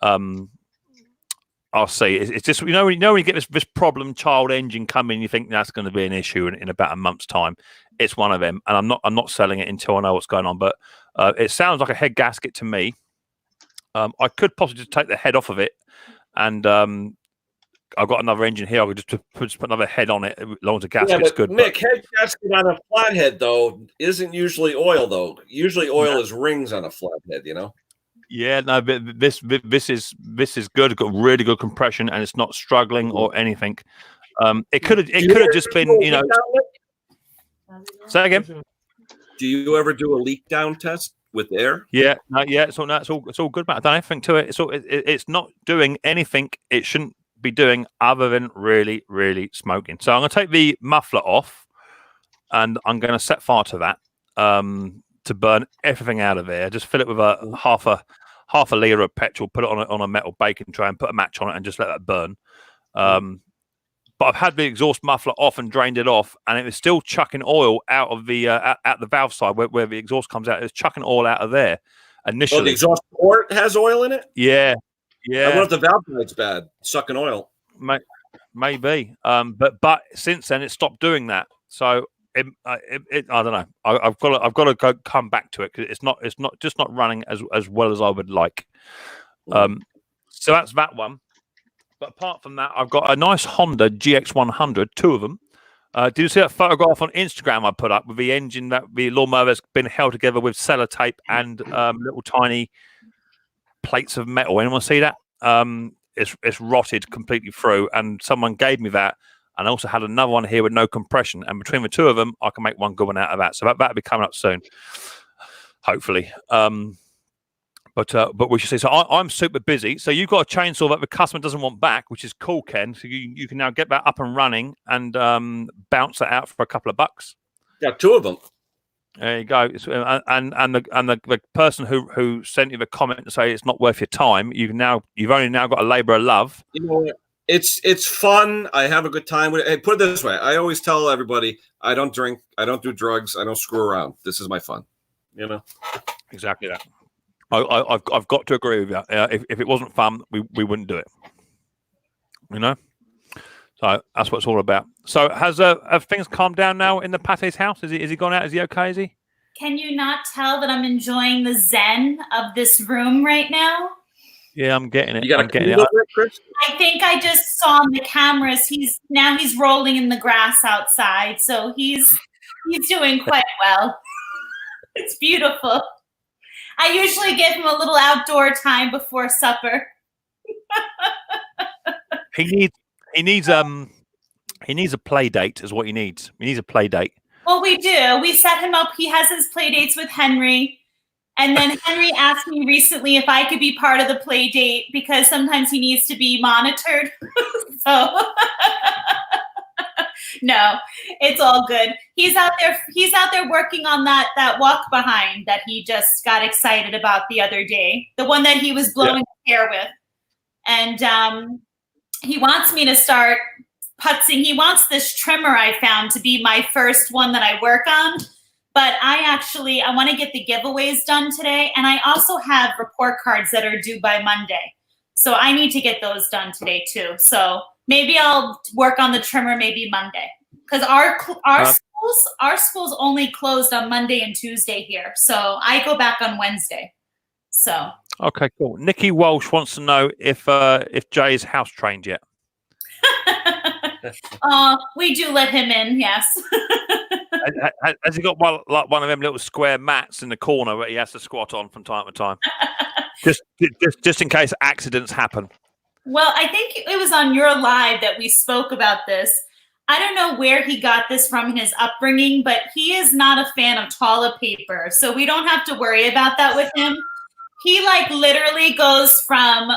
I'll see. It's just, when you get this problem child engine coming, you think that's going to be an issue in about a month's time. It's one of them, and I'm not selling it until I know what's going on. But it sounds like a head gasket to me. I could possibly just take the head off of it, and I've got another engine here. I could just put another head on it as long as the gasket's good. Mick, head gasket on a flathead though isn't usually oil though. Usually oil is rings on a flathead. Yeah, no, but this is good. It's got really good compression, and it's not struggling or anything. It could have just been, Say again. Do you ever do a leak down test with air? Yeah, it's all good, Matt. I've done everything to it. It's not doing anything it shouldn't be doing other than really, really smoking. So I'm going to take the muffler off, and I'm going to set fire to that to burn everything out of there. Just fill it with a half a liter of petrol, put it on a metal baking tray, and put a match on it, and just let that burn. But I've had the exhaust muffler off and drained it off, and it was still chucking oil out of the at the valve side where the exhaust comes out. It was chucking oil out of there initially. Oh, the exhaust port has oil in it? Yeah. I wonder if the valve side's bad, sucking oil. Maybe. But since then, it stopped doing that. So I don't know. I've got to go come back to it because it's not just not running as well as I would like. So that's that one. But apart from that, I've got a nice Honda GX100, two of them. Did you see that photograph on Instagram I put up with the engine that the lawnmower has been held together with sellotape and little tiny plates of metal? Anyone see that? It's rotted completely through, and someone gave me that. And I also had another one here with no compression. And between the two of them, I can make one good one out of that. So that'll be coming up soon, hopefully. But we should see. So I'm super busy. So you've got a chainsaw that the customer doesn't want back, which is cool, Ken. So you can now get that up and running and bounce that out for a couple of bucks. Yeah, two of them. There you go. And the person who sent you the comment to say it's not worth your time, you've only now got a labour of love. It's fun. I have a good time with it. Hey, put it this way: I always tell everybody, I don't drink, I don't do drugs, I don't screw around. This is my fun. Exactly that. I've got to agree with you. If it wasn't fun, we wouldn't do it. So that's what it's all about. So have things calmed down now in the Pate's house? Is he gone out? Is he okay? Is he? Can you not tell that I'm enjoying the zen of this room right now? Yeah, I'm getting it. I'm getting it. Chris? I think I just saw on the cameras. He's rolling in the grass outside, so he's doing quite well. It's beautiful. I usually give him a little outdoor time before supper. He needs a play date is what he needs. He needs a play date. Well, we do. We set him up. He has his play dates with Henry. And then Henry asked me recently if I could be part of the play date because sometimes he needs to be monitored. So no, it's all good. He's out there working on that walk behind that he just got excited about the other day. The one that he was blowing his hair with. And he wants me to start putzing. He wants this trimmer I found to be my first one that I work on. But I want to get the giveaways done today. And I also have report cards that are due by Monday. So I need to get those done today too. So maybe I'll work on the trimmer maybe Monday. Because our schools only closed on Monday and Tuesday here. So I go back on Wednesday. So okay, cool. Nikki Walsh wants to know if Jay is house trained yet. We do let him in, yes. Has he got one of them little square mats in the corner where he has to squat on from time to time? just in case accidents happen. Well, I think it was on your live that we spoke about this. I don't know where he got this from in his upbringing, but he is not a fan of toilet paper. So we don't have to worry about that with him. He literally goes from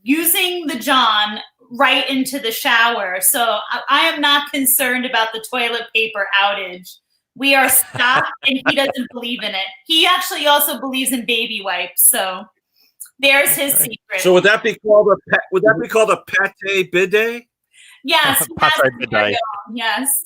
using the John right into the shower. So I am not concerned about the toilet paper outage. We are stocked and he doesn't believe in it. He actually also believes in baby wipes. So there's his secret. So would that be called a pate bidet? Yes. Pate bidet. Yes.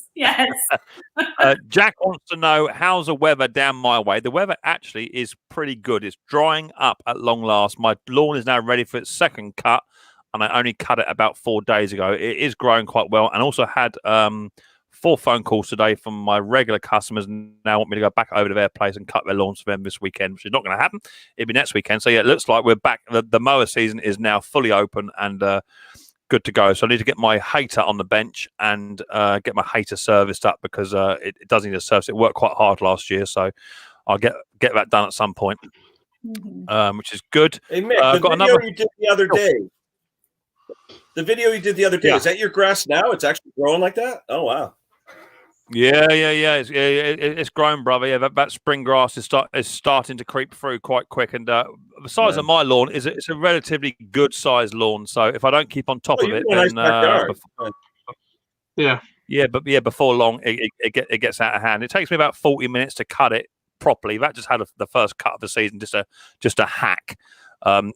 Jack wants to know, how's the weather down my way? The weather actually is pretty good. It's drying up at long last. My lawn is now ready for its second cut. And I only cut it about 4 days ago. It is growing quite well. And also had 4 phone calls today from my regular customers. Now want me to go back over to their place and cut their lawns for them this weekend, which is not going to happen. It'll be next weekend. So, yeah, it looks like we're back. The mower season is now fully open and good to go. So I need to get my hater on the bench and get my hater serviced up because it does need a service. It worked quite hard last year. So I'll get that done at some point, which is good. Hey, Mick, the video you did the other day. The video you did the other day, is that your grass now? It's actually growing like that? Oh, wow. Yeah. It's grown, brother. Yeah, that spring grass is starting to creep through quite quick. And the size of my lawn it's a relatively good sized lawn. So if I don't keep on top of it, then before long it gets out of hand. It takes me about 40 minutes to cut it properly. That just had the first cut of the season, just a hack.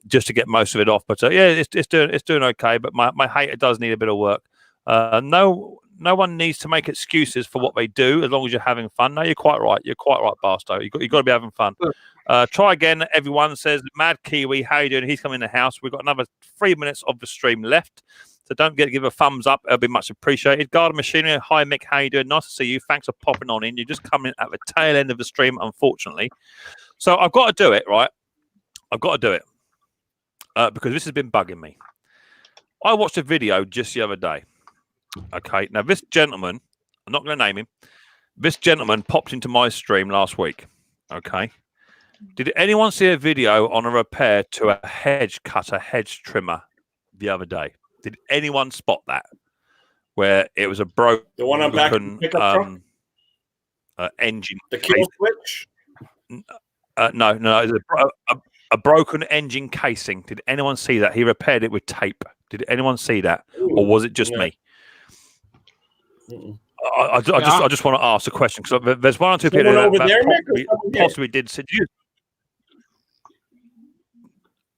Just to get most of it off, but it's doing okay. But my hater does need a bit of work. No one needs to make excuses for what they do as long as you're having fun. No, you're quite right. You're quite right, Barstow. You've got to be having fun. Try again. Everyone says, Mad Kiwi, how you doing? He's coming in the house. We've got another 3 minutes of the stream left, so don't forget to give a thumbs up. It'll be much appreciated. Garden Machinery, hi Mick, how you doing? Nice to see you. Thanks for popping on in. You're just coming at the tail end of the stream, unfortunately. So I've got to do it, right? I've got to do it. Because this has been bugging me. I watched a video just the other day. Okay, now this gentleman, I'm not going to name him. This gentleman popped into my stream last week. Okay, did anyone see a video on a repair to a hedge trimmer the other day? Did anyone spot that? Where it was a broken the one on back engine, the kill switch. No, a broken engine casing. Did anyone see that? He repaired it with tape. Did anyone see that? Or was it just me? I just want to ask a question because there's one or two people that possibly did seduce.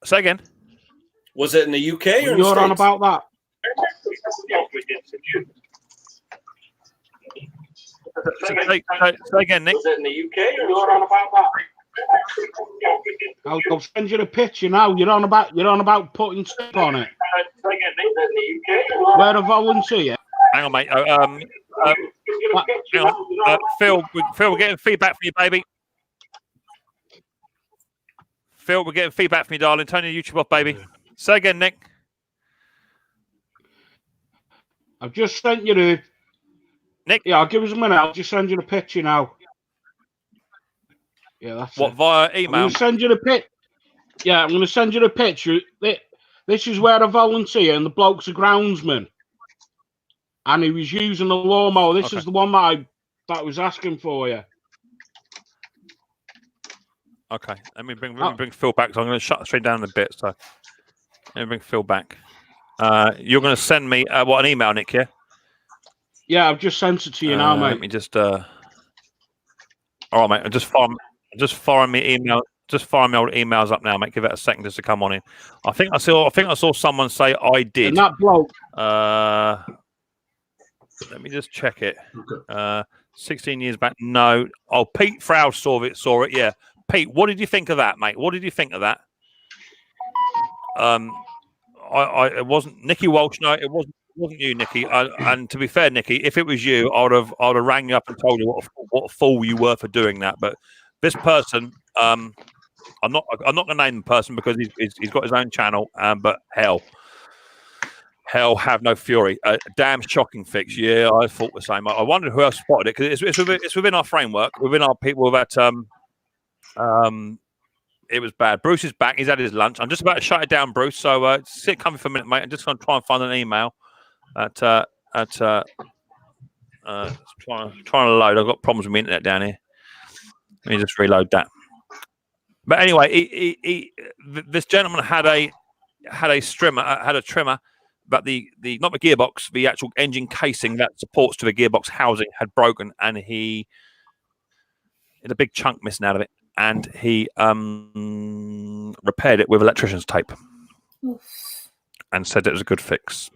Say again. Was it in the UK or in the You're on about that? Say again, Nick. Was it in the UK or you're on about that? I'll send you the picture now. You're on about putting stuff on it. Where a volunteer? Hang on, mate. Hang on. Phil, we're getting feedback from you, baby. Phil, we're getting feedback from you, darling. Turn your YouTube off, baby. Say again, Nick. I've just sent you the... Nick? Yeah, I'll give us a minute. I'll just send you the picture now. Yeah, that's what, via email? I'm going to send you the pic. Yeah, I'm going to send you the picture. This is where a volunteer and the bloke's a groundsman. And he was using the lawnmower. This is the one that that was asking for you. Okay, let me bring Phil back. So I'm going to shut the stream down a bit. So let me bring Phil back. You're going to send me an email, Nick? Yeah. Yeah, I've just sent it to you now, mate. Let me just. All right, mate. Just fire me email. Just fire me old emails up now, mate. Give it a second just to come on in. I think I saw someone say I did. And that bloke. Let me just check it. 16 years back. No. Oh, Pete Frau saw it. Yeah. Pete, what did you think of that, mate? What did you think of that? It wasn't Nicky Walsh. No, it wasn't you, Nicky. And to be fair, Nicky, if it was you, I'd have rang you up and told you what a fool you were for doing that. But this person, I'm not going to name the person because he's got his own channel. But hell, have no fury. Damn shocking fix. Yeah, I thought the same. I wondered who else spotted it because it's within our framework, within our people that it was bad. Bruce is back. He's had his lunch. I'm just about to shut it down, Bruce. So sit comfy for a minute, mate. I'm just going to try and find an email. Trying to load. I've got problems with my internet down here. Let me just reload that. But anyway, this gentleman had a trimmer, but the not the gearbox, the actual engine casing that supports to the gearbox housing had broken, and he had a big chunk missing out of it, and he repaired it with electrician's tape, and said it was a good fix.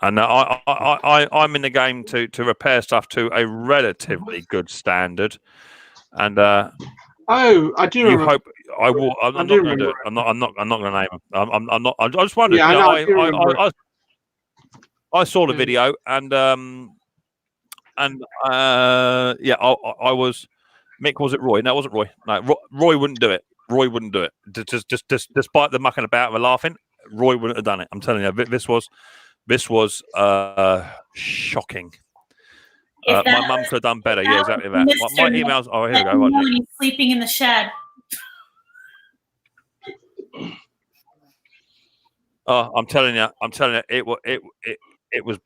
And I'm in the game to repair stuff to a relatively good standard, and I do. You hope I will. I'm not going to do it. I'm not going to name him. I'm not. I just wondered. Yeah, I saw the video, and I was. Mick, was it Roy? No, it wasn't Roy. No, Roy wouldn't do it. Roy wouldn't do it. Just despite the mucking about and the laughing, Roy wouldn't have done it. I'm telling you, this was shocking. My mum could have done better. Yeah, exactly that. My emails. Oh, here we go. When he's sleeping in the shed. Oh, I'm telling you, it was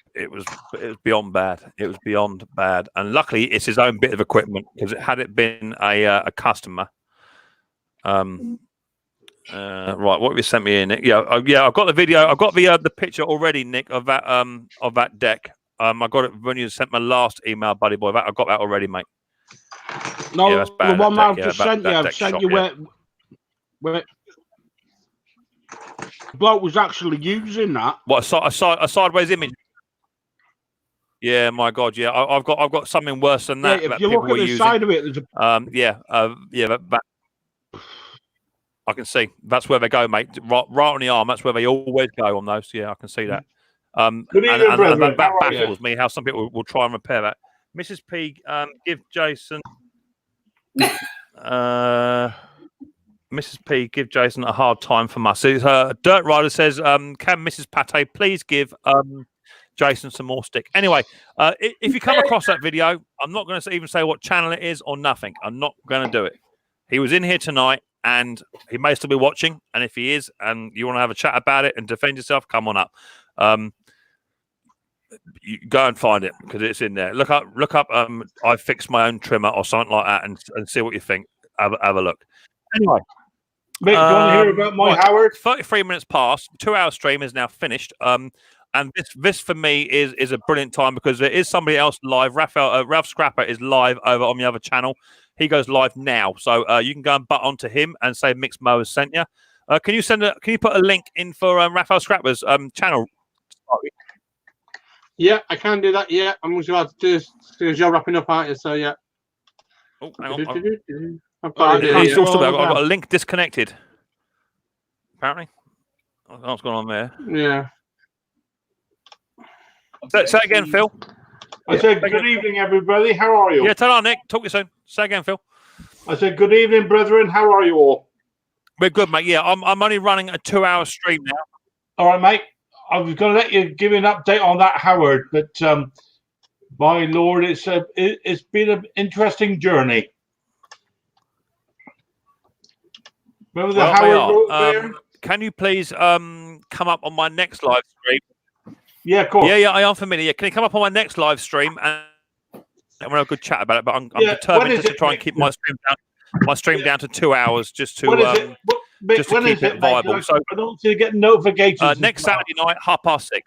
beyond bad. It was beyond bad, and luckily it's his own bit of equipment because had it been a customer. Right, what have you sent me here, Nick? Yeah, I've got the video. I've got the picture already, Nick, of that deck. I got it when you sent my last email, buddy boy. I got that already, mate. No, yeah, that's bad, the one I've deck, just yeah, sent you. I've sent you where the bloke was actually using that. What a sideways image. Yeah, my God, yeah. I've got something worse than that. Yeah, if that you look at the side of it, there's a that I can see. That's where they go, mate. Right on the arm. That's where they always go on those. Yeah, I can see that. Good evening, and that baffles me how some people will try and repair that. Mrs. P, give Jason. Mrs. P, give Jason a hard time from us. Dirt Rider says, "Can Mrs. Pate please give Jason some more stick?" Anyway, if you come across that video, I'm not going to even say what channel it is or nothing. I'm not going to do it. He was in here tonight, and he may still be watching. And if he is, and you want to have a chat about it and defend yourself, come on up. You go and find it because it's in there. Look up. I fixed my own trimmer or something like that, and see what you think. Have a look. Anyway, Mick, do you want to hear about my Howard? 33 minutes past. 2-hour stream is now finished. And this for me is a brilliant time because there is somebody else live. Ralph Scrapper is live over on the other channel. He goes live now, so you can go and butt onto him and say Micks Mowers sent you. Can you put a link in for Raphael Scrapper's channel? Yeah, I can do that. Yeah, I'm just about to do this because you're wrapping up, aren't you? So yeah. Oh, hang on. I've got a link disconnected. Apparently, I don't know what's going on there. Yeah. Say again, Phil. I said, good evening, everybody. How are you? Yeah, tell on, Nick. Talk to you soon. Say again, Phil. I said, good evening, brethren. How are you all? We're good, mate. Yeah, I'm only running a 2-hour stream now. All right, mate. I was going to let you give an update on that, Howard, but my lord, it's been an interesting journey. Remember the Howard wrote there? Can you please come up on my next live stream? Yeah, of course. Yeah, I am familiar. Can you come up on my next live stream and we'll have a good chat about it. But I'm determined just to try and keep my stream down to 2 hours, just to just to keep it viable. So I don't see get notifications. Next Saturday night, 6:30.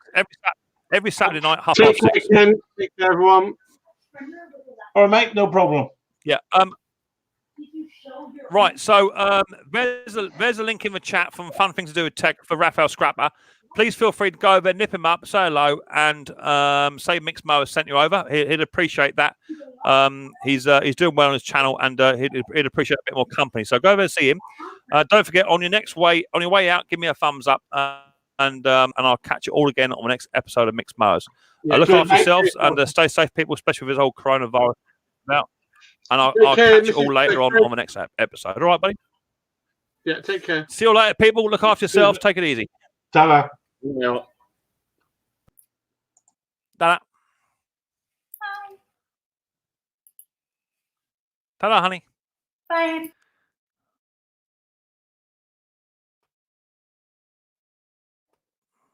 Every Saturday night, 6:30. Take care, everyone. All right, mate, no problem. Yeah. Right. So there's a link in the chat from Fun Things to Do with Tech for Raphael Scrapper. Please feel free to go over, nip him up, say hello, and say Micks Mowers sent you over. He'd appreciate that. He's doing well on his channel, and he'd appreciate a bit more company. So go over and see him. Don't forget, on your way out, give me a thumbs up, and I'll catch you all again on the next episode of Micks Mowers. Look after yourselves and stay safe, people, especially with this whole coronavirus now. And I'll catch you all later on the next episode. All right, buddy? Yeah, take care. See you later, people. Look after yourselves. Take it easy. Ta-da. Yeah. Ta-da. Ta-da, honey. Bye.